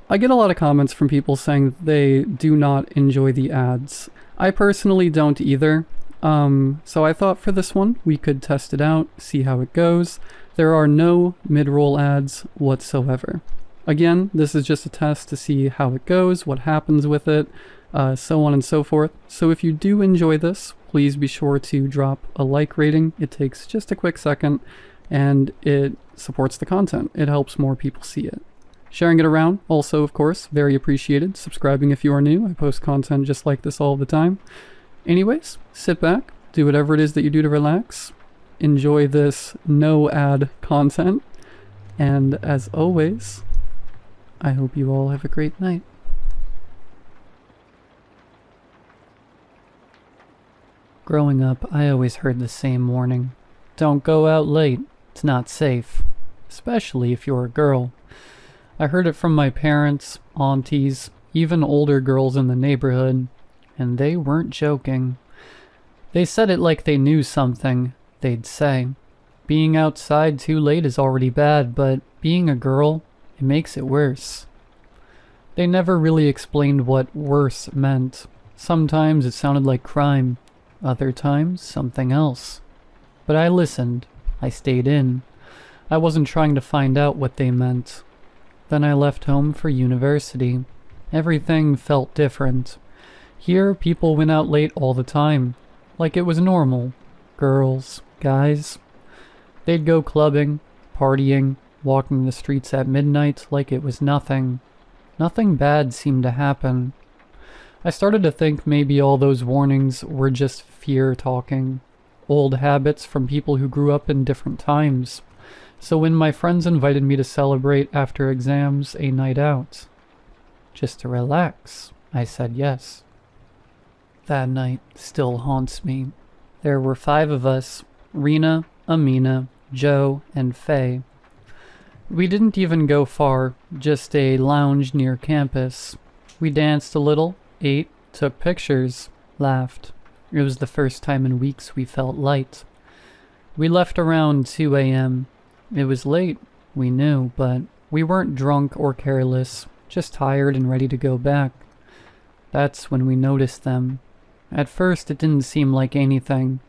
I get a lot of comments from people saying that they do not enjoy the ads. I personally don't either, so I thought for this one we could test it out, see how it goes. There are no mid-roll ads whatsoever. Again, this is just a test to see how it goes, what happens with it, so on and so forth. So if you do enjoy this, please be sure to drop a like rating. It takes just a quick second, and it supports the content. It helps more people see it. Sharing it around, also, of course, very appreciated. Subscribing if you are new. I post content just like this all the time. Anyways, sit back, do whatever it is that you do to relax. Enjoy this no ad content. And as always, I hope you all have a great night. Growing up, I always heard the same warning. Don't go out late. It's not safe. Especially if you're a girl. I heard it from my parents, aunties, even older girls in the neighborhood, and they weren't joking. They said it like they knew something. They'd say, being outside too late is already bad, but being a girl, it makes it worse. They never really explained what worse meant. Sometimes it sounded like crime, other times something else. But I listened. I stayed in. I wasn't trying to find out what they meant. Then I left home for university. Everything felt different. Here, people went out late all the time. like it was normal. Girls, guys. They'd go clubbing, partying, walking the streets at midnight like it was nothing. Nothing bad seemed to happen. I started to think maybe all those warnings were just fear talking. Old habits from people who grew up in different times. So when my friends invited me to celebrate after exams a night out, just to relax, I said yes. That night still haunts me. There were 5 of us, Rena, Amina, Joe, and Faye. We didn't even go far, just a lounge near campus. We danced a little, ate, took pictures, laughed. It was the first time in weeks we felt light. We left around 2 a.m. It was late, we knew, but we weren't drunk or careless, just tired and ready to go back. That's when we noticed them. At first it didn't seem like anything.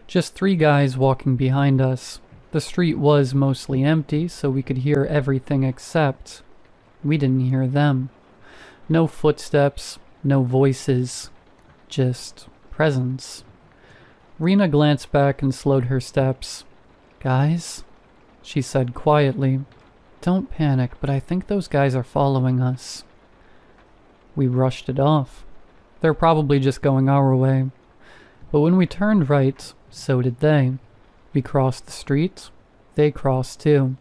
Just 3 guys walking behind us. The street was mostly empty, so we could hear everything except we didn't hear them. No footsteps, no voices, just presence. Rena glanced back and slowed her steps. "Guys?" she said quietly. "Don't panic, but I think those guys are following us." We brushed it off. They're probably just going our way. But when we turned right, so did they. We crossed the street. They crossed too.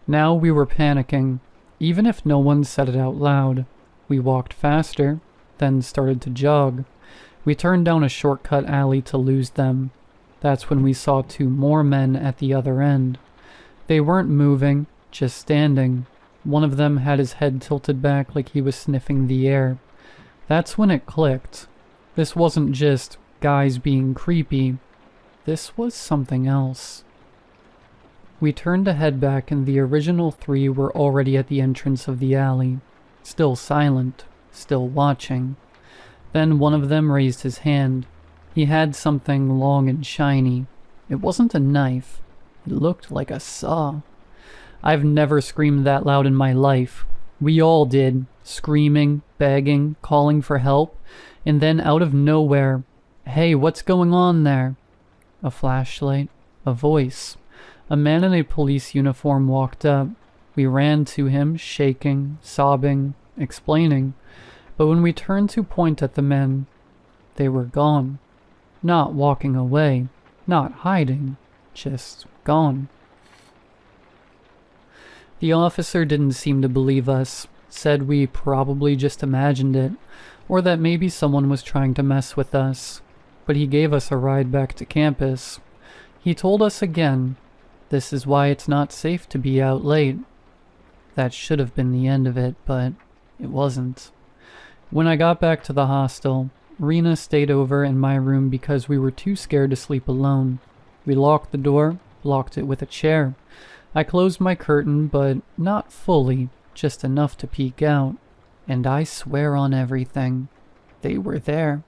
Now we were panicking, even if no one said it out loud. We walked faster, then started to jog. We turned down a shortcut alley to lose them. That's when we saw 2 more men at the other end. They weren't moving, just standing. One of them had his head tilted back like he was sniffing the air. That's when it clicked. This wasn't just guys being creepy. This was something else. We turned to head back and the original 3 were already at the entrance of the alley. Still silent, still watching. Then one of them raised his hand. He had something long and shiny. It wasn't a knife. It looked like a saw. I've never screamed that loud in my life. We all did, screaming, begging, calling for help, and then out of nowhere, "Hey, what's going on there?" A flashlight, a voice. A man in a police uniform walked up. We ran to him, shaking, sobbing, explaining. But when we turned to point at the men, they were gone. Not walking away, not hiding, just gone. The officer didn't seem to believe us, said we probably just imagined it, or that maybe someone was trying to mess with us. But he gave us a ride back to campus. He told us again, this is why it's not safe to be out late. That should have been the end of it, but it wasn't. When I got back to the hostel, Rena stayed over in my room because we were too scared to sleep alone. We locked the door, blocked it with a chair. I closed my curtain, but not fully, just enough to peek out. And I swear on everything, they were there.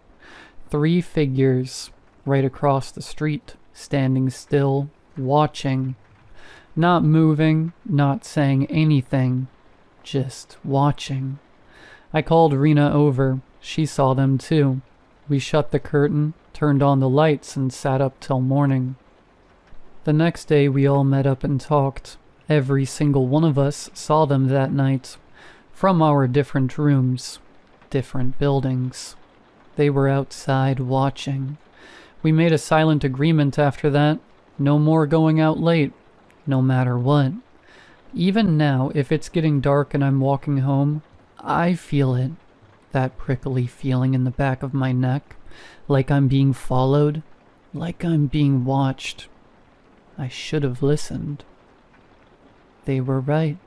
3 figures, right across the street, standing still, watching. Not moving, not saying anything, just watching. I called Rena over. She saw them too. We shut the curtain, turned on the lights, and sat up till morning. The next day we all met up and talked. Every single one of us saw them that night. From our different rooms, different buildings. They were outside watching. We made a silent agreement after that. No more going out late, no matter what. Even now, if it's getting dark and I'm walking home, I feel it. That prickly feeling in the back of my neck. Like I'm being followed. Like I'm being watched. I should have listened. They were right.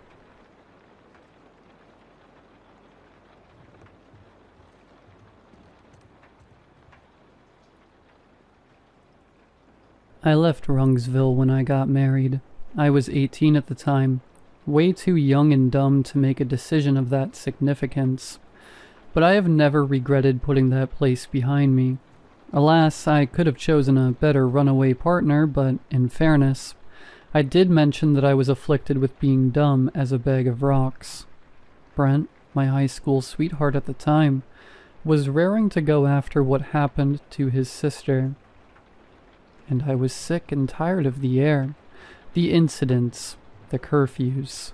I left Rungsville when I got married. I was 18 at the time, way too young and dumb to make a decision of that significance. But I have never regretted putting that place behind me. Alas, I could have chosen a better runaway partner, but in fairness, I did mention that I was afflicted with being dumb as a bag of rocks. Brent, my high school sweetheart at the time, was raring to go after what happened to his sister. and I was sick and tired of the air, the incidents, the curfews.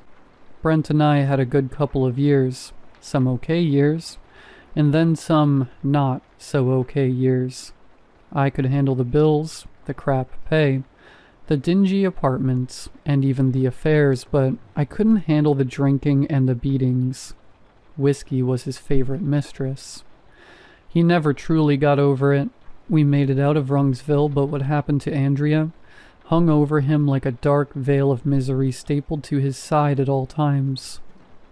Brent and I had a good couple of years, some okay years, and then some not so okay years. I could handle the bills, the crap pay, the dingy apartments, and even the affairs, but I couldn't handle the drinking and the beatings. Whiskey was his favorite mistress. He never truly got over it. We made it out of Rungsville, but what happened to Andrea hung over him like a dark veil of misery stapled to his side at all times.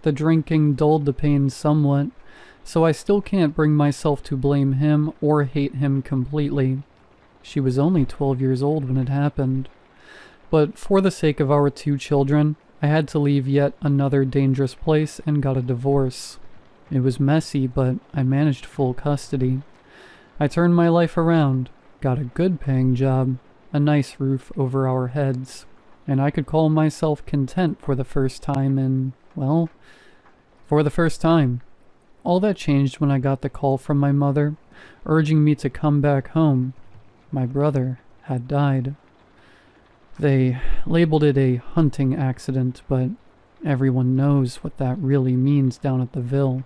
The drinking dulled the pain somewhat, so I still can't bring myself to blame him or hate him completely. She was only 12 years old when it happened. But for the sake of our 2 children, I had to leave yet another dangerous place and got a divorce. It was messy, but I managed full custody. I turned my life around, got a good paying job, a nice roof over our heads, and I could call myself content for the first time in, well, for the first time. All that changed when I got the call from my mother, urging me to come back home. My brother had died. They labeled it a hunting accident, but everyone knows what that really means down at the Ville.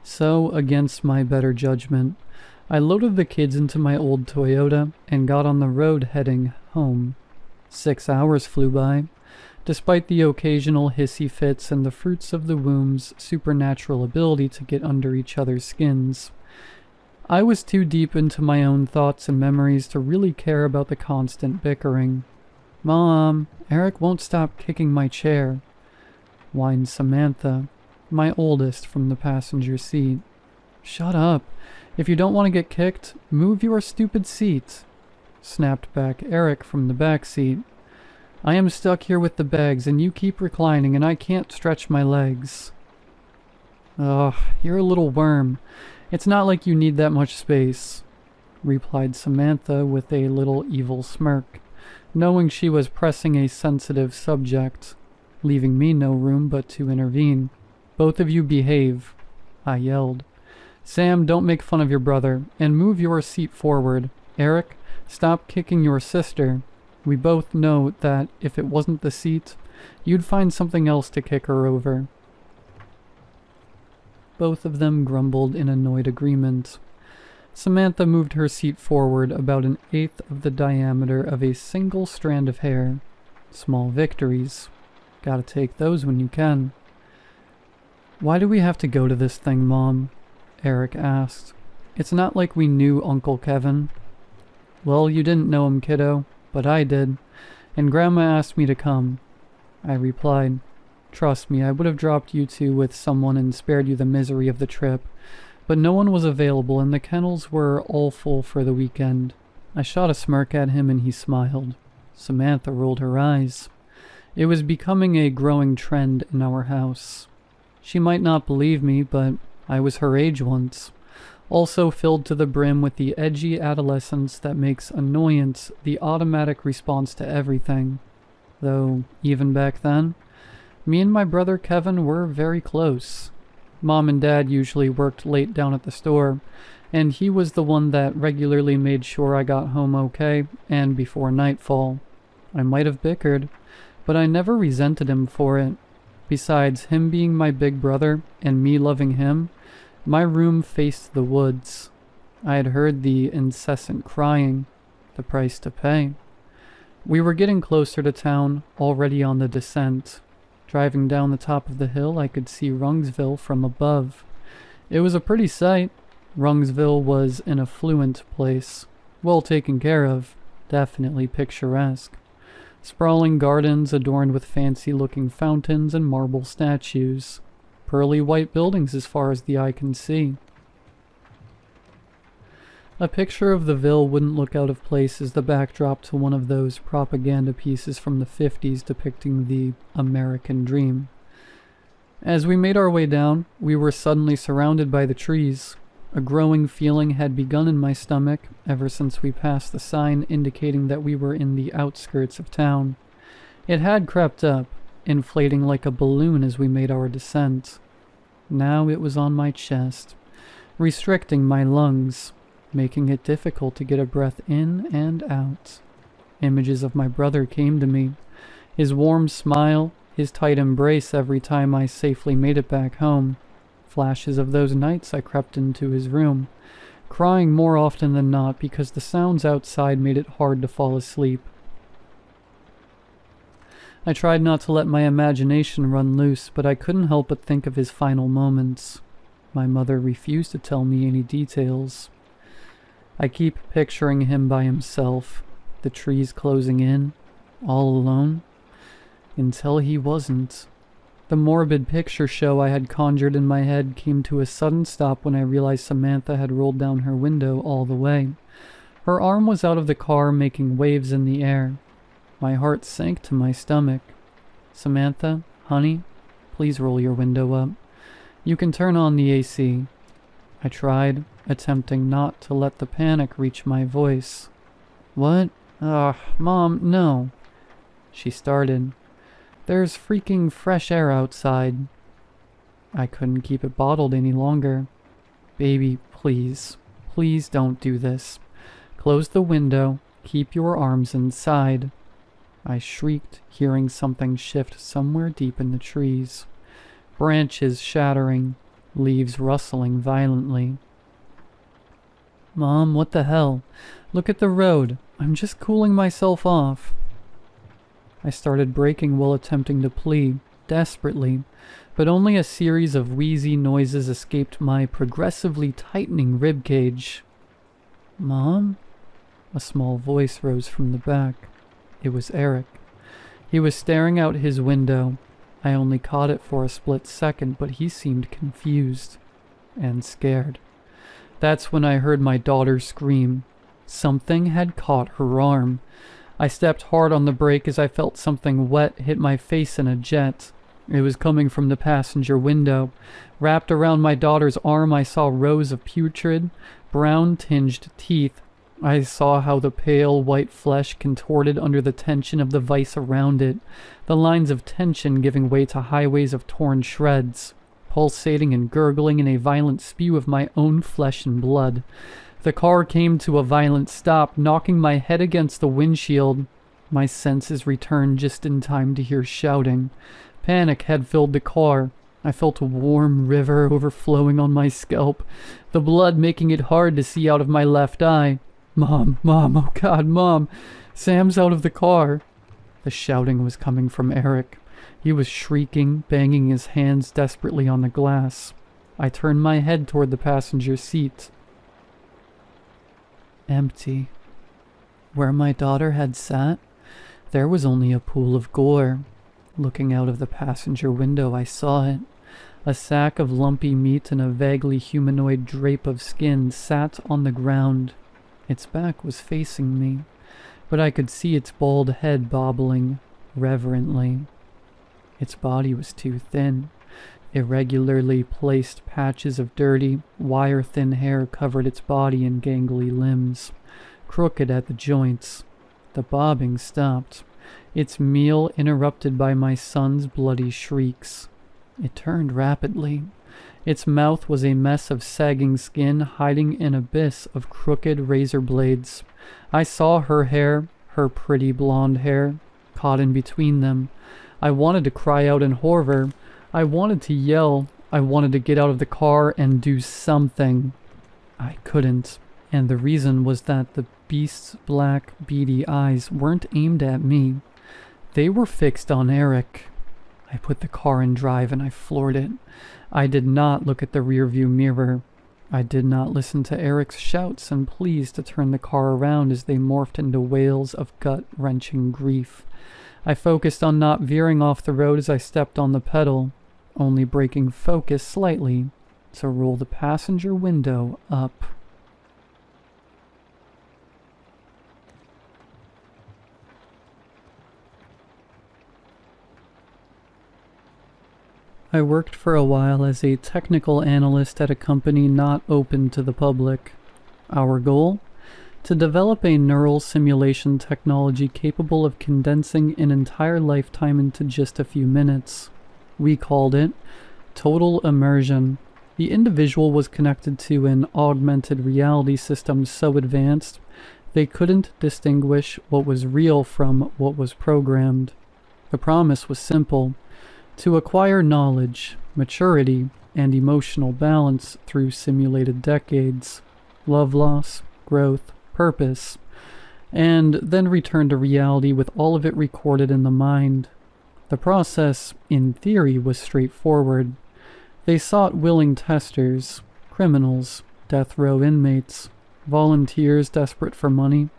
So, against my better judgment, I loaded the kids into my old Toyota and got on the road heading home. 6 hours flew by, despite the occasional hissy fits and the fruits of the womb's supernatural ability to get under each other's skins. I was too deep into my own thoughts and memories to really care about the constant bickering. "Mom, Eric won't stop kicking my chair," whined Samantha, my oldest, from the passenger seat. "Shut up. If you don't want to get kicked, move your stupid seat," snapped back Eric from the back seat. "I am stuck here with the bags and you keep reclining and I can't stretch my legs." "Ugh, you're a little worm. It's not like you need that much space," replied Samantha with a little evil smirk, knowing she was pressing a sensitive subject, leaving me no room but to intervene. "Both of you behave," I yelled. "Sam, don't make fun of your brother, and move your seat forward. Eric, stop kicking your sister. We both know that if it wasn't the seat, you'd find something else to kick her over." Both of them grumbled in annoyed agreement. Samantha moved her seat forward about 1/8 of the diameter of a single strand of hair. Small victories. Gotta take those when you can. "Why do we have to go to this thing, Mom?" Eric asked. "It's not like we knew Uncle Kevin." "Well, you didn't know him, kiddo, but I did, and Grandma asked me to come," I replied. "Trust me, I would have dropped you two with someone and spared you the misery of the trip, but no one was available and the kennels were all full for the weekend." I shot a smirk at him and he smiled. Samantha rolled her eyes. It was becoming a growing trend in our house. She might not believe me, but I was her age once, also filled to the brim with the edgy adolescence that makes annoyance the automatic response to everything. Though, even back then, me and my brother Kevin were very close. Mom and Dad usually worked late down at the store, and he was the one that regularly made sure I got home okay and before nightfall. I might have bickered, but I never resented him for it. Besides, him being my big brother and me loving him, my room faced the woods. I had heard the incessant crying, the price to pay. We were getting closer to town, already on the descent. Driving down the top of the hill, I could see Rungsville from above. It was a pretty sight. Rungsville was an affluent place, well taken care of, definitely picturesque. Sprawling gardens adorned with fancy-looking fountains and marble statues. Pearly white buildings as far as the eye can see. A picture of the Ville wouldn't look out of place as the backdrop to one of those propaganda pieces from the 50s depicting the American dream. As we made our way down, we were suddenly surrounded by the trees. A growing feeling had begun in my stomach ever since we passed the sign indicating that we were in the outskirts of town. It had crept up, inflating like a balloon as we made our descent. Now it was on my chest, restricting my lungs. making it difficult to get a breath in and out. Images of my brother came to me. His warm smile, his tight embrace every time I safely made it back home. Flashes of those nights I crept into his room, crying more often than not because the sounds outside made it hard to fall asleep. I tried not to let my imagination run loose, but I couldn't help but think of his final moments. My mother refused to tell me any details. I keep picturing him by himself, the trees closing in, all alone, until he wasn't. The morbid picture show I had conjured in my head came to a sudden stop when I realized Samantha had rolled down her window all the way. Her arm was out of the car, making waves in the air. My heart sank to my stomach. Samantha, honey, please roll your window up. You can turn on the AC. I tried, attempting not to let the panic reach my voice. What? Ugh, Mom, no. She started. There's freaking fresh air outside. I couldn't keep it bottled any longer. Baby, please. Please don't do this. Close the window. Keep your arms inside. I shrieked, hearing something shift somewhere deep in the trees. Branches shattering, leaves rustling violently. Mom, what the hell? Look at the road. I'm just cooling myself off. I started breaking while attempting to plead, desperately, but only a series of wheezy noises escaped my progressively tightening ribcage. Mom? A small voice rose from the back. It was Eric. He was staring out his window. I only caught it for a split second, but he seemed confused and scared. That's when I heard my daughter scream. Something had caught her arm. I stepped hard on the brake as I felt something wet hit my face in a jet. It was coming from the passenger window. Wrapped around my daughter's arm, I saw rows of putrid, brown-tinged teeth. I saw how the pale white flesh contorted under the tension of the vice around it, the lines of tension giving way to highways of torn shreds, pulsating and gurgling in a violent spew of my own flesh and blood. The car came to a violent stop, knocking my head against the windshield. My senses returned just in time to hear shouting. Panic had filled the car. I felt a warm river overflowing on my scalp, the blood making it hard to see out of my left eye. Mom, oh God, Mom, Sam's out of the car. The shouting was coming from Eric. He was shrieking, banging his hands desperately on the glass. I turned my head toward the passenger seat. Empty. Where my daughter had sat, there was only a pool of gore. Looking out of the passenger window, I saw it. A sack of lumpy meat and a vaguely humanoid drape of skin sat on the ground. Its back was facing me, but I could see its bald head bobbling reverently. Its body was too thin. Irregularly placed patches of dirty, wire-thin hair covered its body and gangly limbs, crooked at the joints. The bobbing stopped, its meal interrupted by my son's bloody shrieks. It turned rapidly. Its mouth was a mess of sagging skin hiding an abyss of crooked razor blades. I saw her hair, her pretty blonde hair, caught in between them. I wanted to cry out in horror. I wanted to yell. I wanted to get out of the car and do something. I couldn't, and the reason was that the beast's black, beady eyes weren't aimed at me. They were fixed on Eric. I put the car in drive and I floored it. I did not look at the rearview mirror. I did not listen to Eric's shouts and pleas to turn the car around as they morphed into wails of gut-wrenching grief. I focused on not veering off the road as I stepped on the pedal, only breaking focus slightly to roll the passenger window up. I worked for a while as a technical analyst at a company not open to the public. Our goal? To develop a neural simulation technology capable of condensing an entire lifetime into just a few minutes. We called it Total Immersion. The individual was connected to an augmented reality system so advanced they couldn't distinguish what was real from what was programmed. The promise was simple: to acquire knowledge, maturity, and emotional balance through simulated decades, love loss, growth, purpose, and then return to reality with all of it recorded in the mind. The process, in theory, was straightforward. They sought willing testers, criminals, death row inmates, volunteers desperate for money.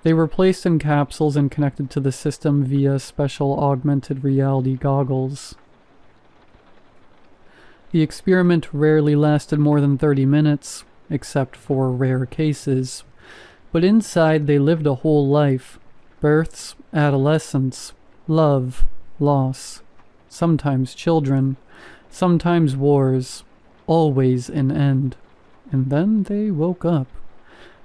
They were placed in capsules and connected to the system via special augmented reality goggles. The experiment rarely lasted more than 30 minutes, except for rare cases. But inside they lived a whole life: births, adolescence, love, loss, sometimes children, sometimes wars, always an end. And then they woke up.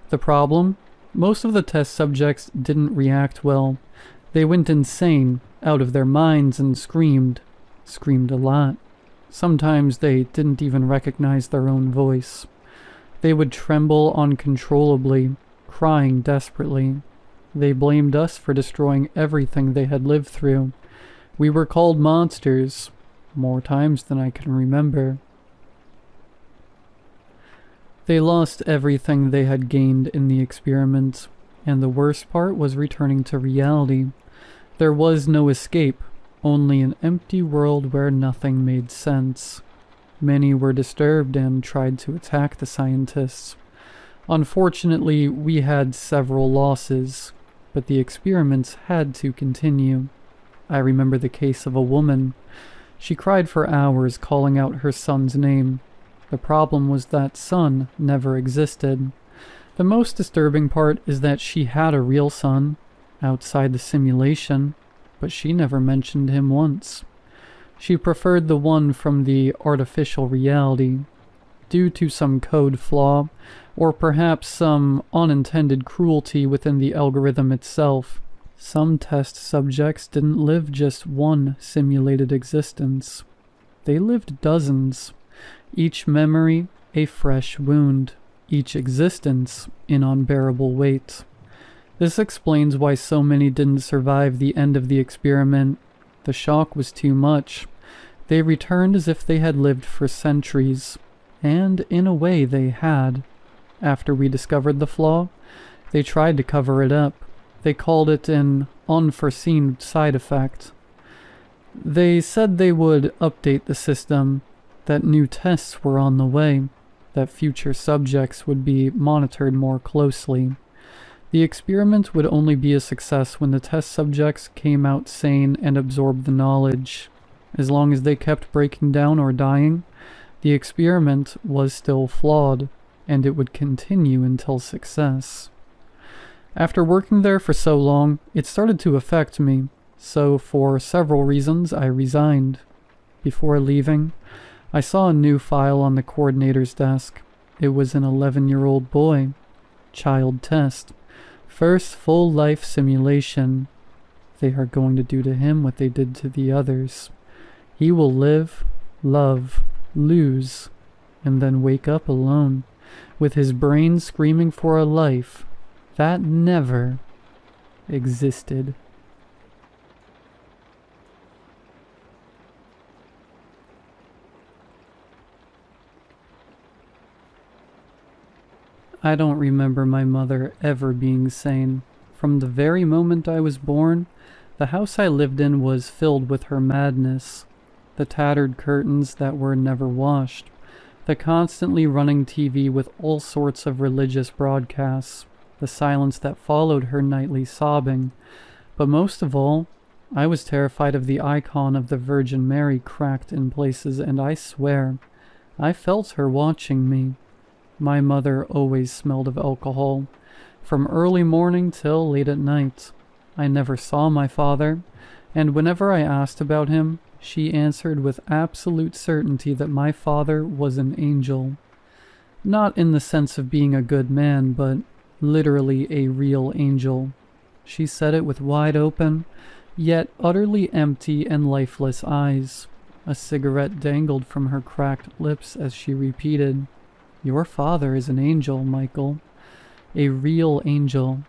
The problem? Most of the test subjects didn't react well. They went insane, out of their minds, and screamed a lot. Sometimes they didn't even recognize their own voice. They would tremble uncontrollably, crying desperately. They blamed us for destroying everything they had lived through. We were called monsters, more times than I can remember. They lost everything they had gained in the experiment, and the worst part was returning to reality. There was no escape, only an empty world where nothing made sense. Many were disturbed and tried to attack the scientists. Unfortunately, we had several losses, but the experiments had to continue. I remember the case of a woman. She cried for hours, calling out her son's name. The problem was that son never existed. The most disturbing part is that she had a real son, outside the simulation, but she never mentioned him once. She preferred the one from the artificial reality. Due to some code flaw, or perhaps some unintended cruelty within the algorithm itself, some test subjects didn't live just one simulated existence. They lived dozens. Each memory a fresh wound, each existence an unbearable weight. This explains why so many didn't survive the end of the experiment. The shock was too much. They returned as if they had lived for centuries, and in a way they had. After we discovered the flaw, they tried to cover it up. They called it an unforeseen side effect. They said they would update the system, that new tests were on the way, that future subjects would be monitored more closely. The experiment would only be a success when the test subjects came out sane and absorbed the knowledge. As long as they kept breaking down or dying, the experiment was still flawed, and it would continue until success. After working there for so long, it started to affect me, so for several reasons I resigned. Before leaving, I saw a new file on the coordinator's desk. It was an 11-year-old boy. Child test. First full life simulation. They are going to do to him what they did to the others. He will live, love, lose, and then wake up alone, with his brain screaming for a life that never existed. I don't remember my mother ever being sane. From the very moment I was born, the house I lived in was filled with her madness. The tattered curtains that were never washed, the constantly running TV with all sorts of religious broadcasts, the silence that followed her nightly sobbing. But most of all, I was terrified of the icon of the Virgin Mary cracked in places, and I swear, I felt her watching me. My mother always smelled of alcohol, from early morning till late at night. I never saw my father, and whenever I asked about him, she answered with absolute certainty that my father was an angel. Not in the sense of being a good man, but literally a real angel. She said it with wide open, yet utterly empty and lifeless eyes. A cigarette dangled from her cracked lips as she repeated, "Your father is an angel, Michael. A real angel."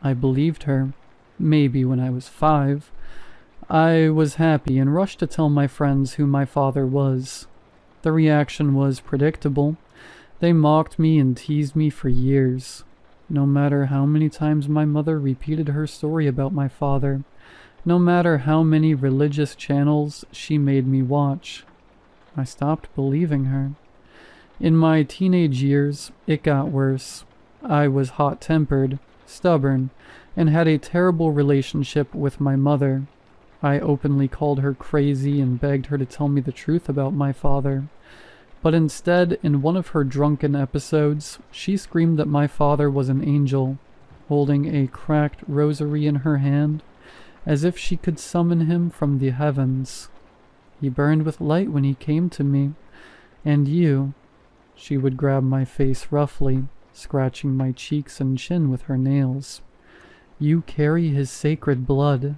I believed her. Maybe when I was 5. I was happy and rushed to tell my friends who my father was. The reaction was predictable. They mocked me and teased me for years. No matter how many times my mother repeated her story about my father, no matter how many religious channels she made me watch, I stopped believing her. In my teenage years, it got worse. I was hot-tempered, stubborn, and had a terrible relationship with my mother. I openly called her crazy and begged her to tell me the truth about my father. But instead, in one of her drunken episodes, she screamed that my father was an angel, holding a cracked rosary in her hand, as if she could summon him from the heavens. He burned with light when he came to me. And you, she would grab my face roughly, scratching my cheeks and chin with her nails. You carry his sacred blood.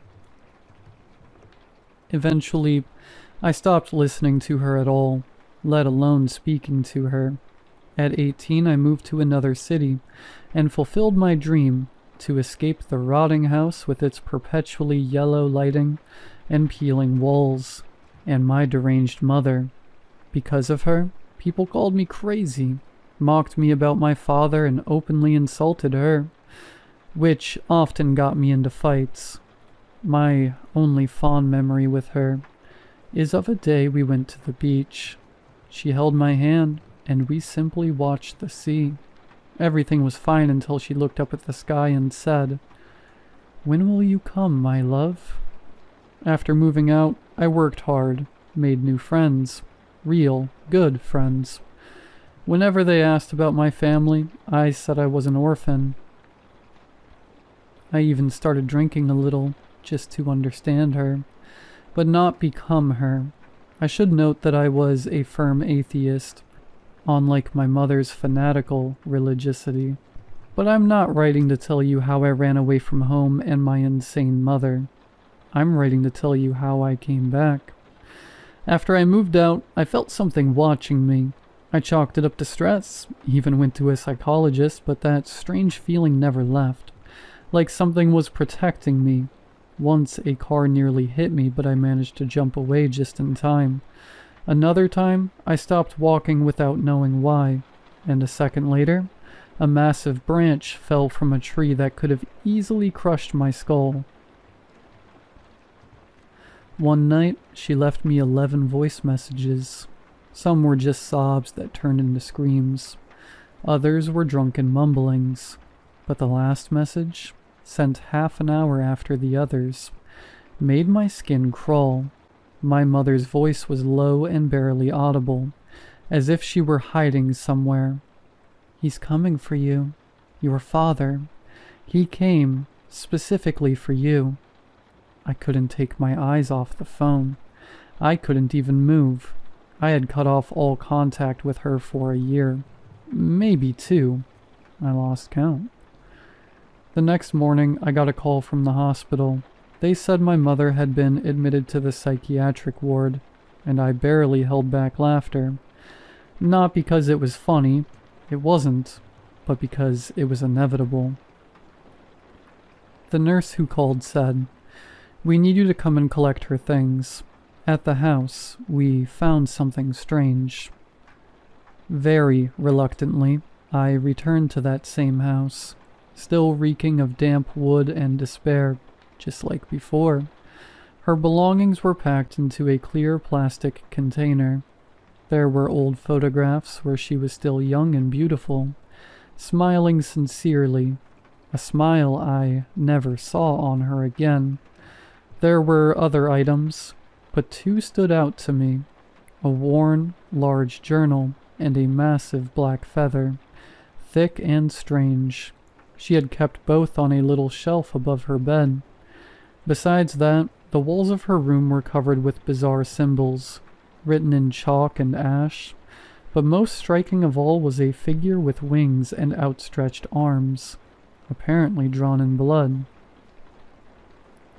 Eventually, I stopped listening to her at all, let alone speaking to her. At 18, I moved to another city and fulfilled my dream to escape the rotting house with its perpetually yellow lighting and peeling walls, and my deranged mother. Because of her, people called me crazy, mocked me about my father, and openly insulted her, which often got me into fights. My only fond memory with her is of a day we went to the beach. She held my hand, and we simply watched the sea. Everything was fine until she looked up at the sky and said, "When will you come, my love?" After moving out, I worked hard, made new friends, real, good friends. Whenever they asked about my family, I said I was an orphan. I even started drinking a little, just to understand her, but not become her. I should note that I was a firm atheist, unlike my mother's fanatical religiosity. But I'm not writing to tell you how I ran away from home and my insane mother. I'm writing to tell you how I came back. After I moved out, I felt something watching me. I chalked it up to stress, even went to a psychologist, but that strange feeling never left. Like something was protecting me. Once a car nearly hit me, but I managed to jump away just in time. Another time, I stopped walking without knowing why, and a second later, a massive branch fell from a tree that could have easily crushed my skull. One night, she left me 11 voice messages. Some were just sobs that turned into screams. Others were drunken mumblings. But the last message, sent half an hour after the others, made my skin crawl. My mother's voice was low and barely audible, as if she were hiding somewhere. "He's coming for you. Your father. He came specifically for you." I couldn't take my eyes off the phone. I couldn't even move. I had cut off all contact with her for a year. Maybe 2. I lost count. The next morning, I got a call from the hospital. They said my mother had been admitted to the psychiatric ward, and I barely held back laughter. Not because it was funny, it wasn't, but because it was inevitable. The nurse who called said, "We need you to come and collect her things. At the house, we found something strange." Very reluctantly, I returned to that same house, still reeking of damp wood and despair, just like before. Her belongings were packed into a clear plastic container. There were old photographs where she was still young and beautiful, smiling sincerely, a smile I never saw on her again. There were other items, but 2 stood out to me: a worn, large journal and a massive black feather, thick and strange. She had kept both on a little shelf above her bed. Besides that, the walls of her room were covered with bizarre symbols, written in chalk and ash, but most striking of all was a figure with wings and outstretched arms, apparently drawn in blood.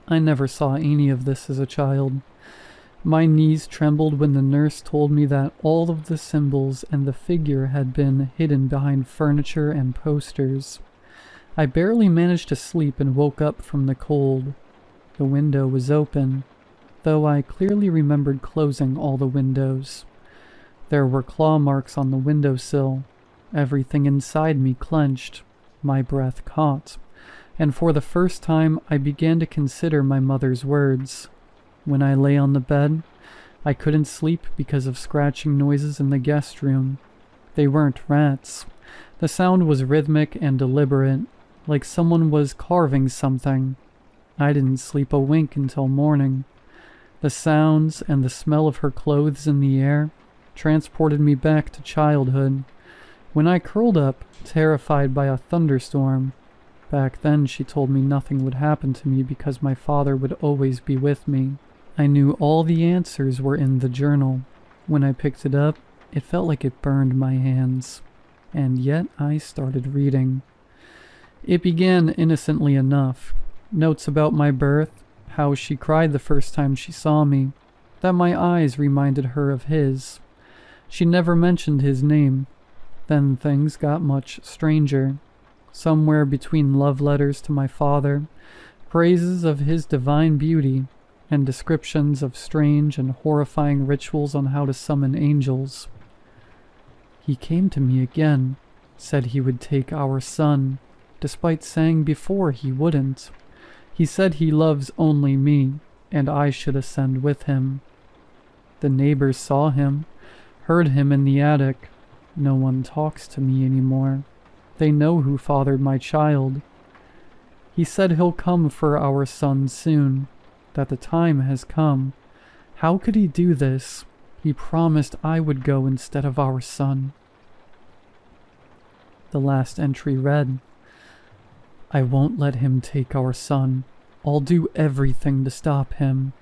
I never saw any of this as a child. My knees trembled when the nurse told me that all of the symbols and the figure had been hidden behind furniture and posters. I barely managed to sleep and woke up from the cold. The window was open, though I clearly remembered closing all the windows. There were claw marks on the windowsill. Everything inside me clenched. My breath caught. And for the first time, I began to consider my mother's words. When I lay on the bed, I couldn't sleep because of scratching noises in the guest room. They weren't rats. The sound was rhythmic and deliberate, like someone was carving something. I didn't sleep a wink until morning. The sounds and the smell of her clothes in the air transported me back to childhood, when I curled up, terrified by a thunderstorm. Back then she told me nothing would happen to me because my father would always be with me. I knew all the answers were in the journal. When I picked it up, it felt like it burned my hands. And yet I started reading. It began innocently enough. Notes about my birth, how she cried the first time she saw me, that my eyes reminded her of his. She never mentioned his name. Then things got much stranger. Somewhere between love letters to my father, praises of his divine beauty, and descriptions of strange and horrifying rituals on how to summon angels. He came to me again, said he would take our son, despite saying before he wouldn't. He said he loves only me, and I should ascend with him. The neighbors saw him, heard him in the attic. No one talks to me anymore. They know who fathered my child. He said he'll come for our son soon, that the time has come. How could he do this? He promised I would go instead of our son. The last entry read, I won't let him take our son. I'll do everything to stop him.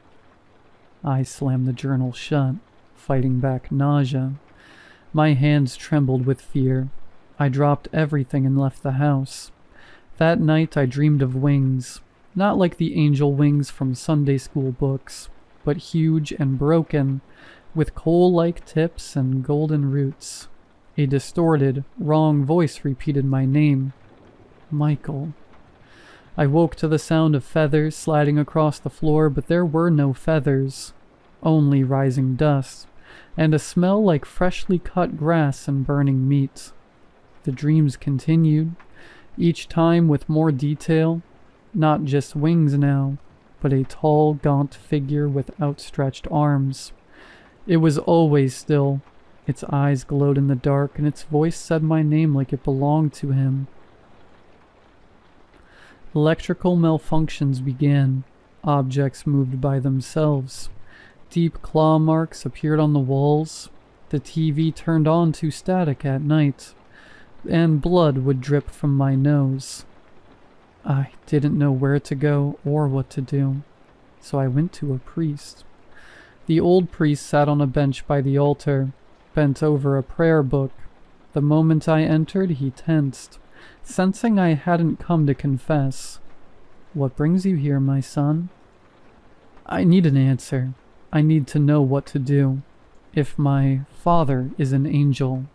I slammed the journal shut, fighting back nausea. My hands trembled with fear. I dropped everything and left the house. That night I dreamed of wings, not like the angel wings from Sunday school books, but huge and broken, with coal-like tips and golden roots. A distorted, wrong voice repeated my name. Michael. I woke to the sound of feathers sliding across the floor, but there were no feathers, only rising dust, and a smell like freshly cut grass and burning meat. The dreams continued, each time with more detail, not just wings now, but a tall, gaunt figure with outstretched arms. It was always still. Its eyes glowed in the dark, and its voice said my name like it belonged to him. Electrical malfunctions began. Objects moved by themselves. Deep claw marks appeared on the walls. The TV turned on to static at night, and blood would drip from my nose. I didn't know where to go or what to do, so I went to a priest. The old priest sat on a bench by the altar, bent over a prayer book. The moment I entered, he tensed, sensing I hadn't come to confess. What brings you here, my son? I need an answer. I need to know what to do. If my father is an angel.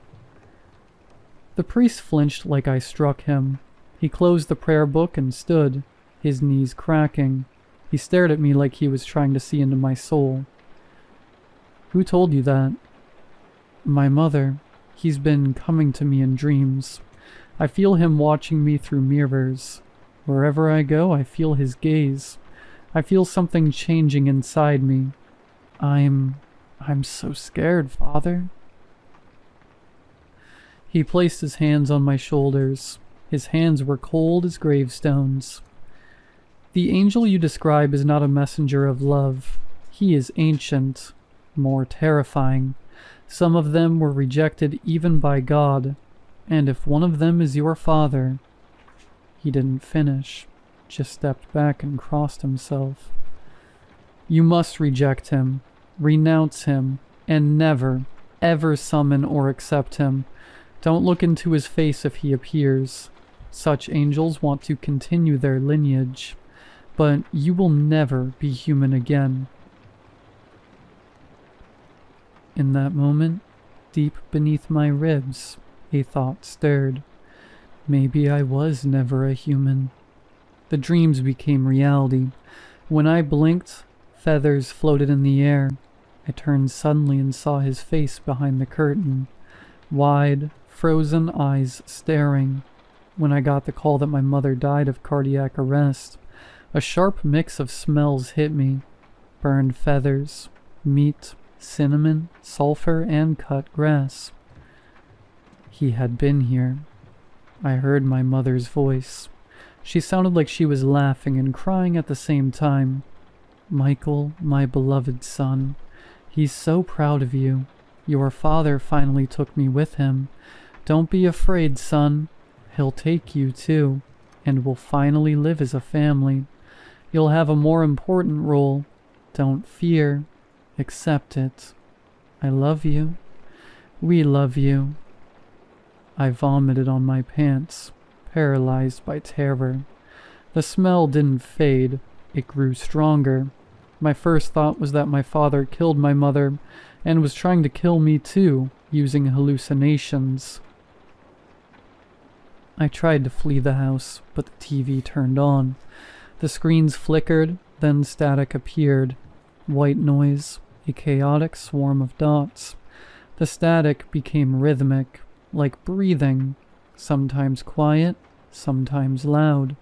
The priest flinched like I struck him. He closed the prayer book and stood, his knees cracking. He stared at me like he was trying to see into my soul. Who told you that? My mother. He's been coming to me in dreams. I feel him watching me through mirrors. Wherever I go, I feel his gaze. I feel something changing inside me. I'm so scared, Father. He placed his hands on my shoulders. His hands were cold as gravestones. The angel you describe is not a messenger of love. He is ancient, more terrifying. Some of them were rejected even by God, and if one of them is your father... He didn't finish, just stepped back and crossed himself. You must reject him, renounce him, and never, ever summon or accept him. Don't look into his face if he appears. Such angels want to continue their lineage, but you will never be human again. In that moment, deep beneath my ribs, a thought stirred. Maybe I was never a human. The dreams became reality. When I blinked, feathers floated in the air. I turned suddenly and saw his face behind the curtain. Wide, frozen eyes staring. When I got the call that my mother died of cardiac arrest, a sharp mix of smells hit me. Burned feathers, meat, cinnamon, sulfur, and cut grass. He had been here. I heard my mother's voice. She sounded like she was laughing and crying at the same time. Michael, my beloved son, he's so proud of you. Your father finally took me with him. Don't be afraid, son. He'll take you too, and we'll finally live as a family. You'll have a more important role. Don't fear. Accept it. I love you. We love you. I vomited on my pants, paralyzed by terror. The smell didn't fade. It grew stronger. My first thought was that my father killed my mother and was trying to kill me too, using hallucinations. I tried to flee the house, but the TV turned on. The screens flickered, then static appeared. White noise, a chaotic swarm of dots. The static became rhythmic, like breathing, sometimes quiet, sometimes loud.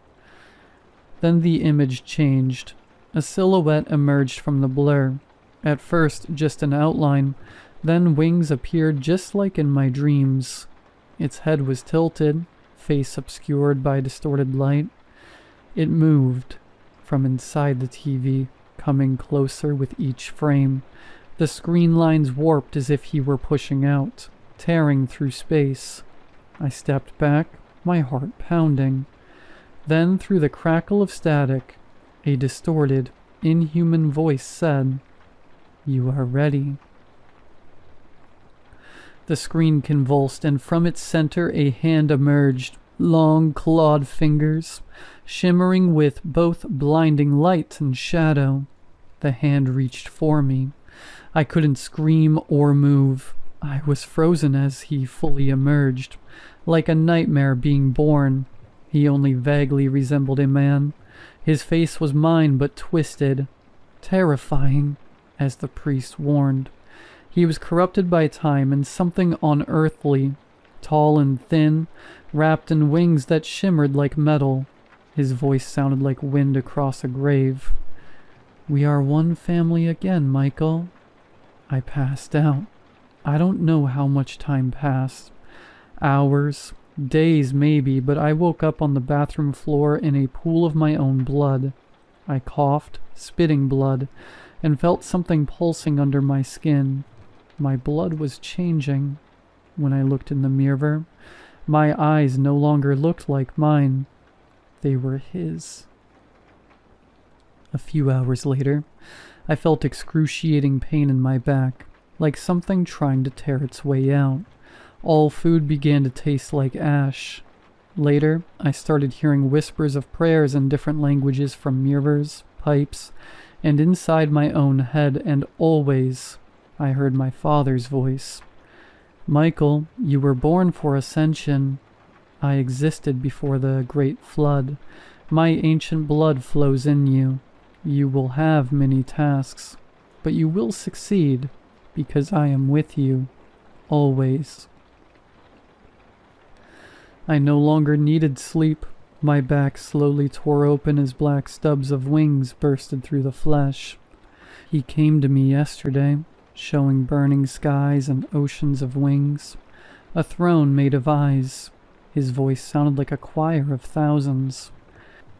Then the image changed. A silhouette emerged from the blur. At first, just an outline, then wings appeared just like in my dreams. Its head was tilted, face obscured by distorted light. It moved from inside the TV, coming closer with each frame. The screen lines warped as if he were pushing out, tearing through space. I stepped back, my heart pounding. Then, through the crackle of static, a distorted, inhuman voice said, "You are ready." The screen convulsed, and from its center a hand emerged, long clawed fingers, shimmering with both blinding light and shadow. The hand reached for me. I couldn't scream or move. I was frozen as he fully emerged, like a nightmare being born. He only vaguely resembled a man. His face was mine, but twisted. Terrifying, as the priest warned. He was corrupted by time and something unearthly, tall and thin, wrapped in wings that shimmered like metal. His voice sounded like wind across a grave. "We are one family again, Michael." I passed out. I don't know how much time passed. Hours, days maybe, but I woke up on the bathroom floor in a pool of my own blood. I coughed, spitting blood, and felt something pulsing under my skin. My blood was changing. When I looked in the mirror, my eyes no longer looked like mine. They were his. A few hours later, I felt excruciating pain in my back, like something trying to tear its way out. All food began to taste like ash. Later, I started hearing whispers of prayers in different languages from mirrors, pipes, and inside my own head, and always I heard my father's voice. "Michael, you were born for ascension. I existed before the great flood. My ancient blood flows in you. You will have many tasks, but you will succeed, because I am with you, always." I no longer needed sleep. My back slowly tore open as black stubs of wings bursted through the flesh. He came to me yesterday, showing burning skies and oceans of wings, a throne made of eyes. His voice sounded like a choir of thousands.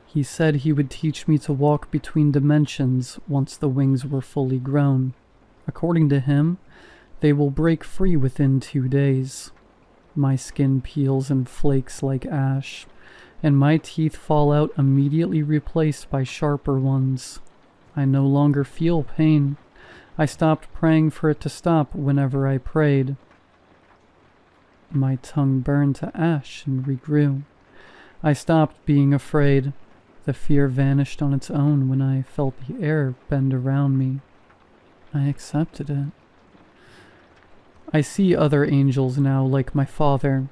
He said he would teach me to walk between dimensions once the wings were fully grown. According to him, they will break free within 2 days. My skin peels and flakes like ash, and my teeth fall out, immediately replaced by sharper ones. I no longer feel pain. I stopped praying for it to stop whenever I prayed. My tongue burned to ash and regrew. I stopped being afraid. The fear vanished on its own when I felt the air bend around me. I accepted it. I see other angels now like my father.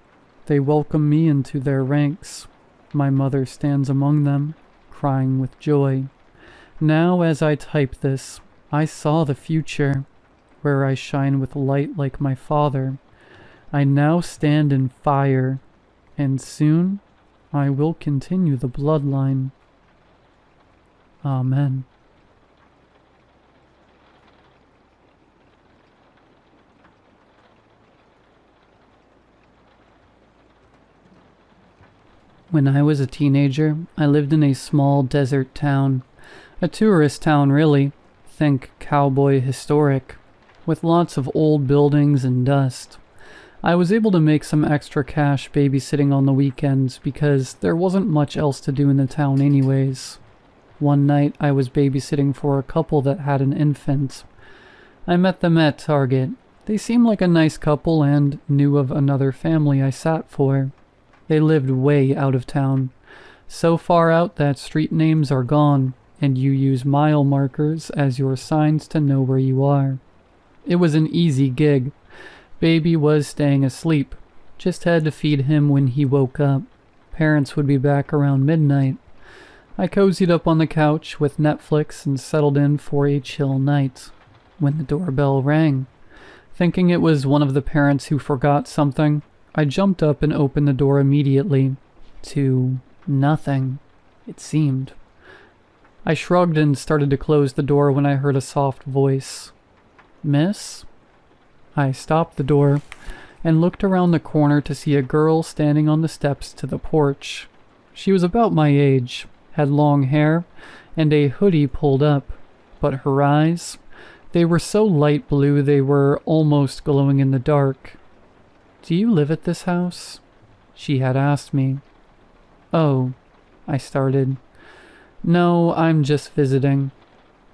They welcome me into their ranks. My mother stands among them, crying with joy. Now as I type this, I saw the future, where I shine with light like my father. I now stand in fire, and soon I will continue the bloodline. Amen. When I was a teenager, I lived in a small desert town. A tourist town, really. Think cowboy historic, with lots of old buildings and dust. I was able to make some extra cash babysitting on the weekends because there wasn't much else to do in the town anyways. One night I was babysitting for a couple that had an infant. I met them at Target. They seemed like a nice couple and knew of another family I sat for. They lived way out of town, so far out that street names are gone, and you use mile markers as your signs to know where you are. It was an easy gig. Baby was staying asleep. Just had to feed him when he woke up. Parents would be back around midnight. I cozied up on the couch with Netflix and settled in for a chill night, when the doorbell rang. Thinking it was one of the parents who forgot something, I jumped up and opened the door immediately. To nothing, it seemed. I shrugged and started to close the door when I heard a soft voice. "Miss?" I stopped the door and looked around the corner to see a girl standing on the steps to the porch. She was about my age, had long hair, and a hoodie pulled up, but her eyes, they were so light blue they were almost glowing in the dark. "Do you live at this house?" she had asked me. "Oh," I started. "No, I'm just visiting."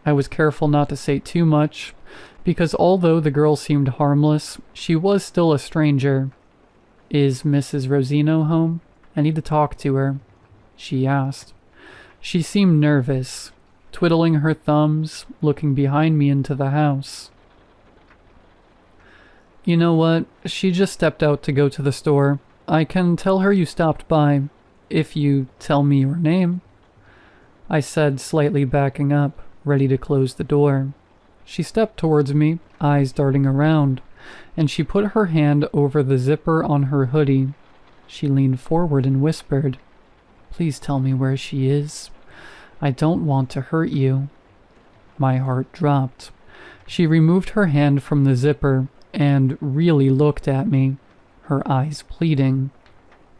I was careful not to say too much, because although the girl seemed harmless, she was still a stranger. "Is Mrs. Rosino home? I need to talk to her," she asked. She seemed nervous, twiddling her thumbs, looking behind me into the house. "You know what? She just stepped out to go to the store. I can tell her you stopped by, if you tell me your name," I said, slightly backing up, ready to close the door. She stepped towards me, eyes darting around, and she put her hand over the zipper on her hoodie. She leaned forward and whispered, "Please tell me where she is. I don't want to hurt you." My heart dropped. She removed her hand from the zipper and really looked at me, her eyes pleading.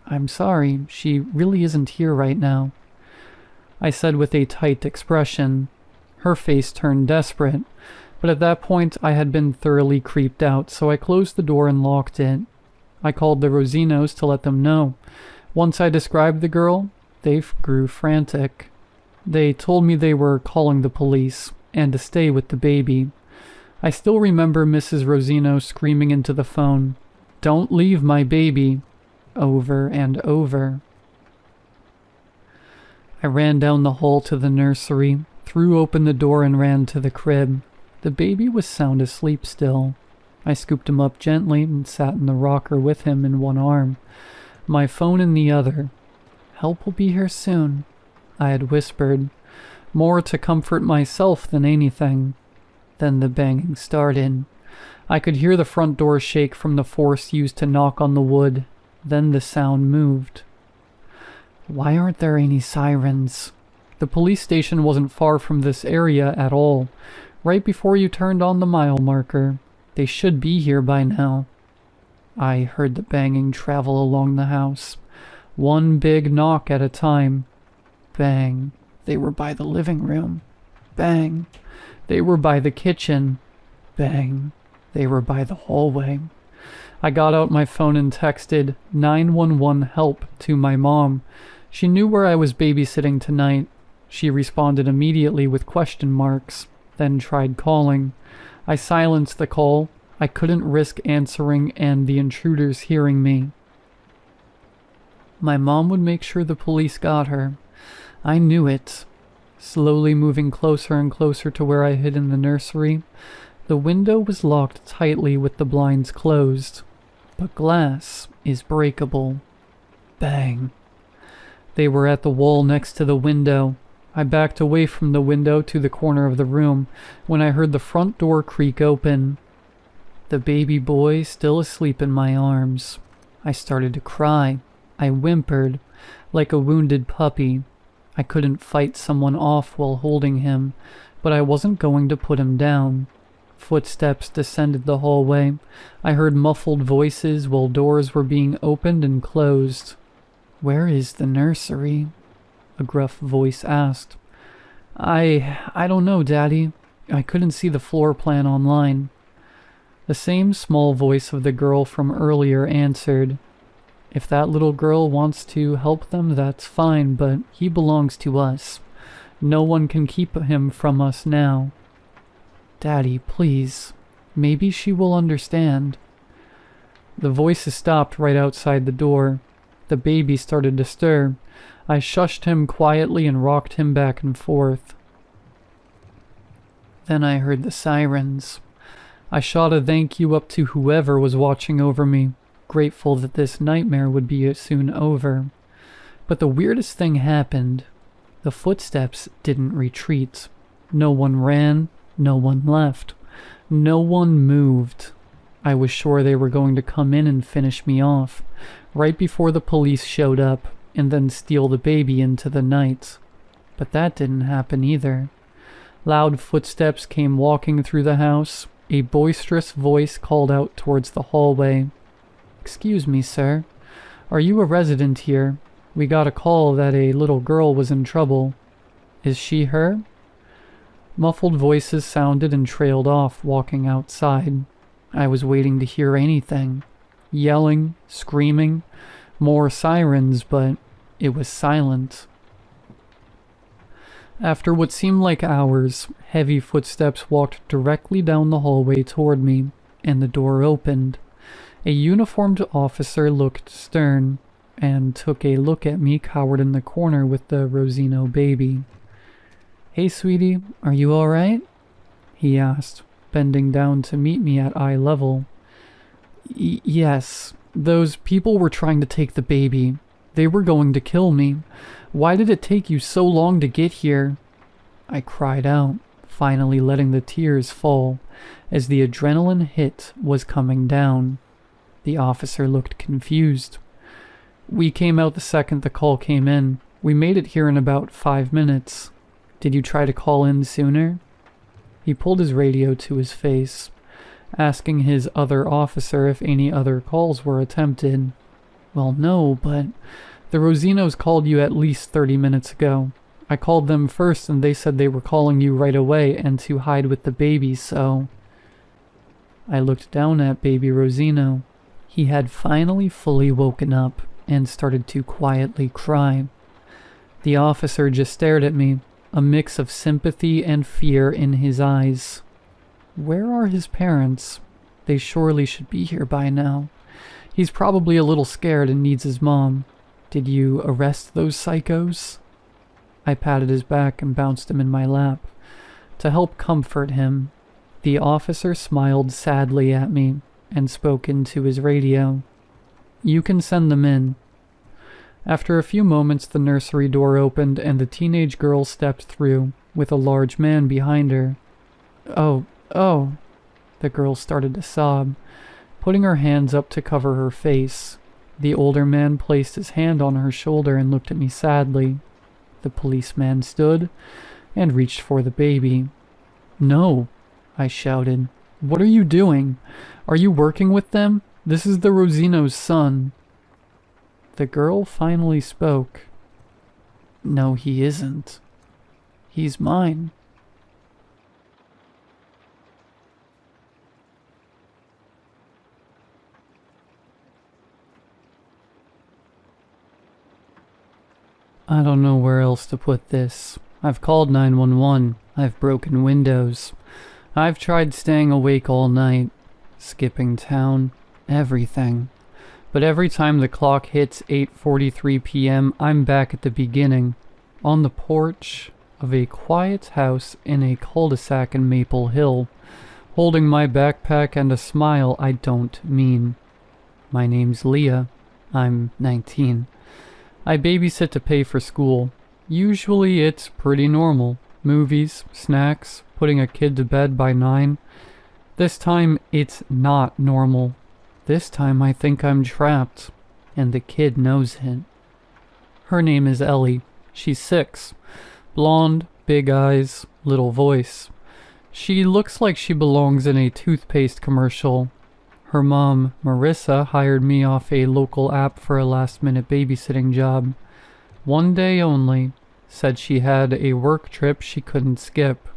"I'm sorry, she really isn't here right now," I said with a tight expression. Her face turned desperate, but at that point I had been thoroughly creeped out, so I closed the door and locked it. I called the Rosinos to let them know. Once I described the girl, they grew frantic. They told me they were calling the police and to stay with the baby. I still remember Mrs. Rosino screaming into the phone, "Don't leave my baby," over and over. I ran down the hall to the nursery, threw open the door and ran to the crib. The baby was sound asleep still. I scooped him up gently and sat in the rocker with him in one arm, my phone in the other. "Help will be here soon," I had whispered, more to comfort myself than anything. Then the banging started. I could hear the front door shake from the force used to knock on the wood. Then the sound moved. Why aren't there any sirens? The police station wasn't far from this area at all, right before you turned on the mile marker. They should be here by now. I heard the banging travel along the house, one big knock at a time. Bang. They were by the living room. Bang. They were by the kitchen. Bang. They were by the hallway. I got out my phone and texted 911 help to my mom. She knew where I was babysitting tonight. She responded immediately with question marks, then tried calling. I silenced the call. I couldn't risk answering and the intruders hearing me. My mom would make sure the police got her. I knew it. Slowly moving closer and closer to where I hid in the nursery, The window was locked tightly with the blinds closed, but glass is breakable. Bang. They were at the wall next to the window. I backed away from the window to the corner of the room when I heard the front door creak open. The baby boy still asleep in my arms. I started to cry. I whimpered, like a wounded puppy. I couldn't fight someone off while holding him, but I wasn't going to put him down. Footsteps descended the hallway. I heard muffled voices while doors were being opened and closed. "Where is the nursery?" a gruff voice asked. I don't know, Daddy. I couldn't see the floor plan online." The same small voice of the girl from earlier answered, "If that little girl wants to help them, that's fine, but he belongs to us. No one can keep him from us now." "Daddy, please. Maybe she will understand." The voices stopped right outside the door. The baby started to stir. I shushed him quietly and rocked him back and forth. Then I heard the sirens. I shot a thank you up to whoever was watching over me, grateful that this nightmare would be soon over. But the weirdest thing happened. The footsteps didn't retreat. No one ran, no one left. No one moved. I was sure they were going to come in and finish me off, right before the police showed up, and then steal the baby into the night. But that didn't happen either. Loud footsteps came walking through the house. A boisterous voice called out towards the hallway. "Excuse me, sir. Are you a resident here? We got a call that a little girl was in trouble. Is she her?" Muffled voices sounded and trailed off, walking outside. I was waiting to hear anything. Yelling, screaming, more sirens, but it was silent. After what seemed like hours, heavy footsteps walked directly down the hallway toward me, and the door opened. A uniformed officer looked stern, and took a look at me cowered in the corner with the Rosino baby. "Hey, sweetie, are you all right?" he asked, bending down to meet me at eye level. Yes, those people were trying to take the baby. They were going to kill me. Why did it take you so long to get here?" I cried out, finally letting the tears fall, as the adrenaline hit was coming down. The officer looked confused. "We came out the second the call came in. We made it here in about 5 minutes. Did you try to call in sooner?" He pulled his radio to his face, asking his other officer if any other calls were attempted. "Well, no, but the Rosinos called you at least 30 minutes ago. I called them first and they said they were calling you right away and to hide with the baby, so..." I looked down at baby Rosino. He had finally fully woken up and started to quietly cry. The officer just stared at me, a mix of sympathy and fear in his eyes. Where are his parents? They surely should be here by now. He's probably a little scared and needs his mom. Did you arrest those psychos? I patted his back and bounced him in my lap. To help comfort him, the officer smiled sadly at me and spoke into his radio. "You can send them in." After a few moments, the nursery door opened and the teenage girl stepped through, with a large man behind her. Oh, the girl started to sob, putting her hands up to cover her face. The older man placed his hand on her shoulder and looked at me sadly. The policeman stood and reached for the baby. "No," I shouted. "What are you doing? Are you working with them? This is the Rosino's son." The girl finally spoke. "No, he isn't. He's mine." I don't know where else to put this. I've called 911. I've broken windows. I've tried staying awake all night, skipping town, everything. But every time the clock hits 8:43 p.m., I'm back at the beginning, on the porch of a quiet house in a cul-de-sac in Maple Hill, holding my backpack and a smile I don't mean. My name's Leah. I'm 19. I babysit to pay for school. Usually it's pretty normal. Movies, snacks, putting a kid to bed by 9. This time it's not normal. This time I think I'm trapped, and the kid knows it. Her name is Ellie. She's 6. Blonde, big eyes, little voice. She looks like she belongs in a toothpaste commercial. Her mom, Marissa, hired me off a local app for a last-minute babysitting job. One day only. Said she had a work trip she couldn't skip.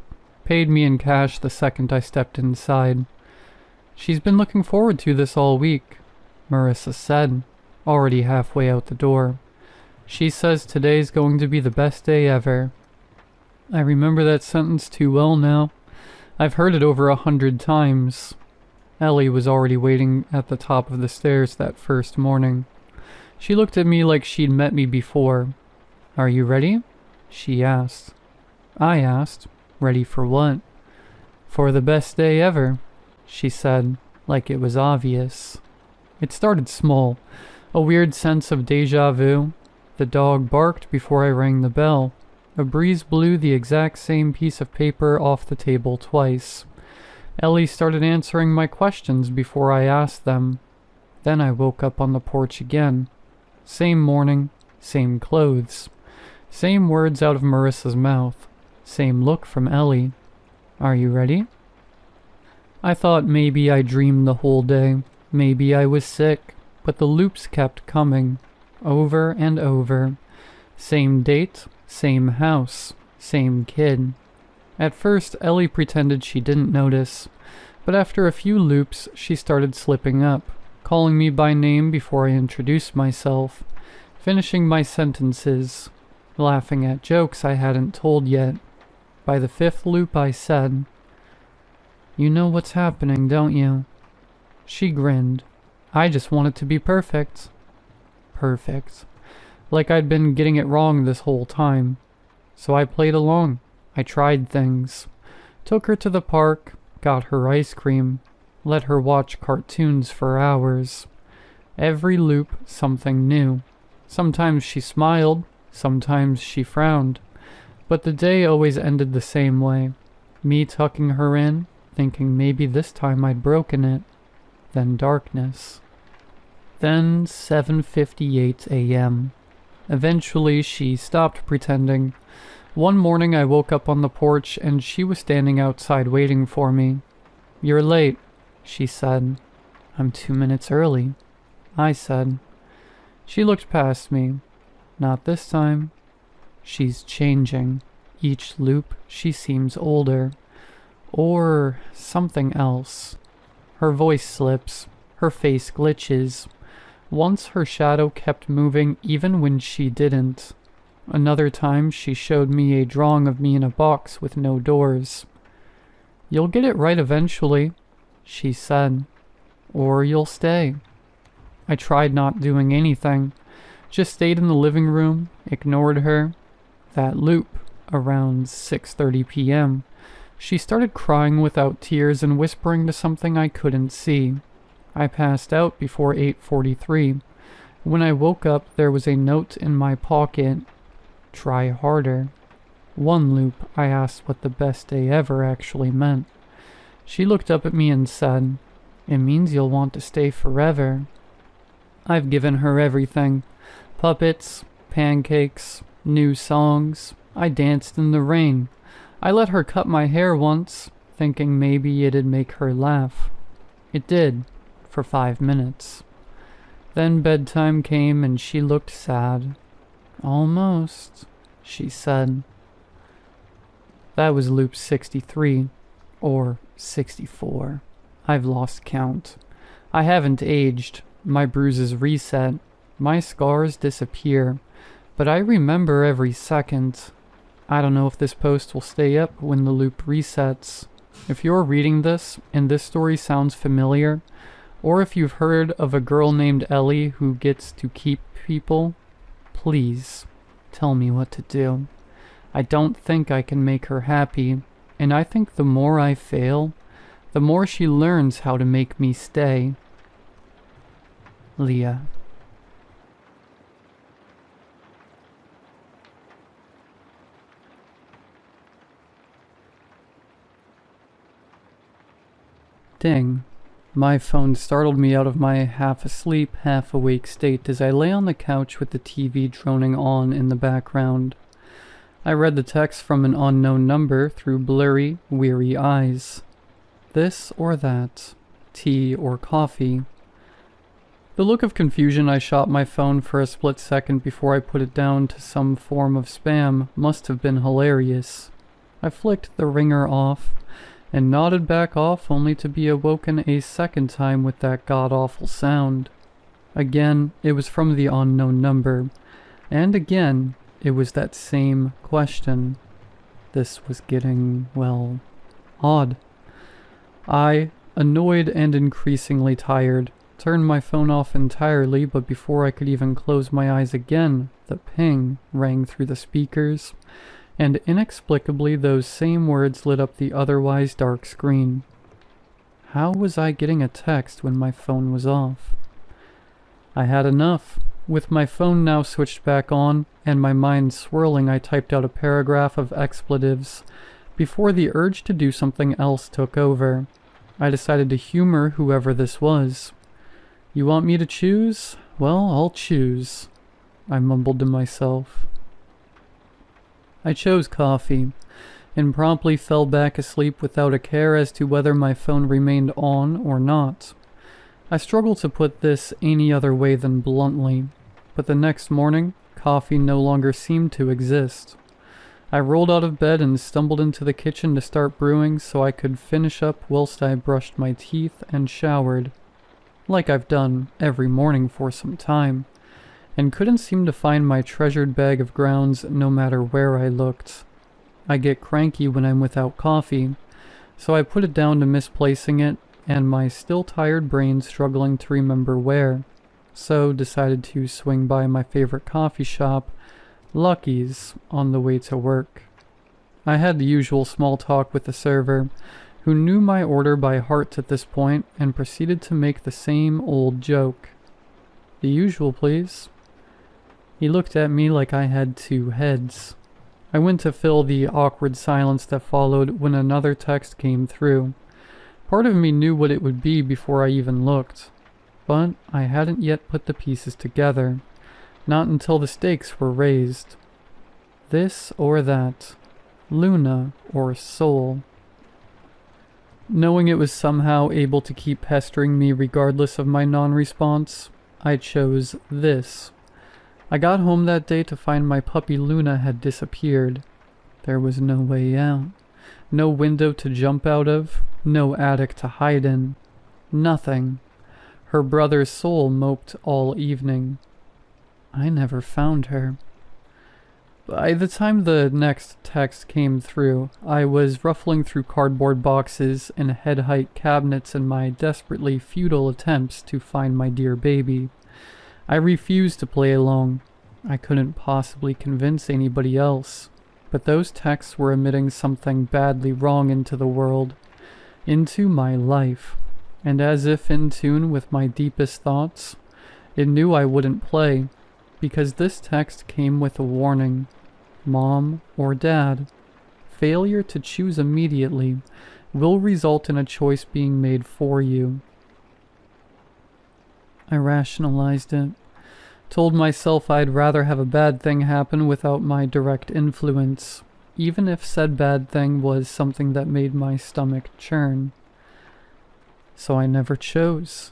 Paid me in cash the second I stepped inside. She's been looking forward to this all week, Marissa said, already halfway out the door. She says today's going to be the best day ever. I remember that sentence too well now. I've heard it over 100 times. Ellie was already waiting at the top of the stairs that first morning. She looked at me like she'd met me before. "Are you ready?" she asked. I asked, "Ready for what?" "For the best day ever," she said, like it was obvious. It started small, a weird sense of déjà vu. The dog barked before I rang the bell. A breeze blew the exact same piece of paper off the table twice. Ellie started answering my questions before I asked them. Then I woke up on the porch again. Same morning, same clothes. Same words out of Marissa's mouth. Same look from Ellie. "Are you ready?" I thought maybe I dreamed the whole day. Maybe I was sick. But the loops kept coming. Over and over. Same date, same house, same kid. At first, Ellie pretended she didn't notice. But after a few loops, she started slipping up, calling me by name before I introduced myself, finishing my sentences, laughing at jokes I hadn't told yet. By the 5th loop I said, "You know what's happening, don't you?" She grinned. I just want it to be perfect. Perfect. Like I'd been getting it wrong this whole time. So I played along. I tried things. Took her to the park, got her ice cream, let her watch cartoons for hours. Every loop, something new. Sometimes she smiled, sometimes she frowned. But the day always ended the same way. Me tucking her in, thinking maybe this time I'd broken it. Then darkness. Then 7:58 a.m. Eventually she stopped pretending. One morning I woke up on the porch and she was standing outside waiting for me. "You're late," she said. "I'm 2 minutes early," I said. She looked past me. Not this time. She's changing. Each loop she seems older. Or something else. Her voice slips. Her face glitches. Once her shadow kept moving even when she didn't. Another time she showed me a drawing of me in a box with no doors. "You'll get it right eventually," she said. "Or you'll stay." I tried not doing anything. Just stayed in the living room, ignored her. That loop, around 6:30 p.m., she started crying without tears and whispering to something I couldn't see. I passed out before 8:43. When I woke up, there was a note in my pocket. "Try harder." One loop, I asked what the best day ever actually meant. She looked up at me and said, "It means you'll want to stay forever." I've given her everything. Puppets, pancakes, new songs. I danced in the rain. I let her cut my hair once, thinking maybe it'd make her laugh. It did, for 5 minutes. Then bedtime came and she looked sad. "Almost," she said. That was loop 63, or 64. I've lost count. I haven't aged. My bruises reset. My scars disappear. But I remember every second. I don't know if this post will stay up when the loop resets. If you're reading this and this story sounds familiar, or if you've heard of a girl named Ellie who gets to keep people, please tell me what to do. I don't think I can make her happy, and I think the more I fail, the more she learns how to make me stay. Leah. Ding. My phone startled me out of my half-asleep, half-awake state as I lay on the couch with the TV droning on in the background. I read the text from an unknown number through blurry, weary eyes. This or that. Tea or coffee. The look of confusion I shot my phone for a split second before I put it down to some form of spam must have been hilarious. I flicked the ringer off and nodded back off only to be awoken a second time with that god-awful sound. Again, it was from the unknown number, and again, it was that same question. This was getting, well, odd. I, annoyed and increasingly tired, turned my phone off entirely, but before I could even close my eyes again, the ping rang through the speakers, and inexplicably those same words lit up the otherwise dark screen. How was I getting a text when my phone was off? I had enough. With my phone now switched back on, and my mind swirling, I typed out a paragraph of expletives before the urge to do something else took over. I decided to humor whoever this was. You want me to choose? Well, I'll choose, I mumbled to myself. I chose coffee, and promptly fell back asleep without a care as to whether my phone remained on or not. I struggle to put this any other way than bluntly, but the next morning, coffee no longer seemed to exist. I rolled out of bed and stumbled into the kitchen to start brewing so I could finish up whilst I brushed my teeth and showered, like I've done every morning for some time, and couldn't seem to find my treasured bag of grounds no matter where I looked. I get cranky when I'm without coffee, so I put it down to misplacing it and my still tired brain struggling to remember where, so decided to swing by my favorite coffee shop, Lucky's, on the way to work. I had the usual small talk with the server, who knew my order by heart at this point and proceeded to make the same old joke. The usual, please. He looked at me like I had two heads. I went to fill the awkward silence that followed when another text came through. Part of me knew what it would be before I even looked, but I hadn't yet put the pieces together. Not until the stakes were raised. This or that. Luna or Soul. Knowing it was somehow able to keep pestering me regardless of my non-response, I chose this. I got home that day to find my puppy Luna had disappeared. There was no way out. No window to jump out of. No attic to hide in. Nothing. Her brother's Soul moped all evening. I never found her. By the time the next text came through, I was ruffling through cardboard boxes and head-height cabinets in my desperately futile attempts to find my dear baby. I refused to play along. I couldn't possibly convince anybody else. But those texts were emitting something badly wrong into the world. Into my life. And as if in tune with my deepest thoughts, it knew I wouldn't play. Because this text came with a warning. Mom or Dad, failure to choose immediately will result in a choice being made for you. I rationalized it. Told myself I'd rather have a bad thing happen without my direct influence, even if said bad thing was something that made my stomach churn. So I never chose.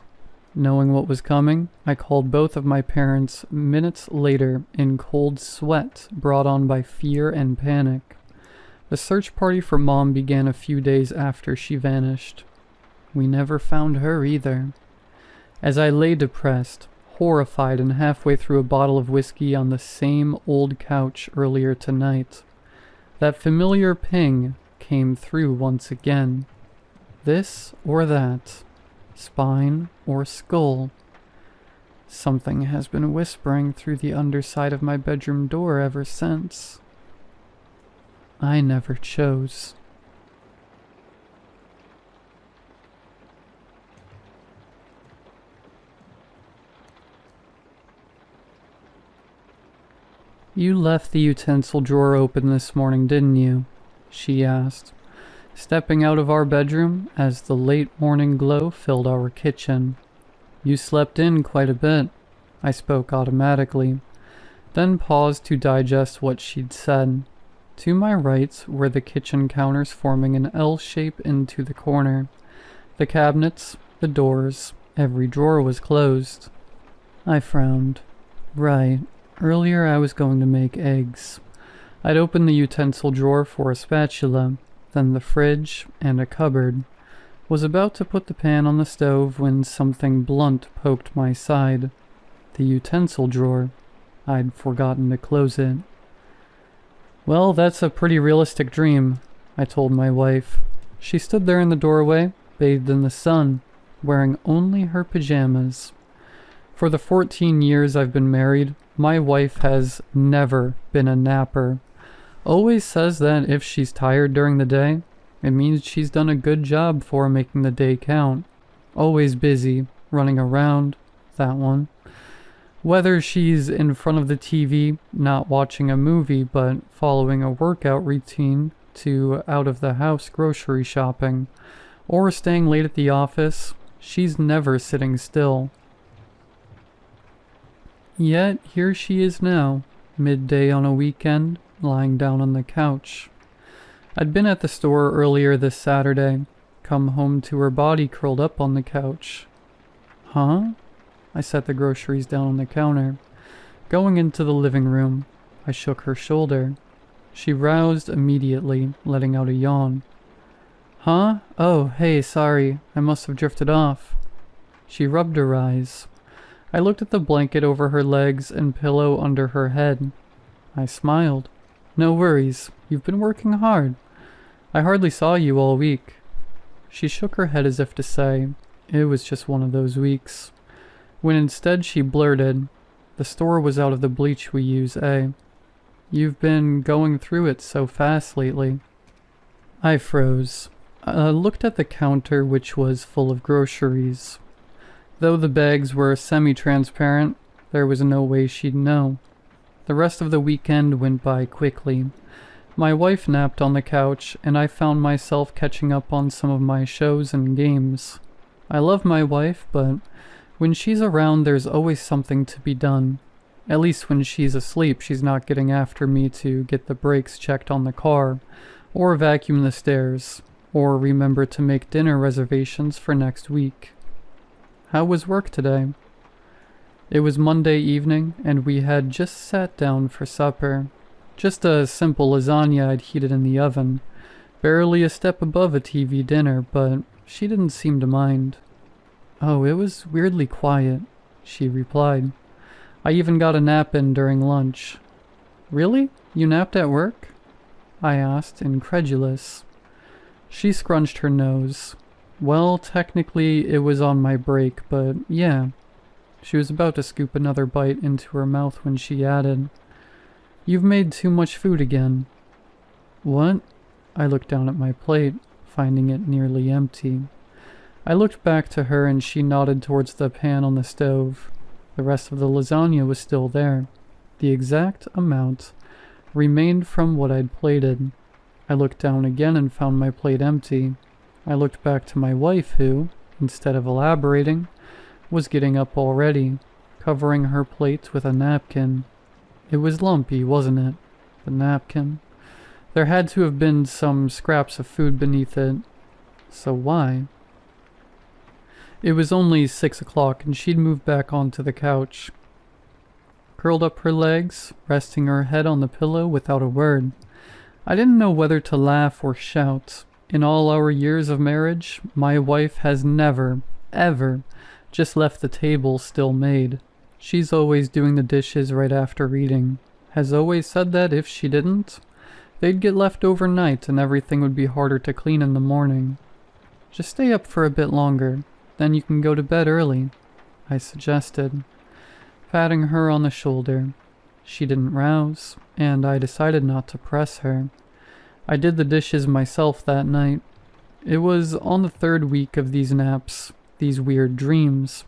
Knowing what was coming, I called both of my parents minutes later in cold sweat brought on by fear and panic. The search party for Mom began a few days after she vanished. We never found her either. As I lay depressed, horrified and halfway through a bottle of whiskey on the same old couch earlier tonight, that familiar ping came through once again. This or that. Spine or skull. Something has been whispering through the underside of my bedroom door ever since. I never chose. You left the utensil drawer open this morning, didn't you? She asked, stepping out of our bedroom as the late morning glow filled our kitchen. You slept in quite a bit, I spoke automatically, then paused to digest what she'd said. To my right were the kitchen counters forming an L shape into the corner. The cabinets, the doors, every drawer was closed. I frowned. Right. Earlier I was going to make eggs. I'd opened the utensil drawer for a spatula, then the fridge, and a cupboard. Was about to put the pan on the stove when something blunt poked my side. The utensil drawer. I'd forgotten to close it. Well, that's a pretty realistic dream, I told my wife. She stood there in the doorway, bathed in the sun, wearing only her pajamas. For the 14 years I've been married, my wife has never been a napper. Always says that if she's tired during the day, it means she's done a good job for making the day count. Always busy, running around, that one. Whether she's in front of the TV, not watching a movie, but following a workout routine to out-of-the-house grocery shopping, or staying late at the office, she's never sitting still. Yet here she is now, midday on a weekend, lying down on the couch. I'd been at the store earlier this Saturday, come home to her body curled up on the couch. Huh? I set the groceries down on the counter. Going into the living room, I shook her shoulder. She roused immediately, letting out a yawn. Huh? Oh, hey, sorry. I must have drifted off. She rubbed her eyes. I looked at the blanket over her legs and pillow under her head. I smiled. No worries. You've been working hard. I hardly saw you all week. She shook her head as if to say, it was just one of those weeks. When instead she blurted, the store was out of the bleach we use, eh? You've been going through it so fast lately. I froze. Looked at the counter, which was full of groceries. Though the bags were semi-transparent, there was no way she'd know. The rest of the weekend went by quickly. My wife napped on the couch, and I found myself catching up on some of my shows and games. I love my wife, but when she's around, there's always something to be done. At least when she's asleep, she's not getting after me to get the brakes checked on the car, or vacuum the stairs, or remember to make dinner reservations for next week. How was work today? It was Monday evening, and we had just sat down for supper. Just a simple lasagna I'd heated in the oven. Barely a step above a TV dinner, but she didn't seem to mind. Oh, it was weirdly quiet, she replied. I even got a nap in during lunch. Really? You napped at work? I asked, incredulous. She scrunched her nose. Well, technically it was on my break, but yeah. She was about to scoop another bite into her mouth when she added, You've made too much food again. What? I looked down at my plate, finding it nearly empty. I looked back to her and she nodded towards the pan on the stove. The rest of the lasagna was still there. The exact amount remained from what I'd plated. I looked down again and found my plate empty. I looked back to my wife who, instead of elaborating, was getting up already, covering her plate with a napkin. It was lumpy, wasn't it? The napkin. There had to have been some scraps of food beneath it. So why? It was only 6 o'clock and she'd moved back onto the couch. Curled up her legs, resting her head on the pillow without a word. I didn't know whether to laugh or shout. In all our years of marriage, my wife has never, ever, just left the table still made. She's always doing the dishes right after eating. Has always said that if she didn't, they'd get left overnight and everything would be harder to clean in the morning. Just stay up for a bit longer, then you can go to bed early, I suggested, patting her on the shoulder. She didn't rouse, and I decided not to press her. I did the dishes myself that night. It was on the 3rd week of these naps, these weird dreams,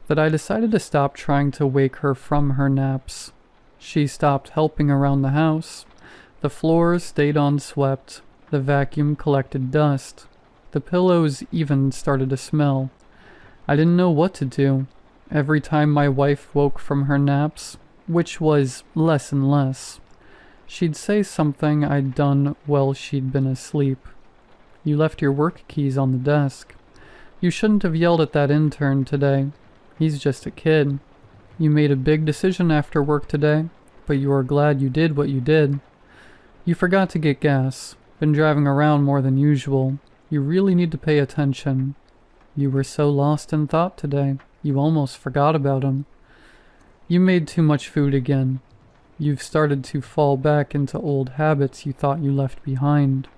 that I decided to stop trying to wake her from her naps. She stopped helping around the house. The floors stayed unswept. The vacuum collected dust. The pillows even started to smell. I didn't know what to do. Every time my wife woke from her naps, which was less and less, she'd say something I'd done while she'd been asleep. You left your work keys on the desk. You shouldn't have yelled at that intern today. He's just a kid. You made a big decision after work today, but you are glad you did what you did. You forgot to get gas. Been driving around more than usual. You really need to pay attention. You were so lost in thought today, you almost forgot about him. You made too much food again. You've started to fall back into old habits you thought you left behind.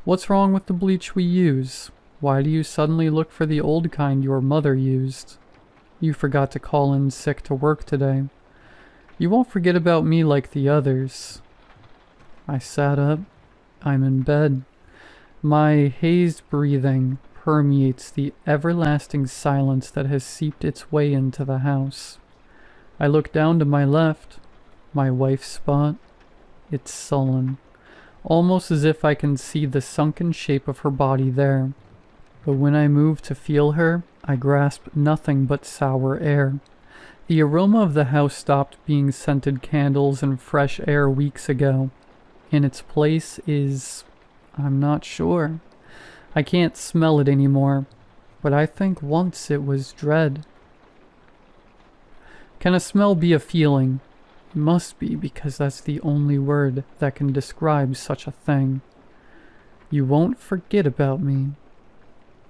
What's wrong with the bleach we use? Why do you suddenly look for the old kind your mother used? You forgot to call in sick to work today. You won't forget about me like the others. I sat up. I'm in bed. My hazed breathing permeates the everlasting silence that has seeped its way into the house. I look down to my left. My wife's spot. It's sullen. Almost as if I can see the sunken shape of her body there. But when I move to feel her, I grasp nothing but sour air. The aroma of the house stopped being scented candles and fresh air weeks ago. In its place is... I'm not sure. I can't smell it anymore, but I think once it was dread. Can a smell be a feeling? It must be, because that's the only word that can describe such a thing. You won't forget about me.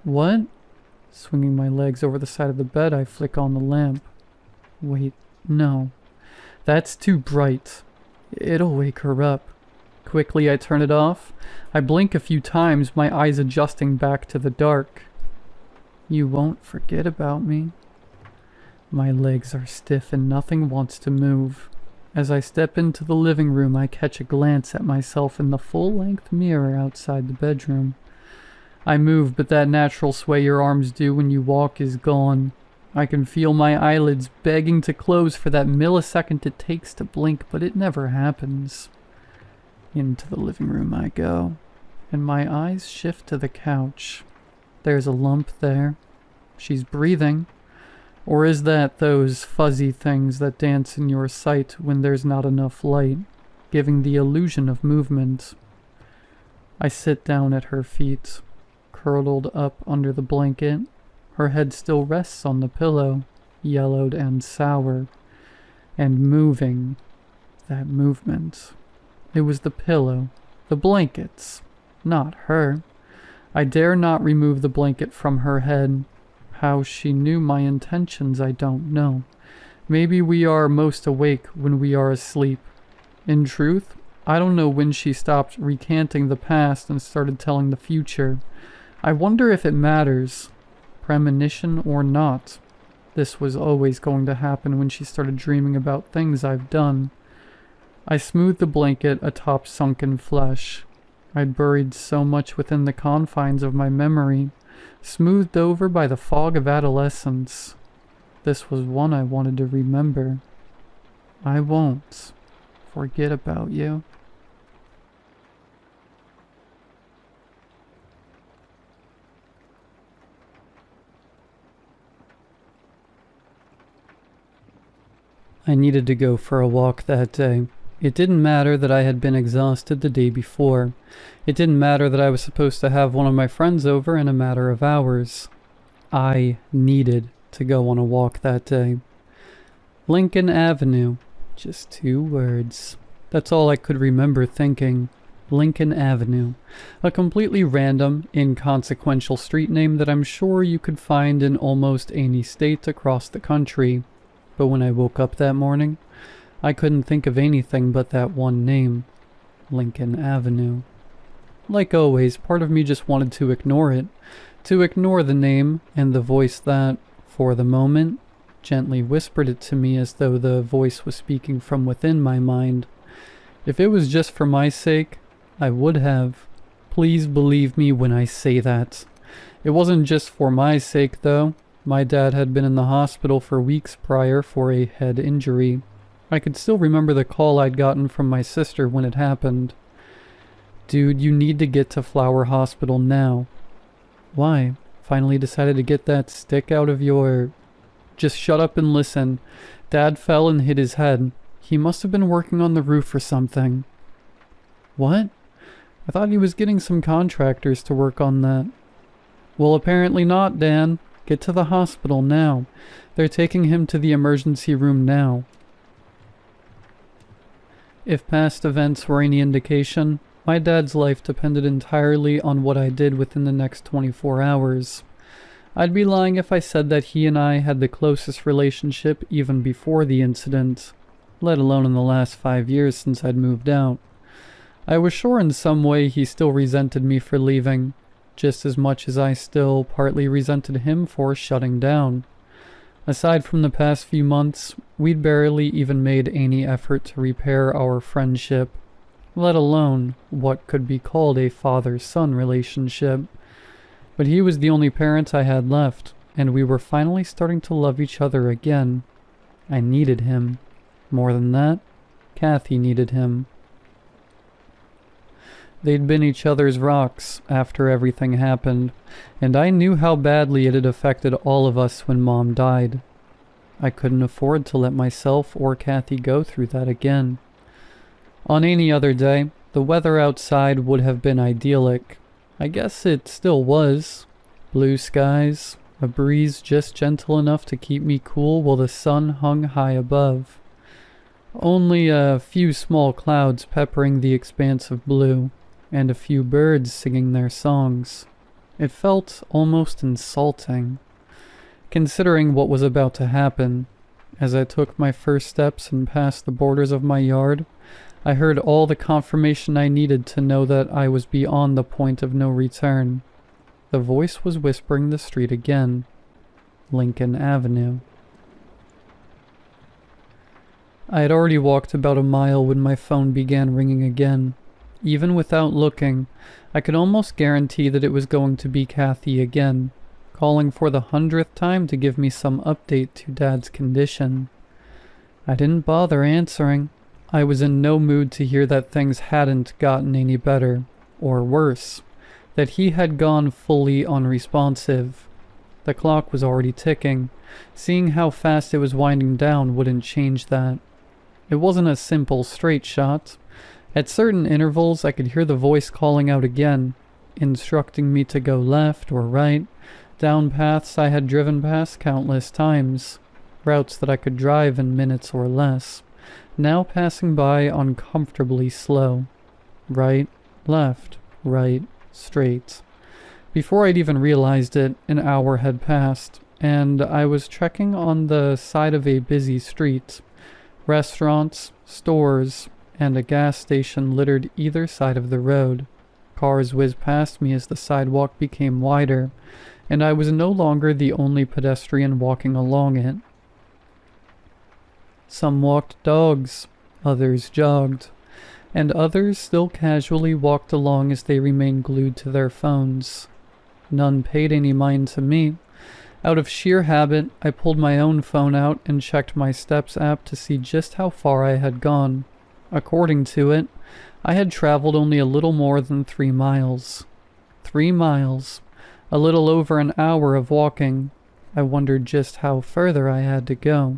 What? Swinging my legs over the side of the bed, I flick on the lamp. Wait, no. That's too bright. It'll wake her up. Quickly I turn it off. I blink a few times, my eyes adjusting back to the dark. You won't forget about me. My legs are stiff and nothing wants to move. As I step into the living room, I catch a glance at myself in the full-length mirror outside the bedroom. I move, but that natural sway your arms do when you walk is gone. I can feel my eyelids begging to close for that millisecond it takes to blink, but it never happens. Into the living room I go, and my eyes shift to the couch. There's a lump there. She's breathing. Or is that those fuzzy things that dance in your sight when there's not enough light, giving the illusion of movement? I sit down at her feet, curled up under the blanket. Her head still rests on the pillow, yellowed and sour, and moving. That movement. It was the pillow, the blankets, not her. I dare not remove the blanket from her head. How she knew my intentions, I don't know. Maybe we are most awake when we are asleep. In truth, I don't know when she stopped recanting the past and started telling the future. I wonder if it matters, premonition or not. This was always going to happen when she started dreaming about things I've done. I smoothed the blanket atop sunken flesh. I'd buried so much within the confines of my memory, smoothed over by the fog of adolescence. This was one I wanted to remember. I won't forget about you. I needed to go for a walk that day. It didn't matter that I had been exhausted the day before. It didn't matter that I was supposed to have one of my friends over in a matter of hours. I needed to go on a walk that day. Lincoln Avenue. Just 2 words. That's all I could remember thinking. Lincoln Avenue. A completely random, inconsequential street name that I'm sure you could find in almost any state across the country. But when I woke up that morning, I couldn't think of anything but that one name, Lincoln Avenue. Like always, part of me just wanted to ignore it, to ignore the name and the voice that, for the moment, gently whispered it to me as though the voice was speaking from within my mind. If it was just for my sake, I would have. Please believe me when I say that. It wasn't just for my sake, though. My dad had been in the hospital for weeks prior for a head injury. I could still remember the call I'd gotten from my sister when it happened. Dude, you need to get to Flower Hospital now. Why? Finally decided to get that stick out of your... Just shut up and listen. Dad fell and hit his head. He must have been working on the roof or something. What? I thought he was getting some contractors to work on that. Well, apparently not, Dan. Get to the hospital now. They're taking him to the emergency room now. If past events were any indication, my dad's life depended entirely on what I did within the next 24 hours. I'd be lying if I said that he and I had the closest relationship even before the incident, let alone in the last 5 years since I'd moved out. I was sure in some way he still resented me for leaving, just as much as I still partly resented him for shutting down. Aside from the past few months, we'd barely even made any effort to repair our friendship, let alone what could be called a father-son relationship. But he was the only parent I had left, and we were finally starting to love each other again. I needed him. More than that, Kathy needed him. They'd been each other's rocks after everything happened, and I knew how badly it had affected all of us when Mom died. I couldn't afford to let myself or Kathy go through that again. On any other day, the weather outside would have been idyllic. I guess it still was. Blue skies, a breeze just gentle enough to keep me cool while the sun hung high above. Only a few small clouds peppering the expanse of blue, and a few birds singing their songs. It felt almost insulting, considering what was about to happen. As I took my first steps and passed the borders of my yard, I heard all the confirmation I needed to know that I was beyond the point of no return. The voice was whispering the street again. Lincoln Avenue. I had already walked about a mile when my phone began ringing again. Even without looking, I could almost guarantee that it was going to be Kathy again, calling for the 100th time to give me some update to Dad's condition. I didn't bother answering. I was in no mood to hear that things hadn't gotten any better, or worse, that he had gone fully unresponsive. The clock was already ticking. Seeing how fast it was winding down wouldn't change that. It wasn't a simple straight shot. At certain intervals, I could hear the voice calling out again, instructing me to go left or right, down paths I had driven past countless times, routes that I could drive in minutes or less, now passing by uncomfortably slow. Right, left, right, straight. Before I'd even realized it, an hour had passed, and I was trekking on the side of a busy street. Restaurants, stores, and a gas station littered either side of the road. Cars whizzed past me as the sidewalk became wider, and I was no longer the only pedestrian walking along it. Some walked dogs, others jogged, and others still casually walked along as they remained glued to their phones. None paid any mind to me. Out of sheer habit, I pulled my own phone out and checked my Steps app to see just how far I had gone. According to it, I had traveled only a little more than 3 miles. 3 miles. A little over an hour of walking. I wondered just how further I had to go.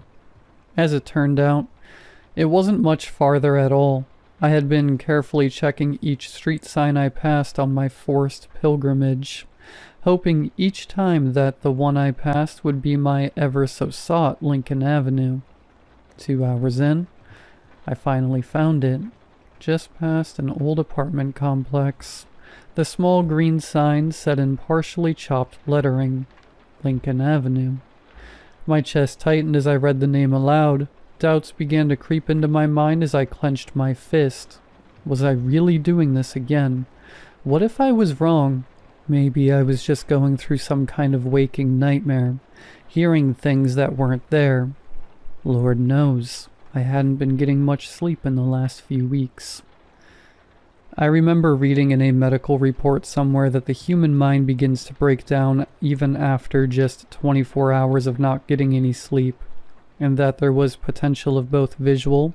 As it turned out, it wasn't much farther at all. I had been carefully checking each street sign I passed on my forced pilgrimage, hoping each time that the one I passed would be my ever-so-sought Lincoln Avenue. 2 hours in, I finally found it, just past an old apartment complex. The small green sign said in partially chopped lettering, Lincoln Avenue. My chest tightened as I read the name aloud. Doubts began to creep into my mind as I clenched my fist. Was I really doing this again? What if I was wrong? Maybe I was just going through some kind of waking nightmare, hearing things that weren't there. Lord knows, I hadn't been getting much sleep in the last few weeks. I remember reading in a medical report somewhere that the human mind begins to break down even after just 24 hours of not getting any sleep. and that there was potential of both visual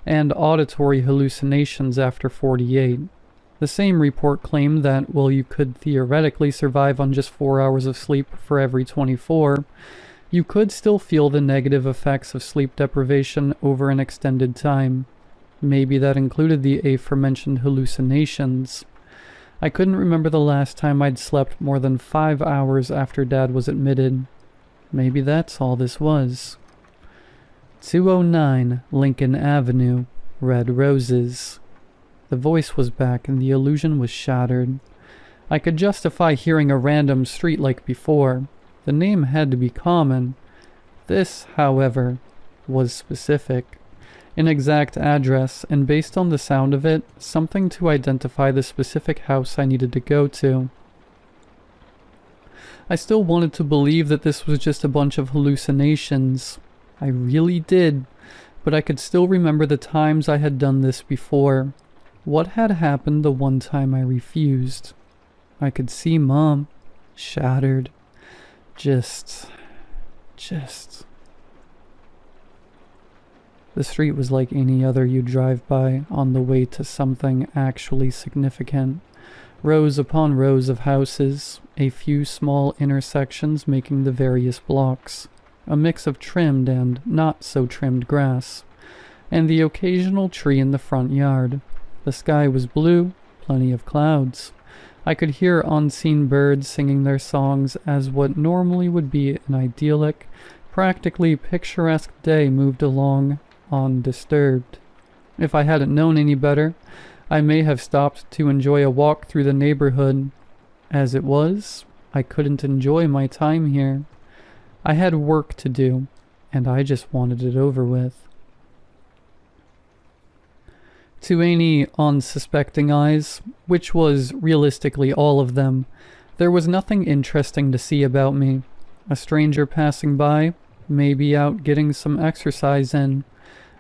and auditory hallucinations after 48. The same report claimed that while you could theoretically survive on just 4 hours of sleep for every 24, you could still feel the negative effects of sleep deprivation over an extended time. Maybe that included the aforementioned hallucinations. I couldn't remember the last time I'd slept more than 5 hours after Dad was admitted. Maybe that's all this was. 209 Lincoln Avenue, Red Roses. The voice was back and the illusion was shattered. I could justify hearing a random street like before. The name had to be common. This, however, was specific. An exact address, and based on the sound of it, something to identify the specific house I needed to go to. I still wanted to believe that this was just a bunch of hallucinations. I really did, but I could still remember the times I had done this before. What had happened the one time I refused? I could see Mom, shattered. Just... The street was like any other you drive by on the way to something actually significant. Rows upon rows of houses, a few small intersections making the various blocks, a mix of trimmed and not so trimmed grass, and the occasional tree in the front yard. The sky was blue, plenty of clouds. I could hear unseen birds singing their songs as what normally would be an idyllic, practically picturesque day moved along undisturbed. If I hadn't known any better, I may have stopped to enjoy a walk through the neighborhood. As it was, I couldn't enjoy my time here. I had work to do, and I just wanted it over with. To any unsuspecting eyes, which was realistically all of them, there was nothing interesting to see about me. A stranger passing by, maybe out getting some exercise in.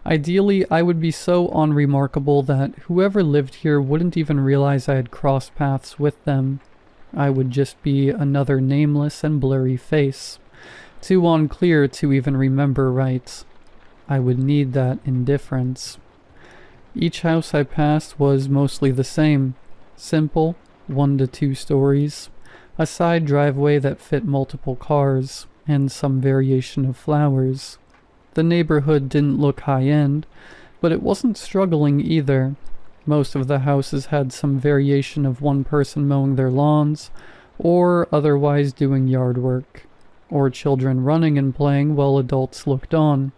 Ideally, I would be so unremarkable that whoever lived here wouldn't even realize I had crossed paths with them. I would just be another nameless and blurry face, too unclear to even remember right. I would need that indifference. Each house I passed was mostly the same. Simple, 1 to 2 stories, a side driveway that fit multiple cars, and some variation of flowers. The neighborhood didn't look high-end, but it wasn't struggling either. Most of the houses had some variation of one person mowing their lawns, or otherwise doing yard work, or children running and playing while adults looked on.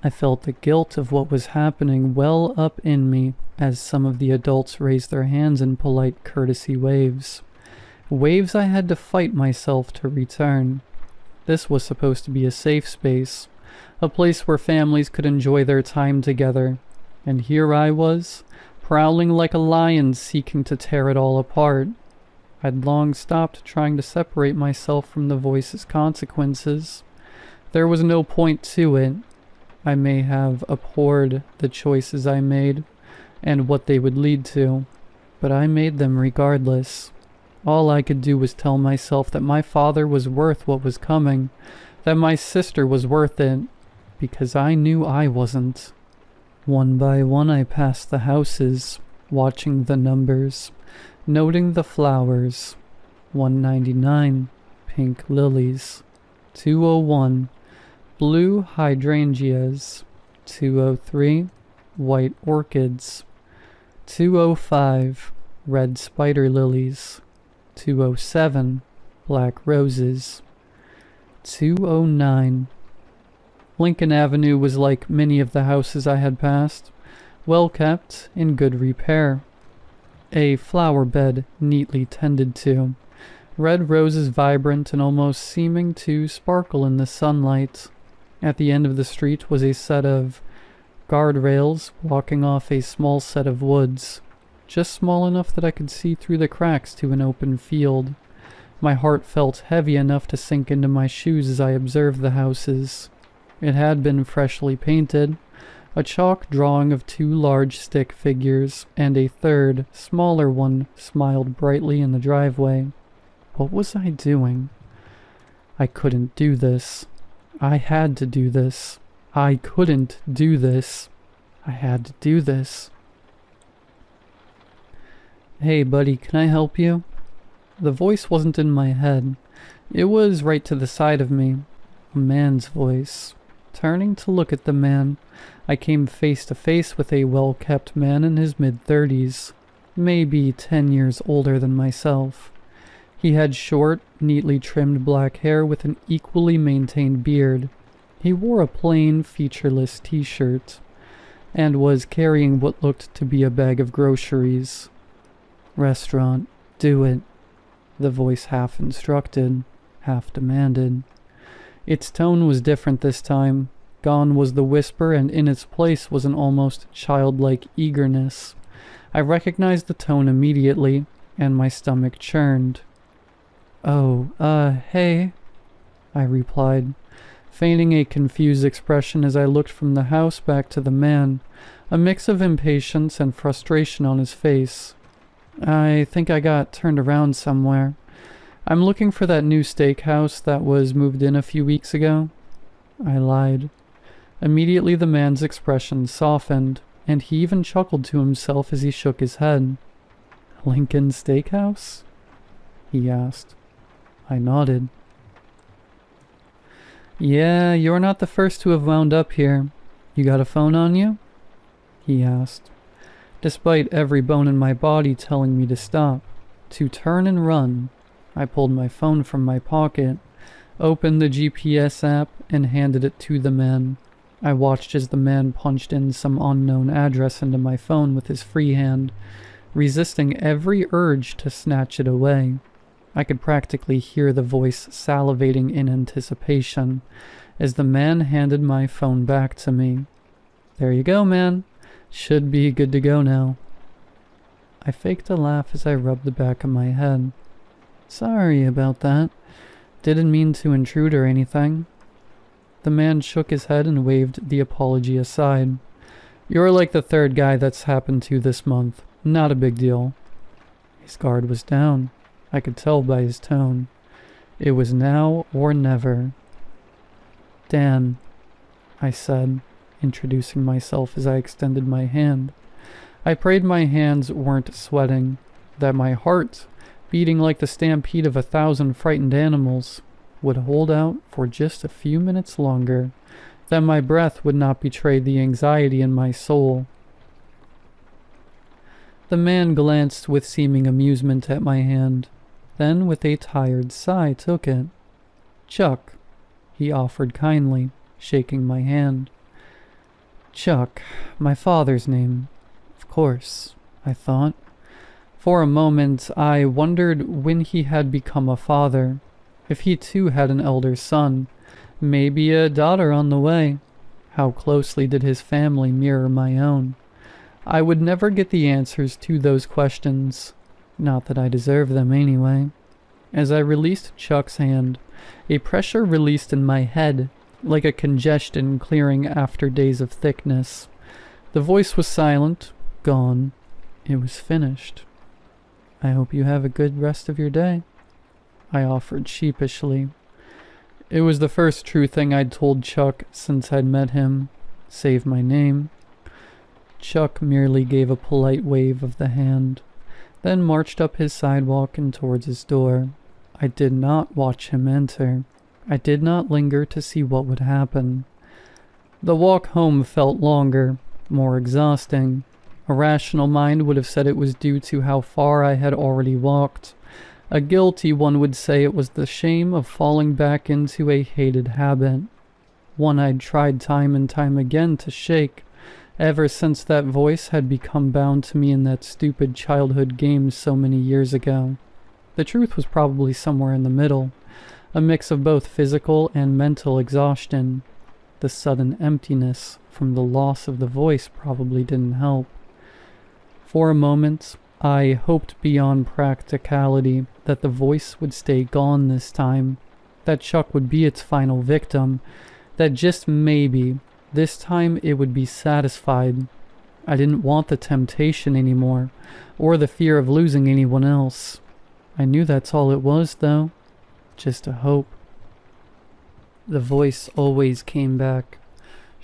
I felt the guilt of what was happening well up in me as some of the adults raised their hands in polite courtesy waves. Waves I had to fight myself to return. This was supposed to be a safe space, a place where families could enjoy their time together, and here I was, prowling like a lion seeking to tear it all apart. I'd long stopped trying to separate myself from the voice's consequences. There was no point to it. I may have abhorred the choices I made, and what they would lead to, but I made them regardless. All I could do was tell myself that my father was worth what was coming, that my sister was worth it, because I knew I wasn't. One by one I passed the houses, watching the numbers, noting the flowers. 199, pink lilies. 201, blue hydrangeas. 203, white orchids. 205, red spider lilies. 207, black roses. 209. Lincoln Avenue was like many of the houses I had passed, well kept, in good repair. A flower bed neatly tended to, red roses vibrant and almost seeming to sparkle in the sunlight. At the end of the street was a set of guardrails blocking off a small set of woods, just small enough that I could see through the cracks to an open field. My heart felt heavy enough to sink into my shoes as I observed the houses. It had been freshly painted. A chalk drawing of 2 large stick figures and a third, smaller one smiled brightly in the driveway. What was I doing? I couldn't do this. I had to do this. I couldn't do this. I had to do this. Hey buddy, can I help you? The voice wasn't in my head. It was right to the side of me. A man's voice. Turning to look at the man, I came face to face with a well-kept man in his mid-30s, maybe 10 years older than myself. He had short, neatly trimmed black hair with an equally maintained beard. He wore a plain, featureless t-shirt, and was carrying what looked to be a bag of groceries. "Restaurant, do it," the voice half instructed, half demanded. Its tone was different this time. Gone was the whisper, and in its place was an almost childlike eagerness. I recognized the tone immediately, and my stomach churned. "Oh, hey," I replied, feigning a confused expression as I looked from the house back to the man, a mix of impatience and frustration on his face. "I think I got turned around somewhere. I'm looking for that new steakhouse that was moved in a few weeks ago." I lied. Immediately the man's expression softened, and he even chuckled to himself as he shook his head. "Lincoln Steakhouse?" he asked. I nodded. "Yeah, you're not the first to have wound up here. You got a phone on you?" he asked, despite every bone in my body telling me to stop, to turn and run. I pulled my phone from my pocket, opened the GPS app, and handed it to the man. I watched as the man punched in some unknown address into my phone with his free hand, resisting every urge to snatch it away. I could practically hear the voice salivating in anticipation as the man handed my phone back to me. "There you go, man. Should be good to go now." I faked a laugh as I rubbed the back of my head. "Sorry about that. Didn't mean to intrude or anything." The man shook his head and waved the apology aside. "You're like the third guy that's happened to this month. Not a big deal." His guard was down. I could tell by his tone. It was now or never. "Dan," I said, introducing myself as I extended my hand. I prayed my hands weren't sweating, that my heart, beating like the stampede of 1,000 frightened animals, would hold out for just a few minutes longer, that my breath would not betray the anxiety in my soul. The man glanced with seeming amusement at my hand, then with a tired sigh took it. "Chuck," he offered kindly, shaking my hand. Chuck, my father's name. Of course, I thought. For a moment I wondered when he had become a father, if he too had an elder son, maybe a daughter on the way. How closely did his family mirror my own? I would never get the answers to those questions. Not that I deserve them anyway. As I released Chuck's hand, a pressure released in my head, like a congestion clearing after days of thickness. The voice was silent, gone. It was finished. "I hope you have a good rest of your day," I offered sheepishly. It was the first true thing I'd told Chuck since I'd met him, save my name. Chuck merely gave a polite wave of the hand, then marched up his sidewalk and towards his door. I did not watch him enter. I did not linger to see what would happen. The walk home felt longer, more exhausting. A rational mind would have said it was due to how far I had already walked. A guilty one would say it was the shame of falling back into a hated habit, one I'd tried time and time again to shake, ever since that voice had become bound to me in that stupid childhood game so many years ago. The truth was probably somewhere in the middle, a mix of both physical and mental exhaustion. The sudden emptiness from the loss of the voice probably didn't help. For a moment, I hoped beyond practicality that the voice would stay gone this time, that Chuck would be its final victim, that just maybe, this time it would be satisfied. I didn't want the temptation anymore, or the fear of losing anyone else. I knew that's all it was, though. Just a hope. The voice always came back,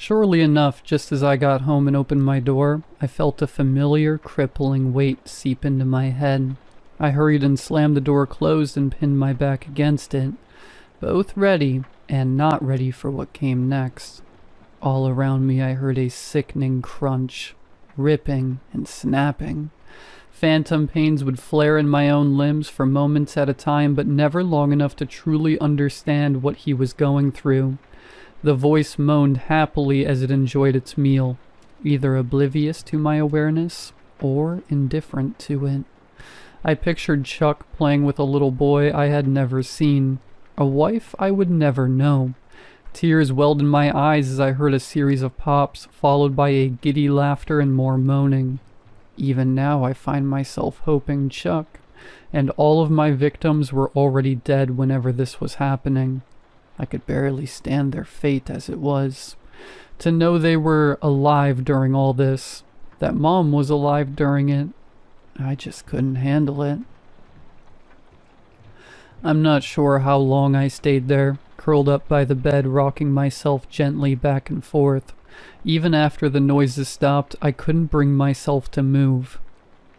Surely enough, just as I got home and opened my door, I felt a familiar, crippling weight seep into my head. I hurried and slammed the door closed and pinned my back against it, both ready and not ready for what came next. All around me I heard a sickening crunch, ripping and snapping. Phantom pains would flare in my own limbs for moments at a time, but never long enough to truly understand what he was going through. The voice moaned happily as it enjoyed its meal, either oblivious to my awareness or indifferent to it. I pictured Chuck playing with a little boy I had never seen, a wife I would never know. Tears welled in my eyes as I heard a series of pops, followed by a giddy laughter and more moaning. Even now I find myself hoping Chuck and all of my victims were already dead whenever this was happening. I could barely stand their fate as it was. To know they were alive during all this, that Mom was alive during it, I just couldn't handle it. I'm not sure how long I stayed there, curled up by the bed, rocking myself gently back and forth. Even after the noises stopped, I couldn't bring myself to move.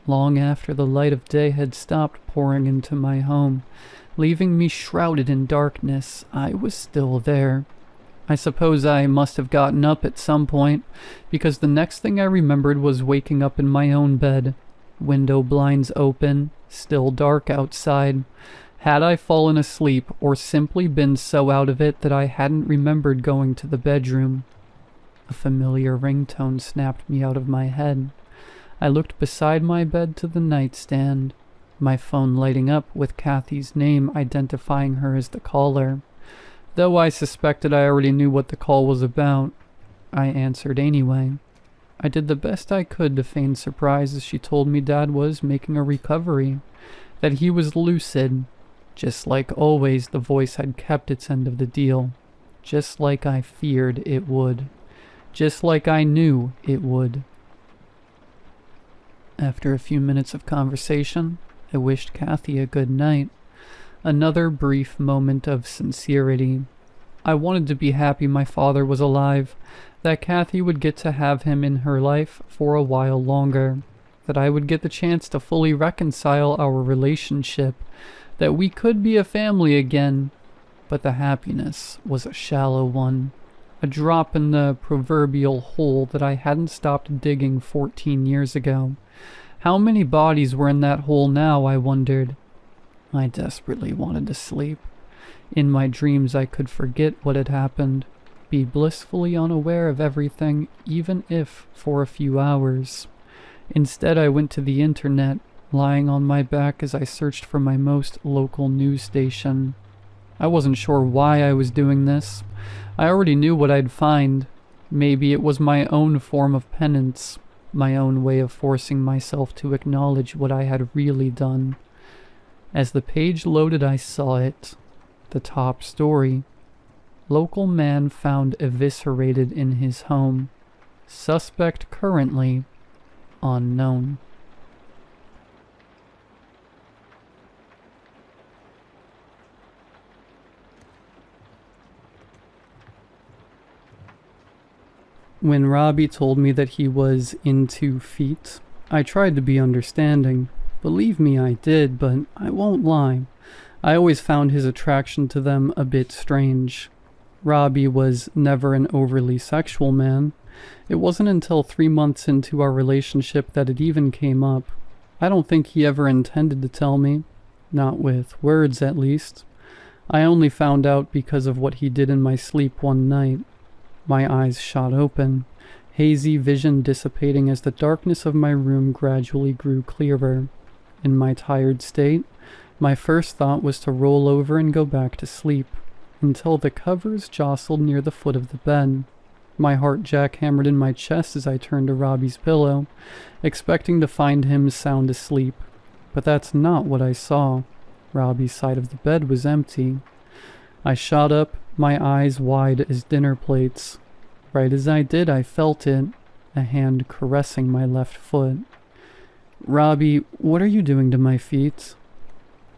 Long after the light of day had stopped pouring into my home, leaving me shrouded in darkness, I was still there. I suppose I must have gotten up at some point, because the next thing I remembered was waking up in my own bed, window blinds open, still dark outside. Had I fallen asleep or simply been so out of it that I hadn't remembered going to the bedroom? A familiar ringtone snapped me out of my head. I looked beside my bed to the nightstand, my phone lighting up with Kathy's name identifying her as the caller. Though I suspected I already knew what the call was about, I answered anyway. I did the best I could to feign surprise as she told me Dad was making a recovery, that he was lucid. Just like always, the voice had kept its end of the deal, just like I feared it would. Just like I knew it would. After a few minutes of conversation, I wished Kathy a good night. Another brief moment of sincerity. I wanted to be happy my father was alive, that Kathy would get to have him in her life for a while longer, that I would get the chance to fully reconcile our relationship, that we could be a family again, but the happiness was a shallow one. A drop in the proverbial hole that I hadn't stopped digging 14 years ago. How many bodies were in that hole now, I wondered. I desperately wanted to sleep. In my dreams I could forget what had happened, be blissfully unaware of everything, even if for a few hours. Instead I went to the internet, lying on my back as I searched for my most local news station. I wasn't sure why I was doing this. I already knew what I'd find. Maybe it was my own form of penance, my own way of forcing myself to acknowledge what I had really done. As the page loaded, I saw it. The top story. Local man found eviscerated in his home. Suspect currently unknown. When Robbie told me that he was into feet, I tried to be understanding. Believe me, I did, but I won't lie. I always found his attraction to them a bit strange. Robbie was never an overly sexual man. It wasn't until 3 months into our relationship that it even came up. I don't think he ever intended to tell me. Not with words, at least. I only found out because of what he did in my sleep one night. My eyes shot open, hazy vision dissipating as the darkness of my room gradually grew clearer. In my tired state, my first thought was to roll over and go back to sleep, until the covers jostled near the foot of the bed. My heart jackhammered in my chest as I turned to Robbie's pillow, expecting to find him sound asleep. But that's not what I saw. Robbie's side of the bed was empty. I shot up, my eyes wide as dinner plates. Right as I did, I felt it, a hand caressing my left foot. "Robbie, what are you doing to my feet?"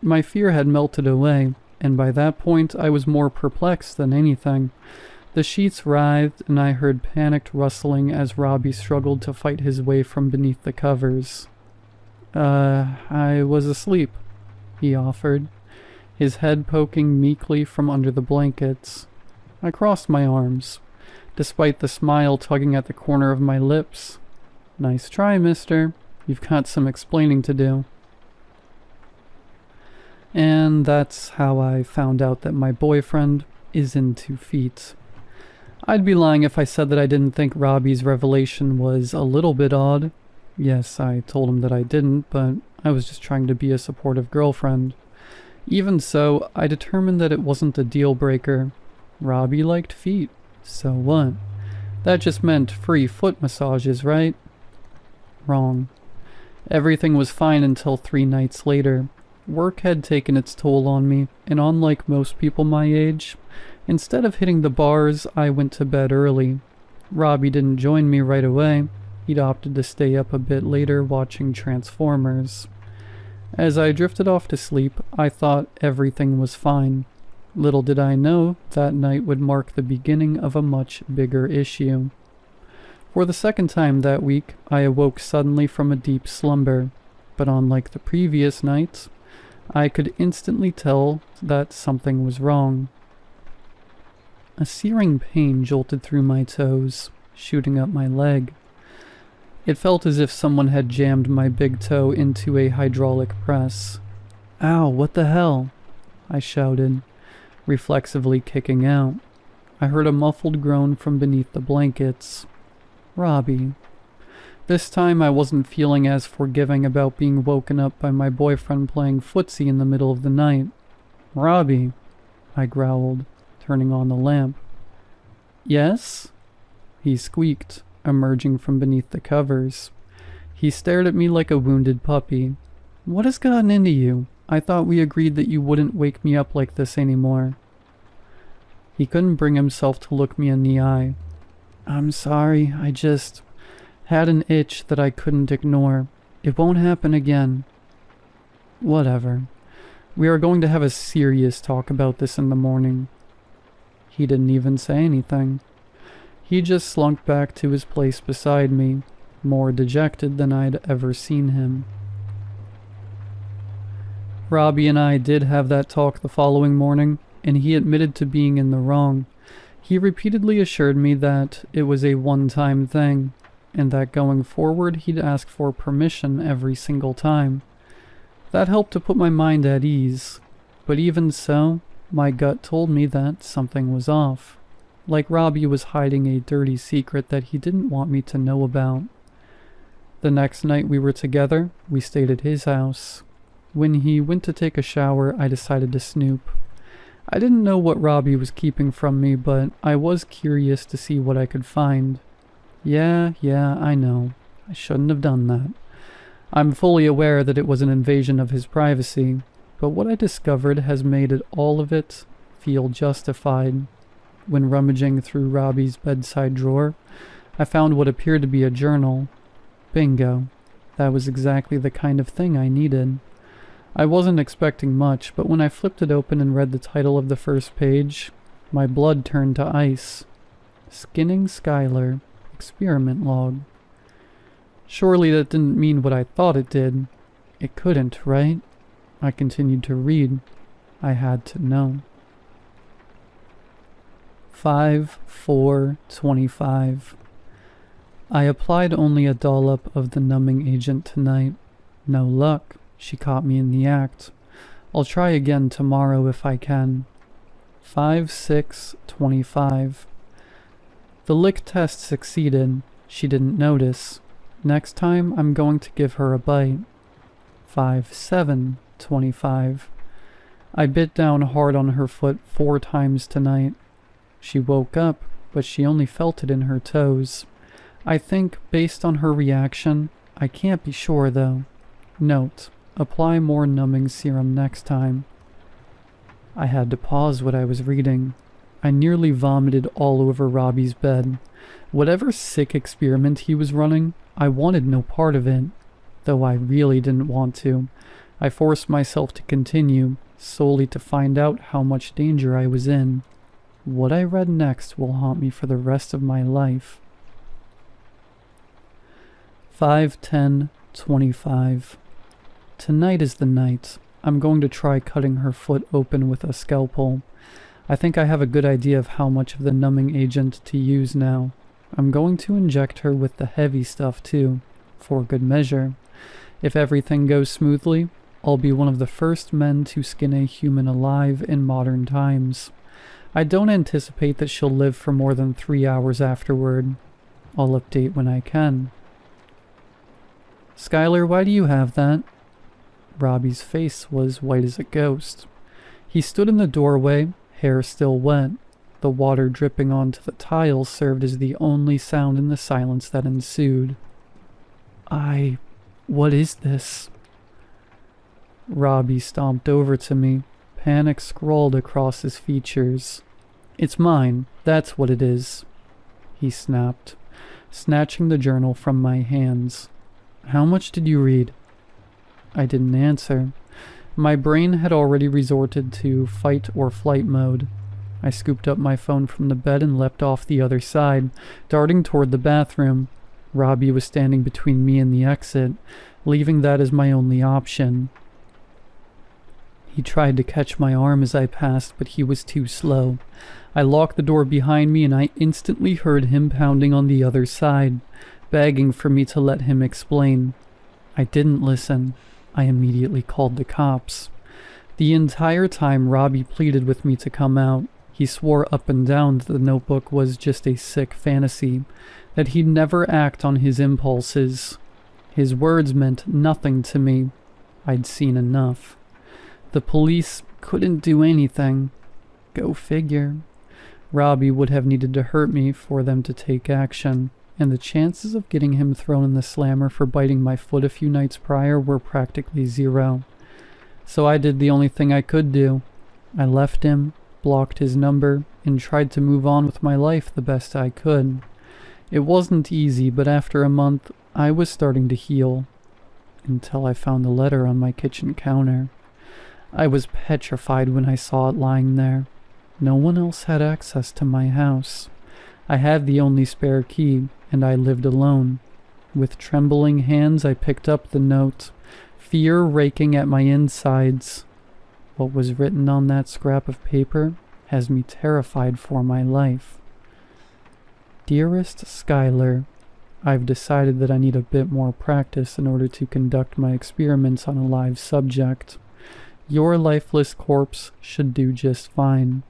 My fear had melted away, and by that point I was more perplexed than anything. The sheets writhed, and I heard panicked rustling as Robbie struggled to fight his way from beneath the covers. I was asleep," he offered, his head poking meekly from under the blankets. I crossed my arms, despite the smile tugging at the corner of my lips. "Nice try, mister. You've got some explaining to do." And that's how I found out that my boyfriend is into feet. I'd be lying if I said that I didn't think Robbie's revelation was a little bit odd. Yes, I told him that I didn't, but I was just trying to be a supportive girlfriend. Even so, I determined that it wasn't a deal breaker. Robbie liked feet. So what? That just meant free foot massages, right? Wrong. Everything was fine until 3 nights later. Work had taken its toll on me, and unlike most people my age, instead of hitting the bars, I went to bed early. Robbie didn't join me right away. He'd opted to stay up a bit later watching Transformers. As I drifted off to sleep, I thought everything was fine. Little did I know that night would mark the beginning of a much bigger issue. For the second time that week, I awoke suddenly from a deep slumber, but unlike the previous nights, I could instantly tell that something was wrong. A searing pain jolted through my toes, shooting up my leg. It felt as if someone had jammed my big toe into a hydraulic press. "Ow, what the hell?" I shouted, reflexively kicking out. I heard a muffled groan from beneath the blankets. Robbie. This time I wasn't feeling as forgiving about being woken up by my boyfriend playing footsie in the middle of the night. "Robbie," I growled, turning on the lamp. "Yes?" he squeaked, emerging from beneath the covers. He stared at me like a wounded puppy. "What has gotten into you? I thought we agreed that you wouldn't wake me up like this anymore." He couldn't bring himself to look me in the eye. "I'm sorry, I just had an itch that I couldn't ignore. It won't happen again." "Whatever. We are going to have a serious talk about this in the morning." He didn't even say anything. He just slunk back to his place beside me, more dejected than I'd ever seen him. Robbie and I did have that talk the following morning, and he admitted to being in the wrong. He repeatedly assured me that it was a one-time thing, and that going forward he'd ask for permission every single time. That helped to put my mind at ease, but even so, my gut told me that something was off. Like Robbie was hiding a dirty secret that he didn't want me to know about. The next night we were together, we stayed at his house. When he went to take a shower, I decided to snoop. I didn't know what Robbie was keeping from me, but I was curious to see what I could find. Yeah, I know. I shouldn't have done that. I'm fully aware that it was an invasion of his privacy, but what I discovered has made all of it feel justified. When rummaging through Robbie's bedside drawer, I found what appeared to be a journal. Bingo. That was exactly the kind of thing I needed. I wasn't expecting much, but when I flipped it open and read the title of the first page, my blood turned to ice. Skinning Skylar. Experiment log. Surely that didn't mean what I thought it did. It couldn't, right? I continued to read. I had to know. 5/4/25. I applied only a dollop of the numbing agent tonight. No luck. She caught me in the act. I'll try again tomorrow if I can. 5/6/25. The lick test succeeded. She didn't notice. Next time, I'm going to give her a bite. 5/7/25. I bit down hard on her foot 4 times tonight. She woke up, but she only felt it in her toes. I think, based on her reaction, I can't be sure though. Note: apply more numbing serum next time. I had to pause what I was reading. I nearly vomited all over Robbie's bed. Whatever sick experiment he was running, I wanted no part of it. Though I really didn't want to. I forced myself to continue, solely to find out how much danger I was in. What I read next will haunt me for the rest of my life. 5/10/25. Tonight is the night. I'm going to try cutting her foot open with a scalpel. I think I have a good idea of how much of the numbing agent to use now. I'm going to inject her with the heavy stuff too, for good measure. If everything goes smoothly, I'll be one of the first men to skin a human alive in modern times. I don't anticipate that she'll live for more than 3 hours afterward. I'll update when I can. Skylar, why do you have that? Robbie's face was white as a ghost. He stood in the doorway, hair still wet. The water dripping onto the tiles served as the only sound in the silence that ensued. What is this? Robbie stomped over to me. Panic scrawled across his features. It's mine, that's what it is, he snapped, snatching the journal from my hands. How much did you read? I didn't answer. My brain had already resorted to fight or flight mode. I scooped up my phone from the bed and leapt off the other side, darting toward the bathroom. Robbie was standing between me and the exit, leaving that as my only option. He tried to catch my arm as I passed, but he was too slow. I locked the door behind me and I instantly heard him pounding on the other side, begging for me to let him explain. I didn't listen. I immediately called the cops. The entire time Robbie pleaded with me to come out. He swore up and down that the notebook was just a sick fantasy, that he'd never act on his impulses. His words meant nothing to me. I'd seen enough. The police couldn't do anything. Go figure. Robbie would have needed to hurt me for them to take action, and the chances of getting him thrown in the slammer for biting my foot a few nights prior were practically zero. So I did the only thing I could do. I left him, blocked his number, and tried to move on with my life the best I could. It wasn't easy, but after a month, I was starting to heal, until I found the letter on my kitchen counter. I was petrified when I saw it lying there. No one else had access to my house. I had the only spare key, and I lived alone. With trembling hands, I picked up the note, fear raking at my insides. What was written on that scrap of paper has me terrified for my life. Dearest Skylar, I've decided that I need a bit more practice in order to conduct my experiments on a live subject. Your lifeless corpse should do just fine.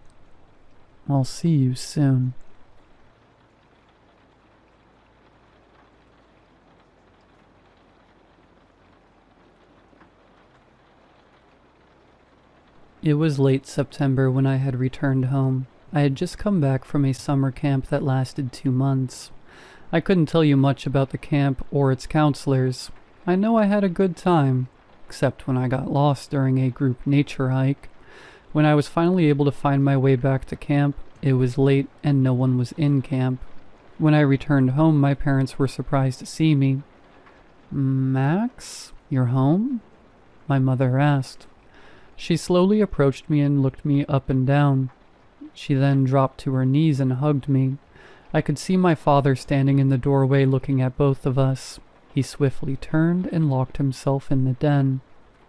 I'll see you soon. It was late September when I had returned home. I had just come back from a summer camp that lasted 2 months. I couldn't tell you much about the camp or its counselors. I know I had a good time, except when I got lost during a group nature hike. When I was finally able to find my way back to camp, it was late and no one was in camp. When I returned home, my parents were surprised to see me. "Max, you're home?" my mother asked. She slowly approached me and looked me up and down. She then dropped to her knees and hugged me. I could see my father standing in the doorway looking at both of us. He swiftly turned and locked himself in the den.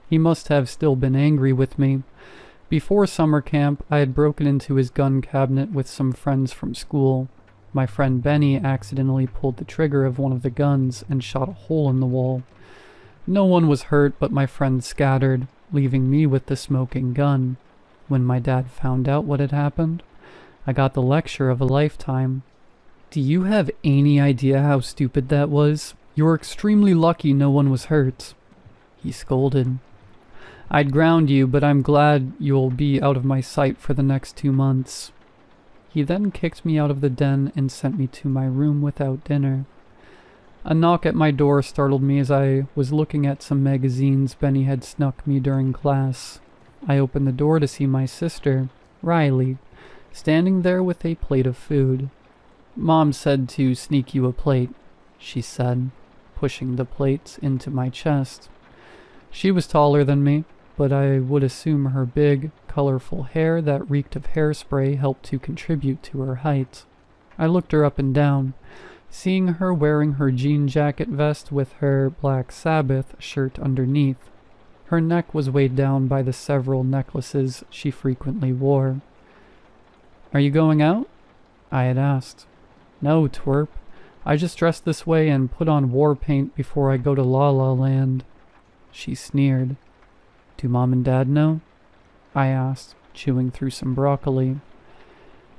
He must have still been angry with me. Before summer camp, I had broken into his gun cabinet with some friends from school. My friend Benny accidentally pulled the trigger of one of the guns and shot a hole in the wall. No one was hurt, but my friends scattered, leaving me with the smoking gun. When my dad found out what had happened, I got the lecture of a lifetime. "Do you have any idea how stupid that was? You're extremely lucky no one was hurt," he scolded. "I'd ground you, but I'm glad you'll be out of my sight for the next 2 months. He then kicked me out of the den and sent me to my room without dinner. A knock at my door startled me as I was looking at some magazines Benny had snuck me during class. I opened the door to see my sister, Riley, standing there with a plate of food. "Mom said to sneak you a plate," she said, pushing the plate into my chest. She was taller than me, but I would assume her big, colorful hair that reeked of hairspray helped to contribute to her height. I looked her up and down, seeing her wearing her jean jacket vest with her Black Sabbath shirt underneath. Her neck was weighed down by the several necklaces she frequently wore. "Are you going out?" I had asked. "No, twerp. I just dressed this way and put on war paint before I go to La La Land." She sneered. "Do Mom and Dad know?" I asked, chewing through some broccoli.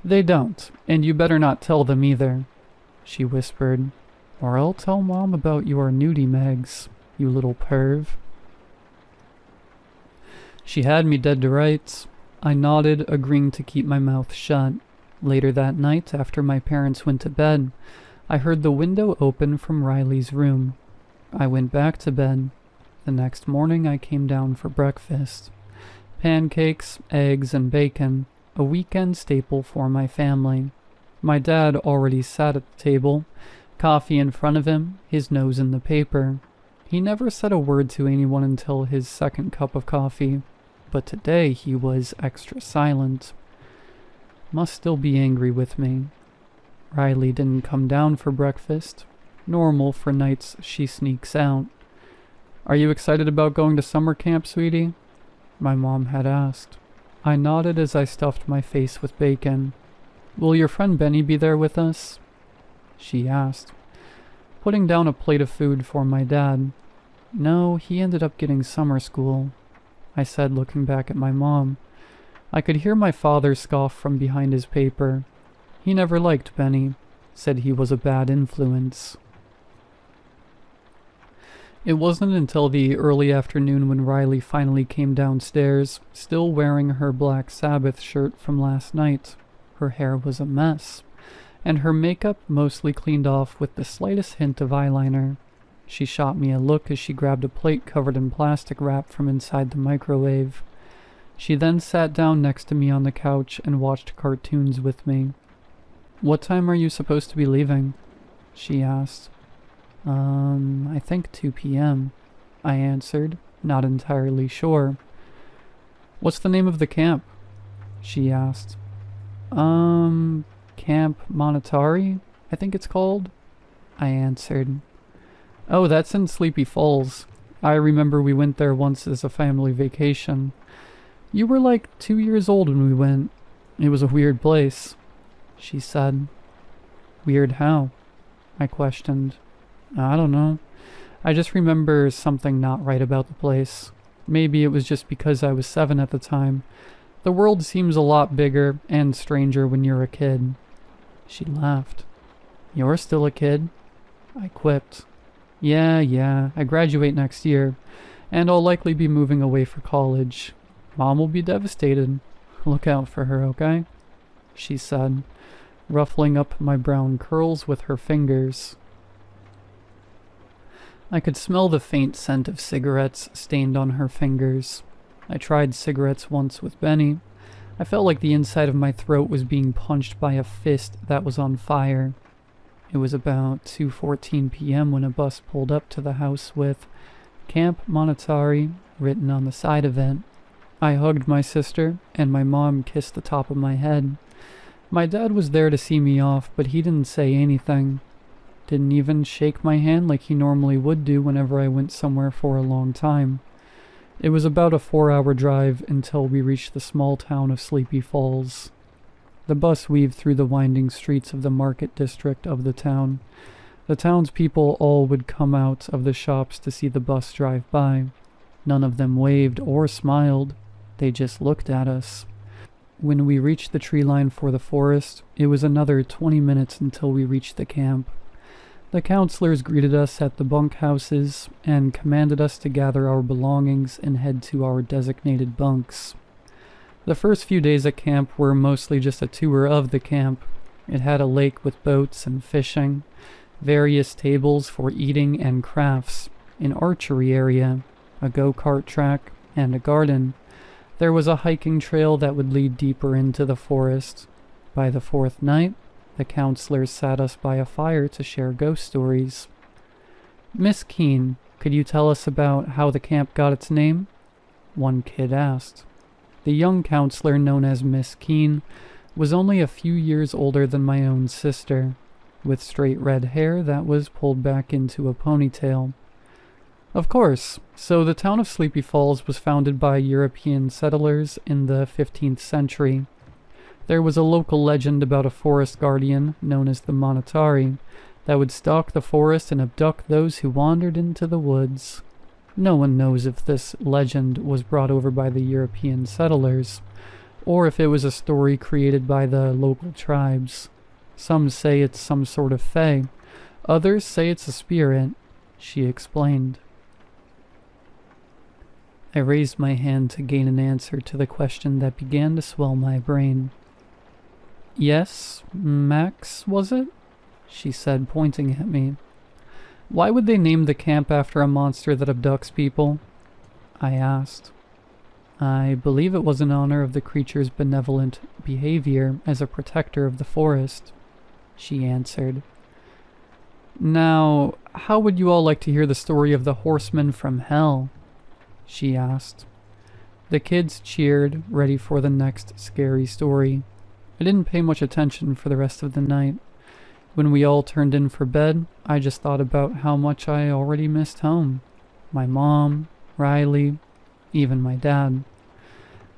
"They don't, and you better not tell them either," she whispered. "Or I'll tell Mom about your nudie mags, you little perv." She had me dead to rights. I nodded, agreeing to keep my mouth shut. Later that night, after my parents went to bed, I heard the window open from Riley's room. I went back to bed. The next morning I came down for breakfast. Pancakes, eggs, and bacon, a weekend staple for my family. My dad already sat at the table, coffee in front of him, his nose in the paper. He never said a word to anyone until his second cup of coffee, but today he was extra silent. Must still be angry with me. Riley didn't come down for breakfast. Normal for nights she sneaks out. "Are you excited about going to summer camp, sweetie?" my mom had asked. I nodded as I stuffed my face with bacon. "Will your friend Benny be there with us?" she asked, putting down a plate of food for my dad. "No, he ended up getting summer school," I said, looking back at my mom. I could hear my father scoff from behind his paper. He never liked Benny, said he was a bad influence. It wasn't until the early afternoon when Riley finally came downstairs, still wearing her Black Sabbath shirt from last night. Her hair was a mess, and her makeup mostly cleaned off with the slightest hint of eyeliner. She shot me a look as she grabbed a plate covered in plastic wrap from inside the microwave. She then sat down next to me on the couch and watched cartoons with me. "What time are you supposed to be leaving?" she asked. I think 2 p.m., I answered, not entirely sure. "What's the name of the camp?" she asked. Camp Monetary, I think it's called, I answered. "Oh, that's in Sleepy Falls. I remember we went there once as a family vacation. You were like 2 years old when we went. It was a weird place," she said. "Weird how?" I questioned. "I don't know. I just remember something not right about the place. Maybe it was just because I was 7 at the time. The world seems a lot bigger and stranger when you're a kid." She laughed. "You're still a kid?" I quipped. Yeah, I graduate next year, and I'll likely be moving away for college. Mom will be devastated. Look out for her, okay?" she said, ruffling up my brown curls with her fingers. I could smell the faint scent of cigarettes stained on her fingers. I tried cigarettes once with Benny. I felt like the inside of my throat was being punched by a fist that was on fire. It was about 2:14 p.m. when a bus pulled up to the house with Camp Monetary written on the side of it. I hugged my sister, and my mom kissed the top of my head. My dad was there to see me off, but he didn't say anything. Didn't even shake my hand like he normally would do whenever I went somewhere for a long time. It was about a 4-hour drive until we reached the small town of Sleepy Falls. The bus weaved through the winding streets of the market district of the town. The townspeople all would come out of the shops to see the bus drive by. None of them waved or smiled. They just looked at us. When we reached the tree line for the forest, it was another 20 minutes until we reached the camp. The counselors greeted us at the bunkhouses and commanded us to gather our belongings and head to our designated bunks. The first few days at camp were mostly just a tour of the camp. It had a lake with boats and fishing, various tables for eating and crafts, an archery area, a go-kart track, and a garden. There was a hiking trail that would lead deeper into the forest. By the 4th night, the counselors sat us by a fire to share ghost stories. "Miss Keene, could you tell us about how the camp got its name?" one kid asked. The young counselor, known as Miss Keene, was only a few years older than my own sister, with straight red hair that was pulled back into a ponytail. Of course, so the town of Sleepy Falls was founded by European settlers in the 15th century. There was a local legend about a forest guardian, known as the Monotari, that would stalk the forest and abduct those who wandered into the woods. No one knows if this legend was brought over by the European settlers, or if it was a story created by the local tribes. Some say it's some sort of fae. Others say it's a spirit, she explained. I raised my hand to gain an answer to the question that began to swell my brain. Yes, Max, was it? She said, pointing at me. Why would they name the camp after a monster that abducts people? I asked. I believe it was in honor of the creature's benevolent behavior as a protector of the forest, she answered. Now, how would you all like to hear the story of the horseman from hell? She asked. The kids cheered, ready for the next scary story. I didn't pay much attention for the rest of the night. When we all turned in for bed, I just thought about how much I already missed home. My mom, Riley, even my dad.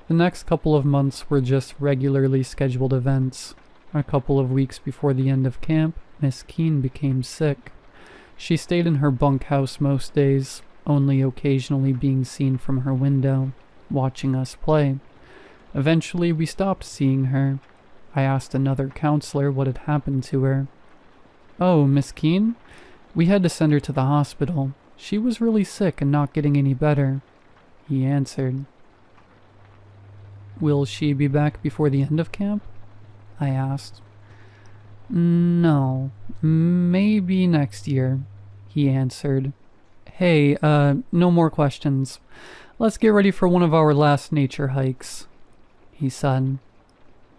The next couple of months were just regularly scheduled events. A couple of weeks before the end of camp, Miss Keene became sick. She stayed in her bunkhouse most days, only occasionally being seen from her window, watching us play. Eventually, we stopped seeing her. I asked another counselor what had happened to her. Oh, Miss Keene? We had to send her to the hospital. She was really sick and not getting any better, he answered. Will she be back before the end of camp? I asked. No, maybe next year, he answered. Hey, no more questions. Let's get ready for one of our last nature hikes, he said.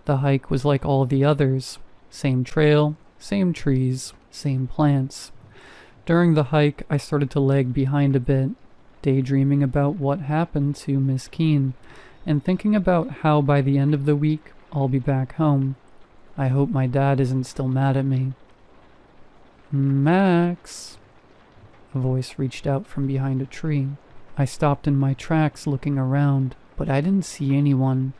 The hike was like all the others. Same trail, same trees, same plants. During the hike, I started to lag behind a bit, daydreaming about what happened to Miss Keene, and thinking about how by the end of the week, I'll be back home. I hope my dad isn't still mad at me. Max! A voice reached out from behind a tree. I stopped in my tracks looking around, but I didn't see anyone.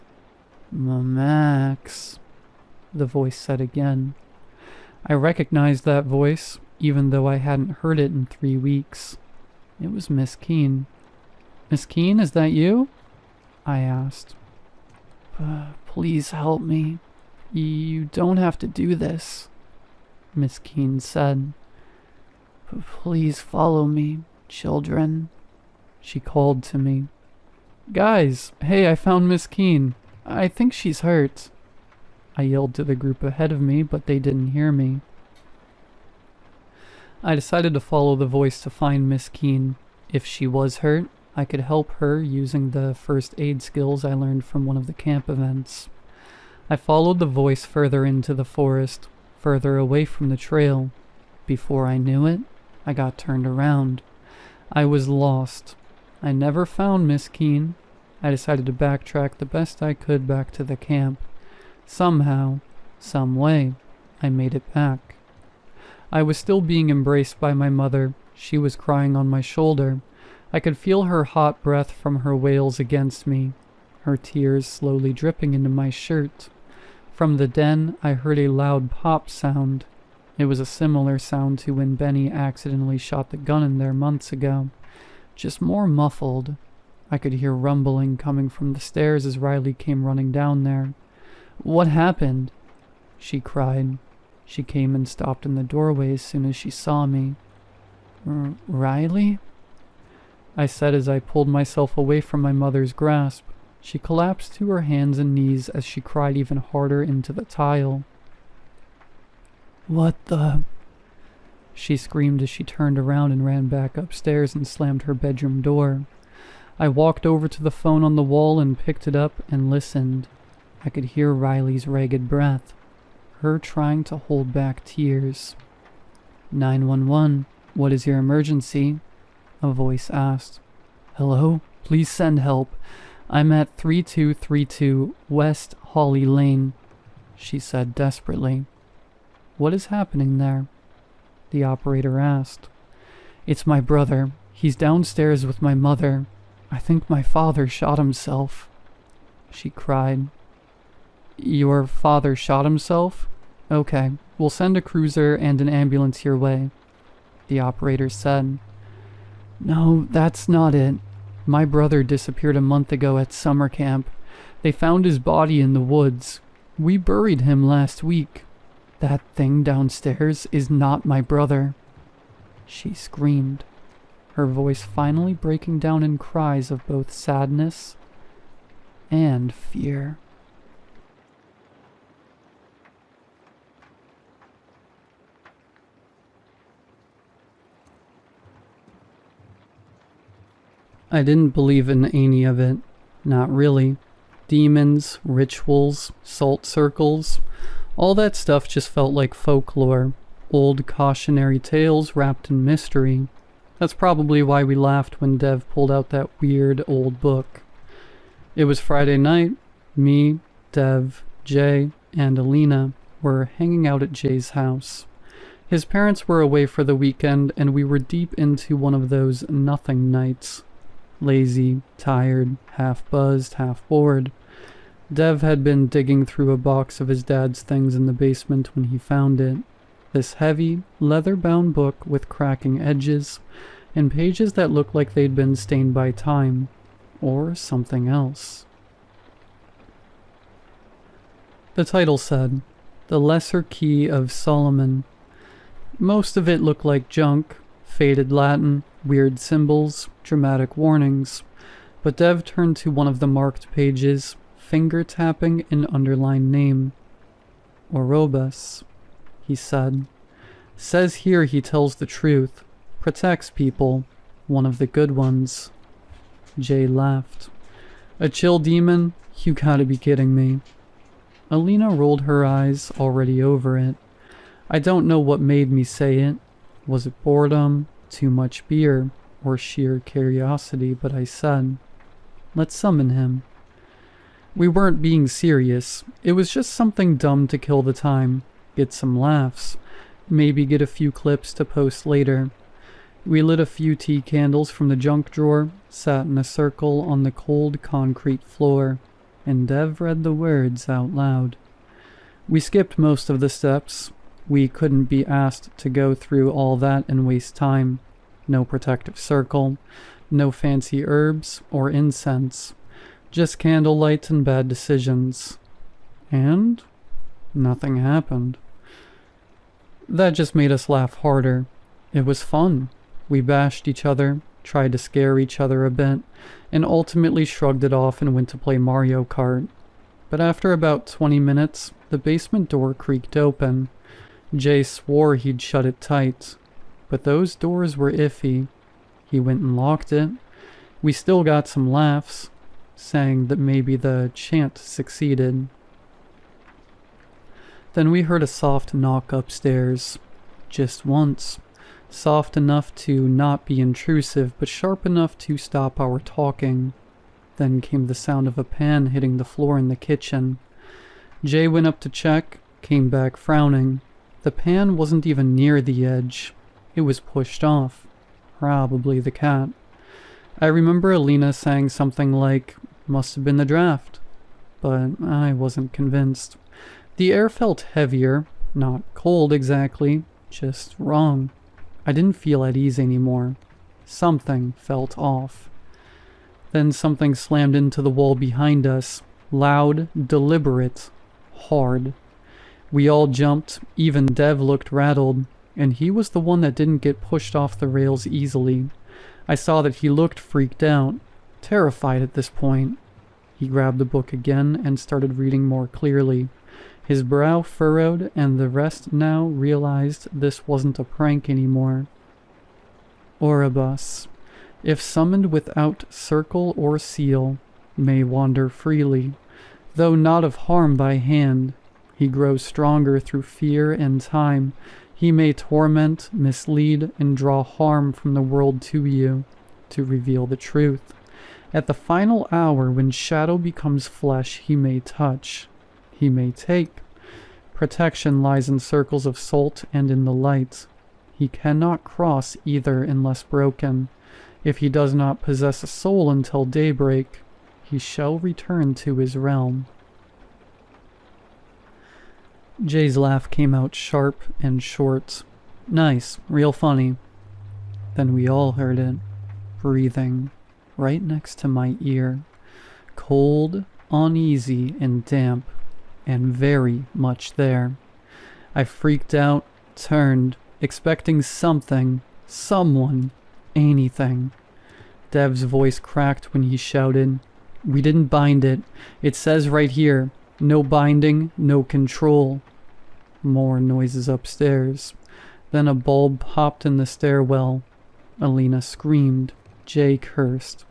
Max, the voice said again. I recognized that voice, even though I hadn't heard it in 3 weeks. It was Miss Keene. Miss Keene, is that you? I asked. Please help me. You don't have to do this, Miss Keene said. Please follow me, children, she called to me. Guys, hey, I found Miss Keene. I think she's hurt. I yelled to the group ahead of me, but they didn't hear me. I decided to follow the voice to find Miss Keene. If she was hurt, I could help her using the first aid skills I learned from one of the camp events. I followed the voice further into the forest, further away from the trail. Before I knew it, I got turned around. I was lost. I never found Miss Keene. I decided to backtrack the best I could back to the camp. Somehow, some way, I made it back. I was still being embraced by my mother. She was crying on my shoulder. I could feel her hot breath from her wails against me, her tears slowly dripping into my shirt. From the den, I heard a loud pop sound. It was a similar sound to when Benny accidentally shot the gun in there months ago, just more muffled. I could hear rumbling coming from the stairs as Riley came running down there. What happened? She cried. She came and stopped in the doorway as soon as she saw me. Riley? I said as I pulled myself away from my mother's grasp. She collapsed to her hands and knees as she cried even harder into the tile. What the? She screamed as she turned around and ran back upstairs and slammed her bedroom door. I walked over to the phone on the wall and picked it up and listened. I could hear Riley's ragged breath, her trying to hold back tears. 911, what is your emergency? A voice asked. Hello? Please send help. I'm at 3232 West Holly Lane, she said desperately. What is happening there? The operator asked. It's my brother. He's downstairs with my mother. I think my father shot himself, she cried. Your father shot himself? Okay, we'll send a cruiser and an ambulance your way, the operator said. No, that's not it. My brother disappeared a month ago at summer camp. They found his body in the woods. We buried him last week. That thing downstairs is not my brother, she screamed, her voice finally breaking down in cries of both sadness and fear. I didn't believe in any of it. Not really. Demons, rituals, salt circles, all that stuff just felt like folklore. Old cautionary tales wrapped in mystery. That's probably why we laughed when Dev pulled out that weird old book. It was Friday night. Me, Dev, Jay, and Alina were hanging out at Jay's house. His parents were away for the weekend, and we were deep into one of those nothing nights. Lazy, tired, half buzzed, half bored. Dev had been digging through a box of his dad's things in the basement when he found it. This heavy, leather-bound book with cracking edges, and pages that looked like they'd been stained by time, or something else. The title said, The Lesser Key of Solomon. Most of it looked like junk, faded Latin, weird symbols, dramatic warnings, but Dev turned to one of the marked pages, finger-tapping an underlined name. Orobus, he said. Says here he tells the truth, protects people, one of the good ones. Jay laughed. A chill demon? You gotta be kidding me. Alina rolled her eyes, already over it. I don't know what made me say it. Was it boredom, too much beer, or sheer curiosity, but I said, let's summon him. We weren't being serious. It was just something dumb to kill the time, get some laughs, maybe get a few clips to post later. We lit a few tea candles from the junk drawer, sat in a circle on the cold concrete floor, and Dev read the words out loud. We skipped most of the steps. We couldn't be asked to go through all that and waste time. No protective circle, no fancy herbs or incense, just candlelight and bad decisions. And nothing happened. That just made us laugh harder. It was fun. We bashed each other, tried to scare each other a bit, and ultimately shrugged it off and went to play Mario Kart. But after about 20 minutes, the basement door creaked open. Jay swore he'd shut it tight, but those doors were iffy. He went and locked it. We still got some laughs, saying that maybe the chant succeeded. Then we heard a soft knock upstairs. Just once. Soft enough to not be intrusive, but sharp enough to stop our talking. Then came the sound of a pan hitting the floor in the kitchen. Jay went up to check, came back frowning. The pan wasn't even near the edge. It was pushed off. Probably the cat. I remember Alina saying something like, must have been the draft. But I wasn't convinced. The air felt heavier, not cold exactly, just wrong. I didn't feel at ease anymore. Something felt off. Then something slammed into the wall behind us. Loud, deliberate, hard. We all jumped, even Dev looked rattled, and he was the one that didn't get pushed off the rails easily. I saw that he looked freaked out, terrified at this point. He grabbed the book again and started reading more clearly. His brow furrowed, and the rest now realized this wasn't a prank anymore. Orobus, if summoned without circle or seal, may wander freely, though not of harm by hand. He grows stronger through fear and time. He may torment, mislead, and draw harm from the world to you, to reveal the truth. At the final hour, when shadow becomes flesh, he may touch. He may take. Protection lies in circles of salt and in the light. He cannot cross either unless broken. If he does not possess a soul until daybreak, he shall return to his realm. Jay's laugh came out sharp and short. Nice, real funny. Then we all heard it, breathing, right next to my ear. Cold, uneasy, and damp, and very much there. I freaked out, turned, expecting something, someone, anything. Dev's voice cracked when he shouted, "We didn't bind it. It says right here, no binding, no control." More noises upstairs. Then a bulb popped in the stairwell. Alina screamed. Jay cursed.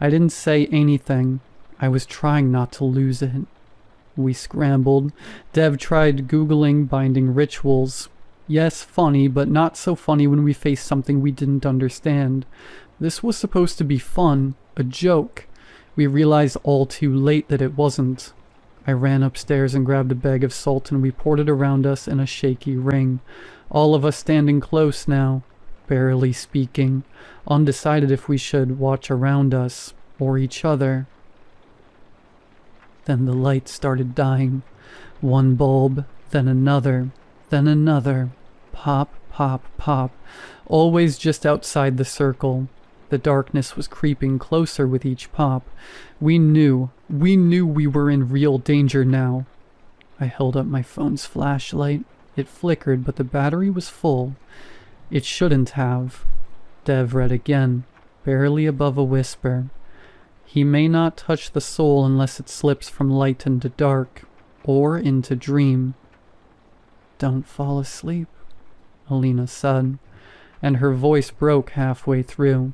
I didn't say anything. I was trying not to lose it. We scrambled. Dev tried Googling binding rituals. Yes, funny, but not so funny when we faced something we didn't understand. This was supposed to be fun, a joke. We realized all too late that it wasn't. I ran upstairs and grabbed a bag of salt and we poured it around us in a shaky ring. All of us standing close now, barely speaking, undecided if we should watch around us or each other. Then the light started dying. One bulb, then another, then another. Pop, pop, pop. Always just outside the circle. The darkness was creeping closer with each pop. We knew we were in real danger now. I held up my phone's flashlight. It flickered, but the battery was full. It shouldn't have. Dev read again, barely above a whisper. He may not touch the soul unless it slips from light into dark, or into dream. Don't fall asleep, Alina said, and her voice broke halfway through.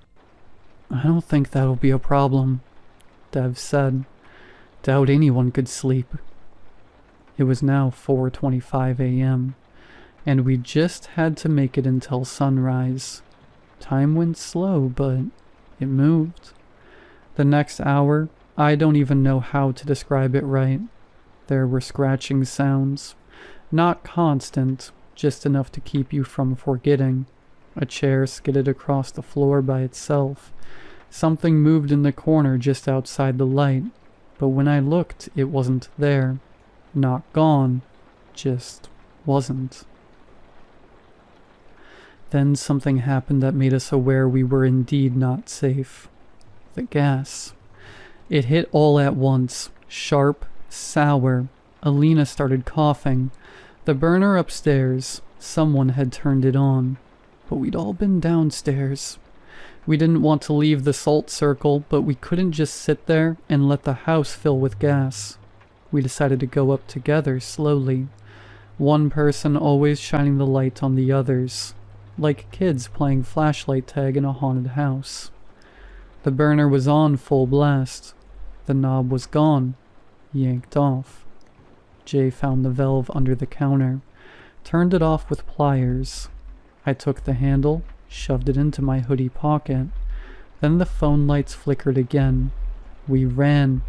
I don't think that'll be a problem, Dev said. Doubt anyone could sleep. It was now 4:25 a.m., and we just had to make it until sunrise. Time went slow, but it moved. The next hour, I don't even know how to describe it right. There were scratching sounds. Not constant, just enough to keep you from forgetting. A chair skidded across the floor by itself. Something moved in the corner just outside the light, but when I looked, it wasn't there. Not gone, just wasn't. Then something happened that made us aware we were indeed not safe. The gas. It hit all at once, sharp, sour. Alina started coughing. The burner upstairs, someone had turned it on, but we'd all been downstairs. We didn't want to leave the salt circle, but we couldn't just sit there and let the house fill with gas. We decided to go up together slowly, one person always shining the light on the others, like kids playing flashlight tag in a haunted house. The burner was on full blast. The knob was gone, yanked off. Jay found the valve under the counter, turned it off with pliers. I took the handle, shoved it into my hoodie pocket. Then the phone lights flickered again. We ran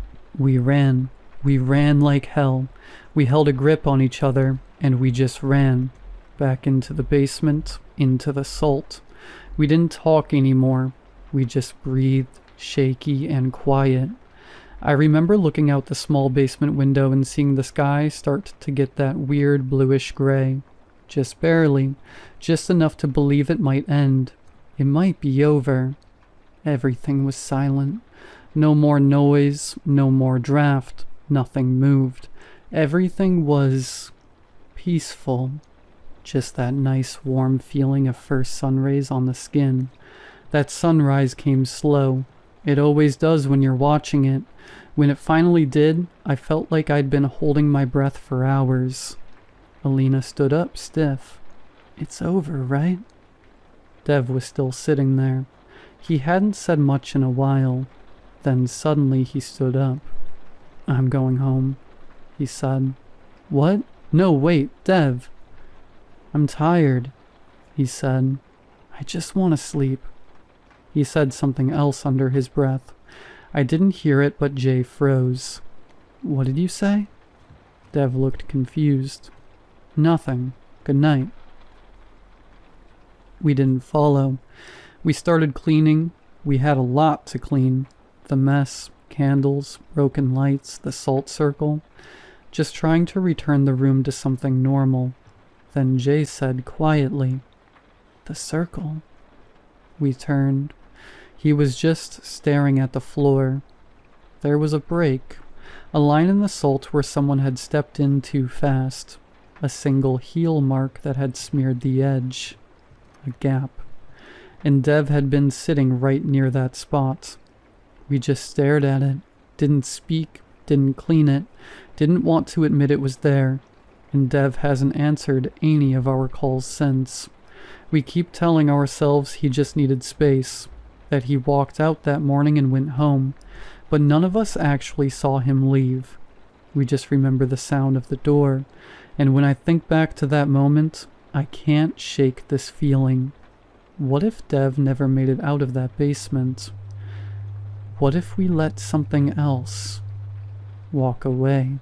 like hell. We held a grip on each other, and we just ran. Back into the basement, into the salt. We didn't talk anymore. We just breathed, shaky and quiet. I remember looking out the small basement window and seeing the sky start to get that weird bluish gray. Just barely. Just enough to believe it might end. It might be over. Everything was silent. No more noise, no more draft. Nothing moved. Everything was peaceful. Just that nice warm feeling of first sun rays on the skin. That sunrise came slow. It always does when you're watching it. When it finally did, I felt like I'd been holding my breath for hours. Alina stood up, stiff. It's over, right? Dev was still sitting there. He hadn't said much in a while. Then suddenly he stood up. I'm going home, he said. What? No, wait, Dev. I'm tired, he said. I just want to sleep. He said something else under his breath. I didn't hear it, but Jay froze. What did you say? Dev looked confused. Nothing. Good night. We didn't follow. We started cleaning. We had a lot to clean. The mess, candles, broken lights, the salt circle. Just trying to return the room to something normal. Then Jay said quietly, "The circle." We turned. He was just staring at the floor. There was a break. A line in the salt where someone had stepped in too fast. A single heel mark that had smeared the edge. A gap. And Dev had been sitting right near that spot. We just stared at it. Didn't speak. Didn't clean it. Didn't want to admit it was there. And Dev hasn't answered any of our calls since. We keep telling ourselves he just needed space. That he walked out that morning and went home. But none of us actually saw him leave. We just remember the sound of the door. And when I think back to that moment, I can't shake this feeling. What if Dev never made it out of that basement? What if we let something else walk away?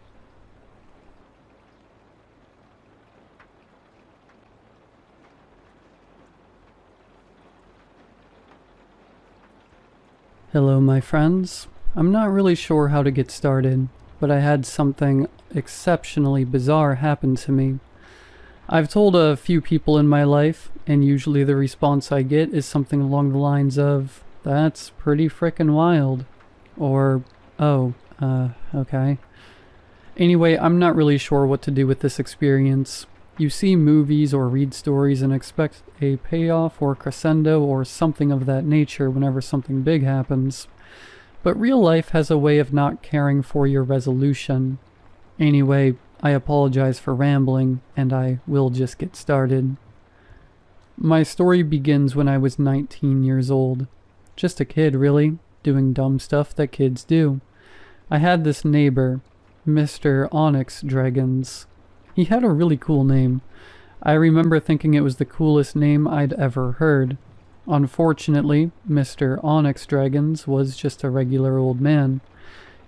Hello, my friends. I'm not really sure how to get started, but I had something exceptionally bizarre happen to me. I've told a few people in my life, and usually the response I get is something along the lines of, "That's pretty frickin' wild," or, "Oh, okay." Anyway, I'm not really sure what to do with this experience. You see movies or read stories and expect a payoff or crescendo or something of that nature whenever something big happens. But real life has a way of not caring for your resolution. Anyway, I apologize for rambling, and I will just get started. My story begins when I was 19 years old. Just a kid, really, doing dumb stuff that kids do. I had this neighbor, Mr. Onyx Dragons. He had a really cool name. I remember thinking it was the coolest name I'd ever heard. Unfortunately, Mr. Onyx Dragons was just a regular old man.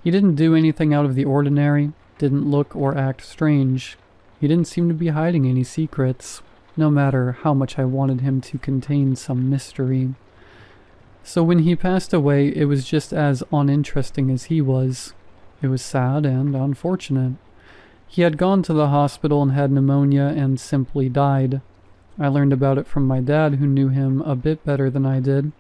He didn't do anything out of the ordinary, didn't look or act strange. He didn't seem to be hiding any secrets, no matter how much I wanted him to contain some mystery. So when he passed away, it was just as uninteresting as he was. It was sad and unfortunate. He had gone to the hospital and had pneumonia and simply died. I learned about it from my dad, who knew him a bit better than I did.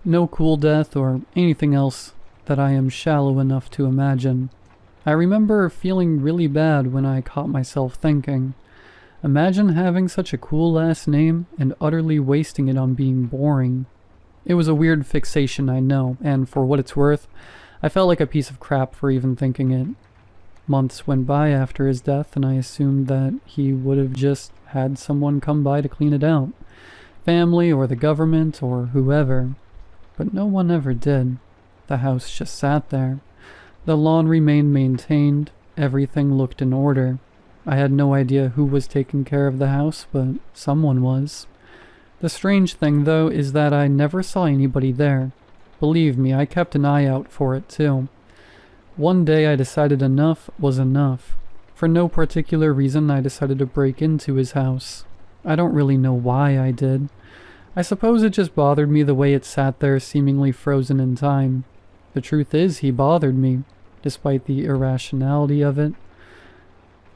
No cool death or anything else that I am shallow enough to imagine. I remember feeling really bad when I caught myself thinking, imagine having such a cool last name and utterly wasting it on being boring. It was a weird fixation, I know, and for what it's worth, I felt like a piece of crap for even thinking it. Months went by after his death, and I assumed that he would have just had someone come by to clean it out. Family or the government or whoever. But no one ever did. The house just sat there. The lawn remained maintained. Everything looked in order. I had no idea who was taking care of the house, but someone was. The strange thing, though, is that I never saw anybody there. Believe me, I kept an eye out for it, too. One day I decided enough was enough. For no particular reason, I decided to break into his house. I don't really know why I did. I suppose it just bothered me the way it sat there seemingly frozen in time. The truth is, he bothered me, despite the irrationality of it.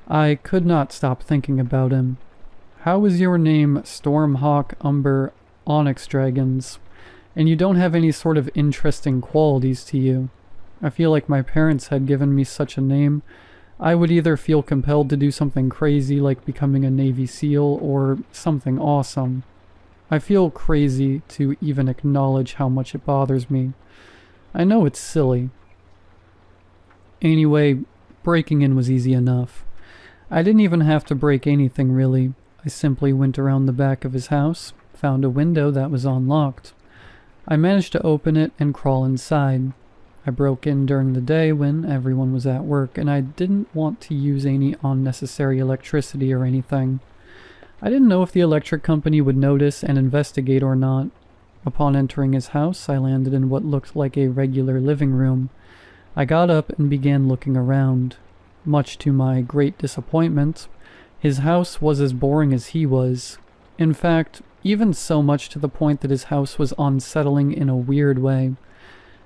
I could not stop thinking about him. How is your name Stormhawk Umber Onyx Dragons, and you don't have any sort of interesting qualities to you? I feel like my parents had given me such a name. I would either feel compelled to do something crazy like becoming a Navy SEAL or something awesome. I feel crazy to even acknowledge how much it bothers me. I know it's silly. Anyway, breaking in was easy enough. I didn't even have to break anything really. I simply went around the back of his house, found a window that was unlocked. I managed to open it and crawl inside. I broke in during the day when everyone was at work, and I didn't want to use any unnecessary electricity or anything. I didn't know if the electric company would notice and investigate or not. Upon entering his house, I landed in what looked like a regular living room. I got up and began looking around. Much to my great disappointment, his house was as boring as he was. In fact, even so much to the point that his house was unsettling in a weird way.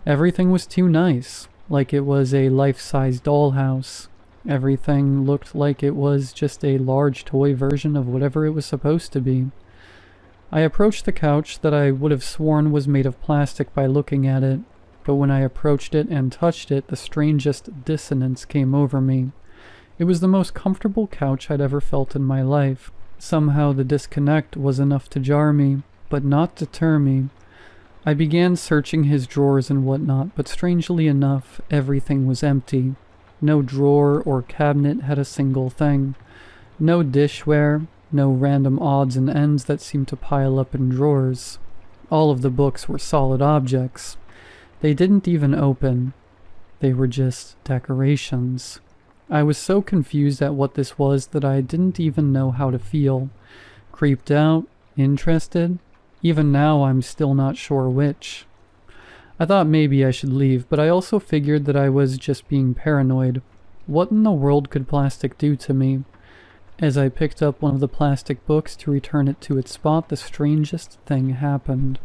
Everything was too nice, like it was a life-size dollhouse. Everything looked like it was just a large toy version of whatever it was supposed to be. I approached the couch that I would have sworn was made of plastic by looking at it, but when I approached it and touched it, the strangest dissonance came over me. It was the most comfortable couch I'd ever felt in my life. Somehow the disconnect was enough to jar me, but not deter me. I began searching his drawers and whatnot, but strangely enough, everything was empty. No drawer or cabinet had a single thing. No dishware, no random odds and ends that seemed to pile up in drawers. All of the books were solid objects. They didn't even open. They were just decorations. I was so confused at what this was that I didn't even know how to feel. Creeped out? Interested? Even now I'm still not sure which. I thought maybe I should leave, but I also figured that I was just being paranoid. What in the world could plastic do to me? As I picked up one of the plastic books to return it to its spot, the strangest thing happened.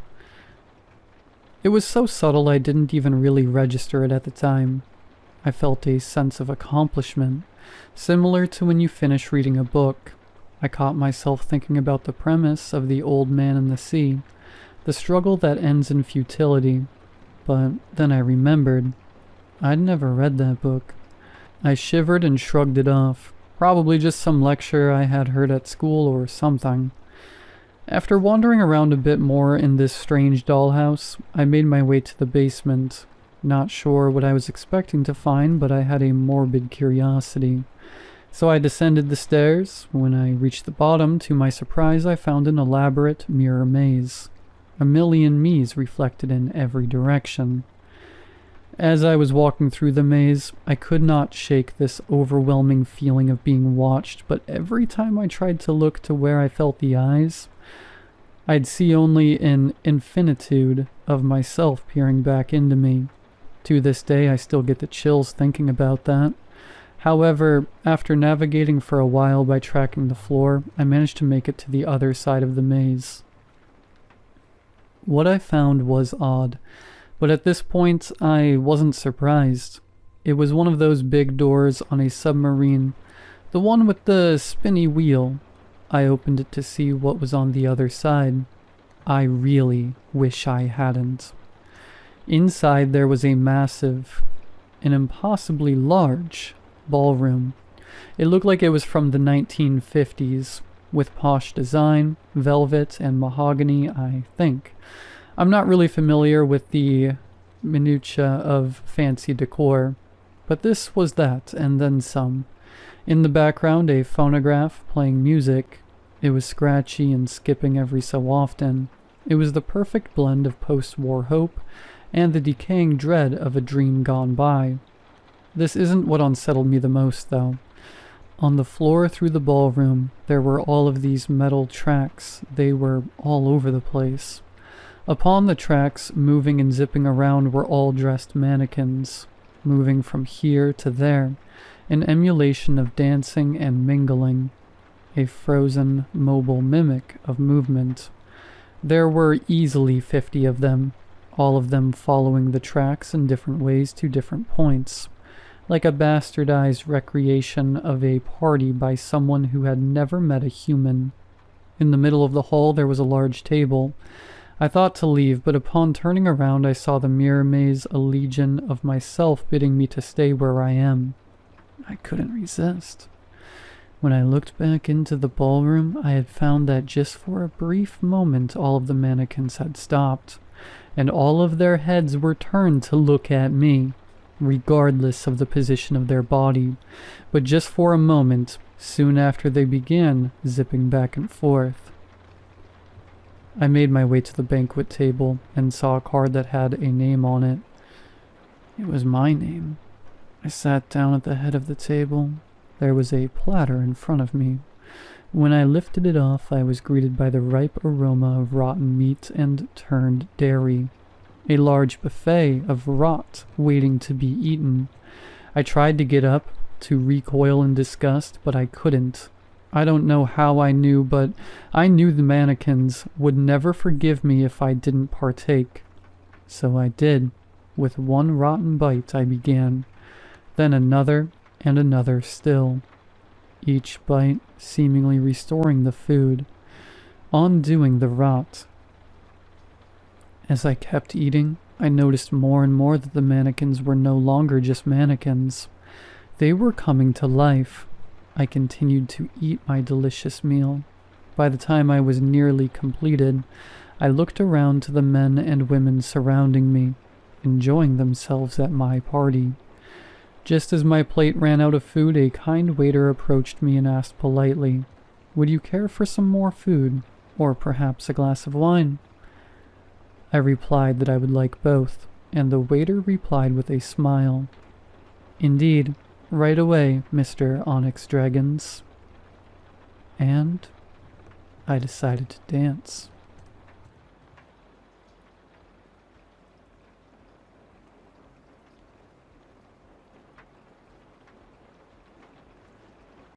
It was so subtle I didn't even really register it at the time. I felt a sense of accomplishment, similar to when you finish reading a book. I caught myself thinking about the premise of The Old Man and the Sea, the struggle that ends in futility. But then I remembered. I'd never read that book. I shivered and shrugged it off. Probably just some lecture I had heard at school or something. After wandering around a bit more in this strange dollhouse, I made my way to the basement. Not sure what I was expecting to find, but I had a morbid curiosity. So I descended the stairs. When I reached the bottom, to my surprise, I found an elaborate mirror maze. A million me's reflected in every direction. As I was walking through the maze, I could not shake this overwhelming feeling of being watched, but every time I tried to look to where I felt the eyes, I'd see only an infinitude of myself peering back into me. To this day, I still get the chills thinking about that. However, after navigating for a while by tracking the floor, I managed to make it to the other side of the maze. What I found was odd, but at this point I wasn't surprised. It was one of those big doors on a submarine, the one with the spinny wheel. I opened it to see what was on the other side. I really wish I hadn't. Inside there was a massive, an impossibly large ballroom. It looked like it was from the 1950s, with posh design, velvet, and mahogany, I think. I'm not really familiar with the minutiae of fancy decor, but this was that, and then some. In the background, a phonograph playing music. It was scratchy and skipping every so often. It was the perfect blend of post-war hope and the decaying dread of a dream gone by. This isn't what unsettled me the most, though. On the floor through the ballroom, there were all of these metal tracks. They were all over the place. Upon the tracks, moving and zipping around, were all dressed mannequins, moving from here to there, an emulation of dancing and mingling, a frozen, mobile mimic of movement. There were easily 50 of them, all of them following the tracks in different ways to different points, like a bastardized recreation of a party by someone who had never met a human. In the middle of the hall there was a large table. I thought to leave, but upon turning around I saw the mirror maze, a legion of myself bidding me to stay where I am. I couldn't resist. When I looked back into the ballroom, I had found that just for a brief moment all of the mannequins had stopped, and all of their heads were turned to look at me, regardless of the position of their body, but just for a moment, soon after they began zipping back and forth. I made my way to the banquet table and saw a card that had a name on it. It was my name. I sat down at the head of the table. There was a platter in front of me. When I lifted it off, I was greeted by the ripe aroma of rotten meat and turned dairy. A large buffet of rot waiting to be eaten. I tried to get up, to recoil in disgust, but I couldn't. I don't know how I knew, but I knew the mannequins would never forgive me if I didn't partake. So I did. With one rotten bite I began, then another and another still. Each bite seemingly restoring the food, undoing the rot. As I kept eating, I noticed more and more that the mannequins were no longer just mannequins. They were coming to life. I continued to eat my delicious meal. By the time I was nearly completed, I looked around to the men and women surrounding me, enjoying themselves at my party. Just as my plate ran out of food, a kind waiter approached me and asked politely, "Would you care for some more food, or perhaps a glass of wine?" I replied that I would like both, and the waiter replied with a smile, "Indeed, right away, Mr. Onyx Dragons." And I decided to dance.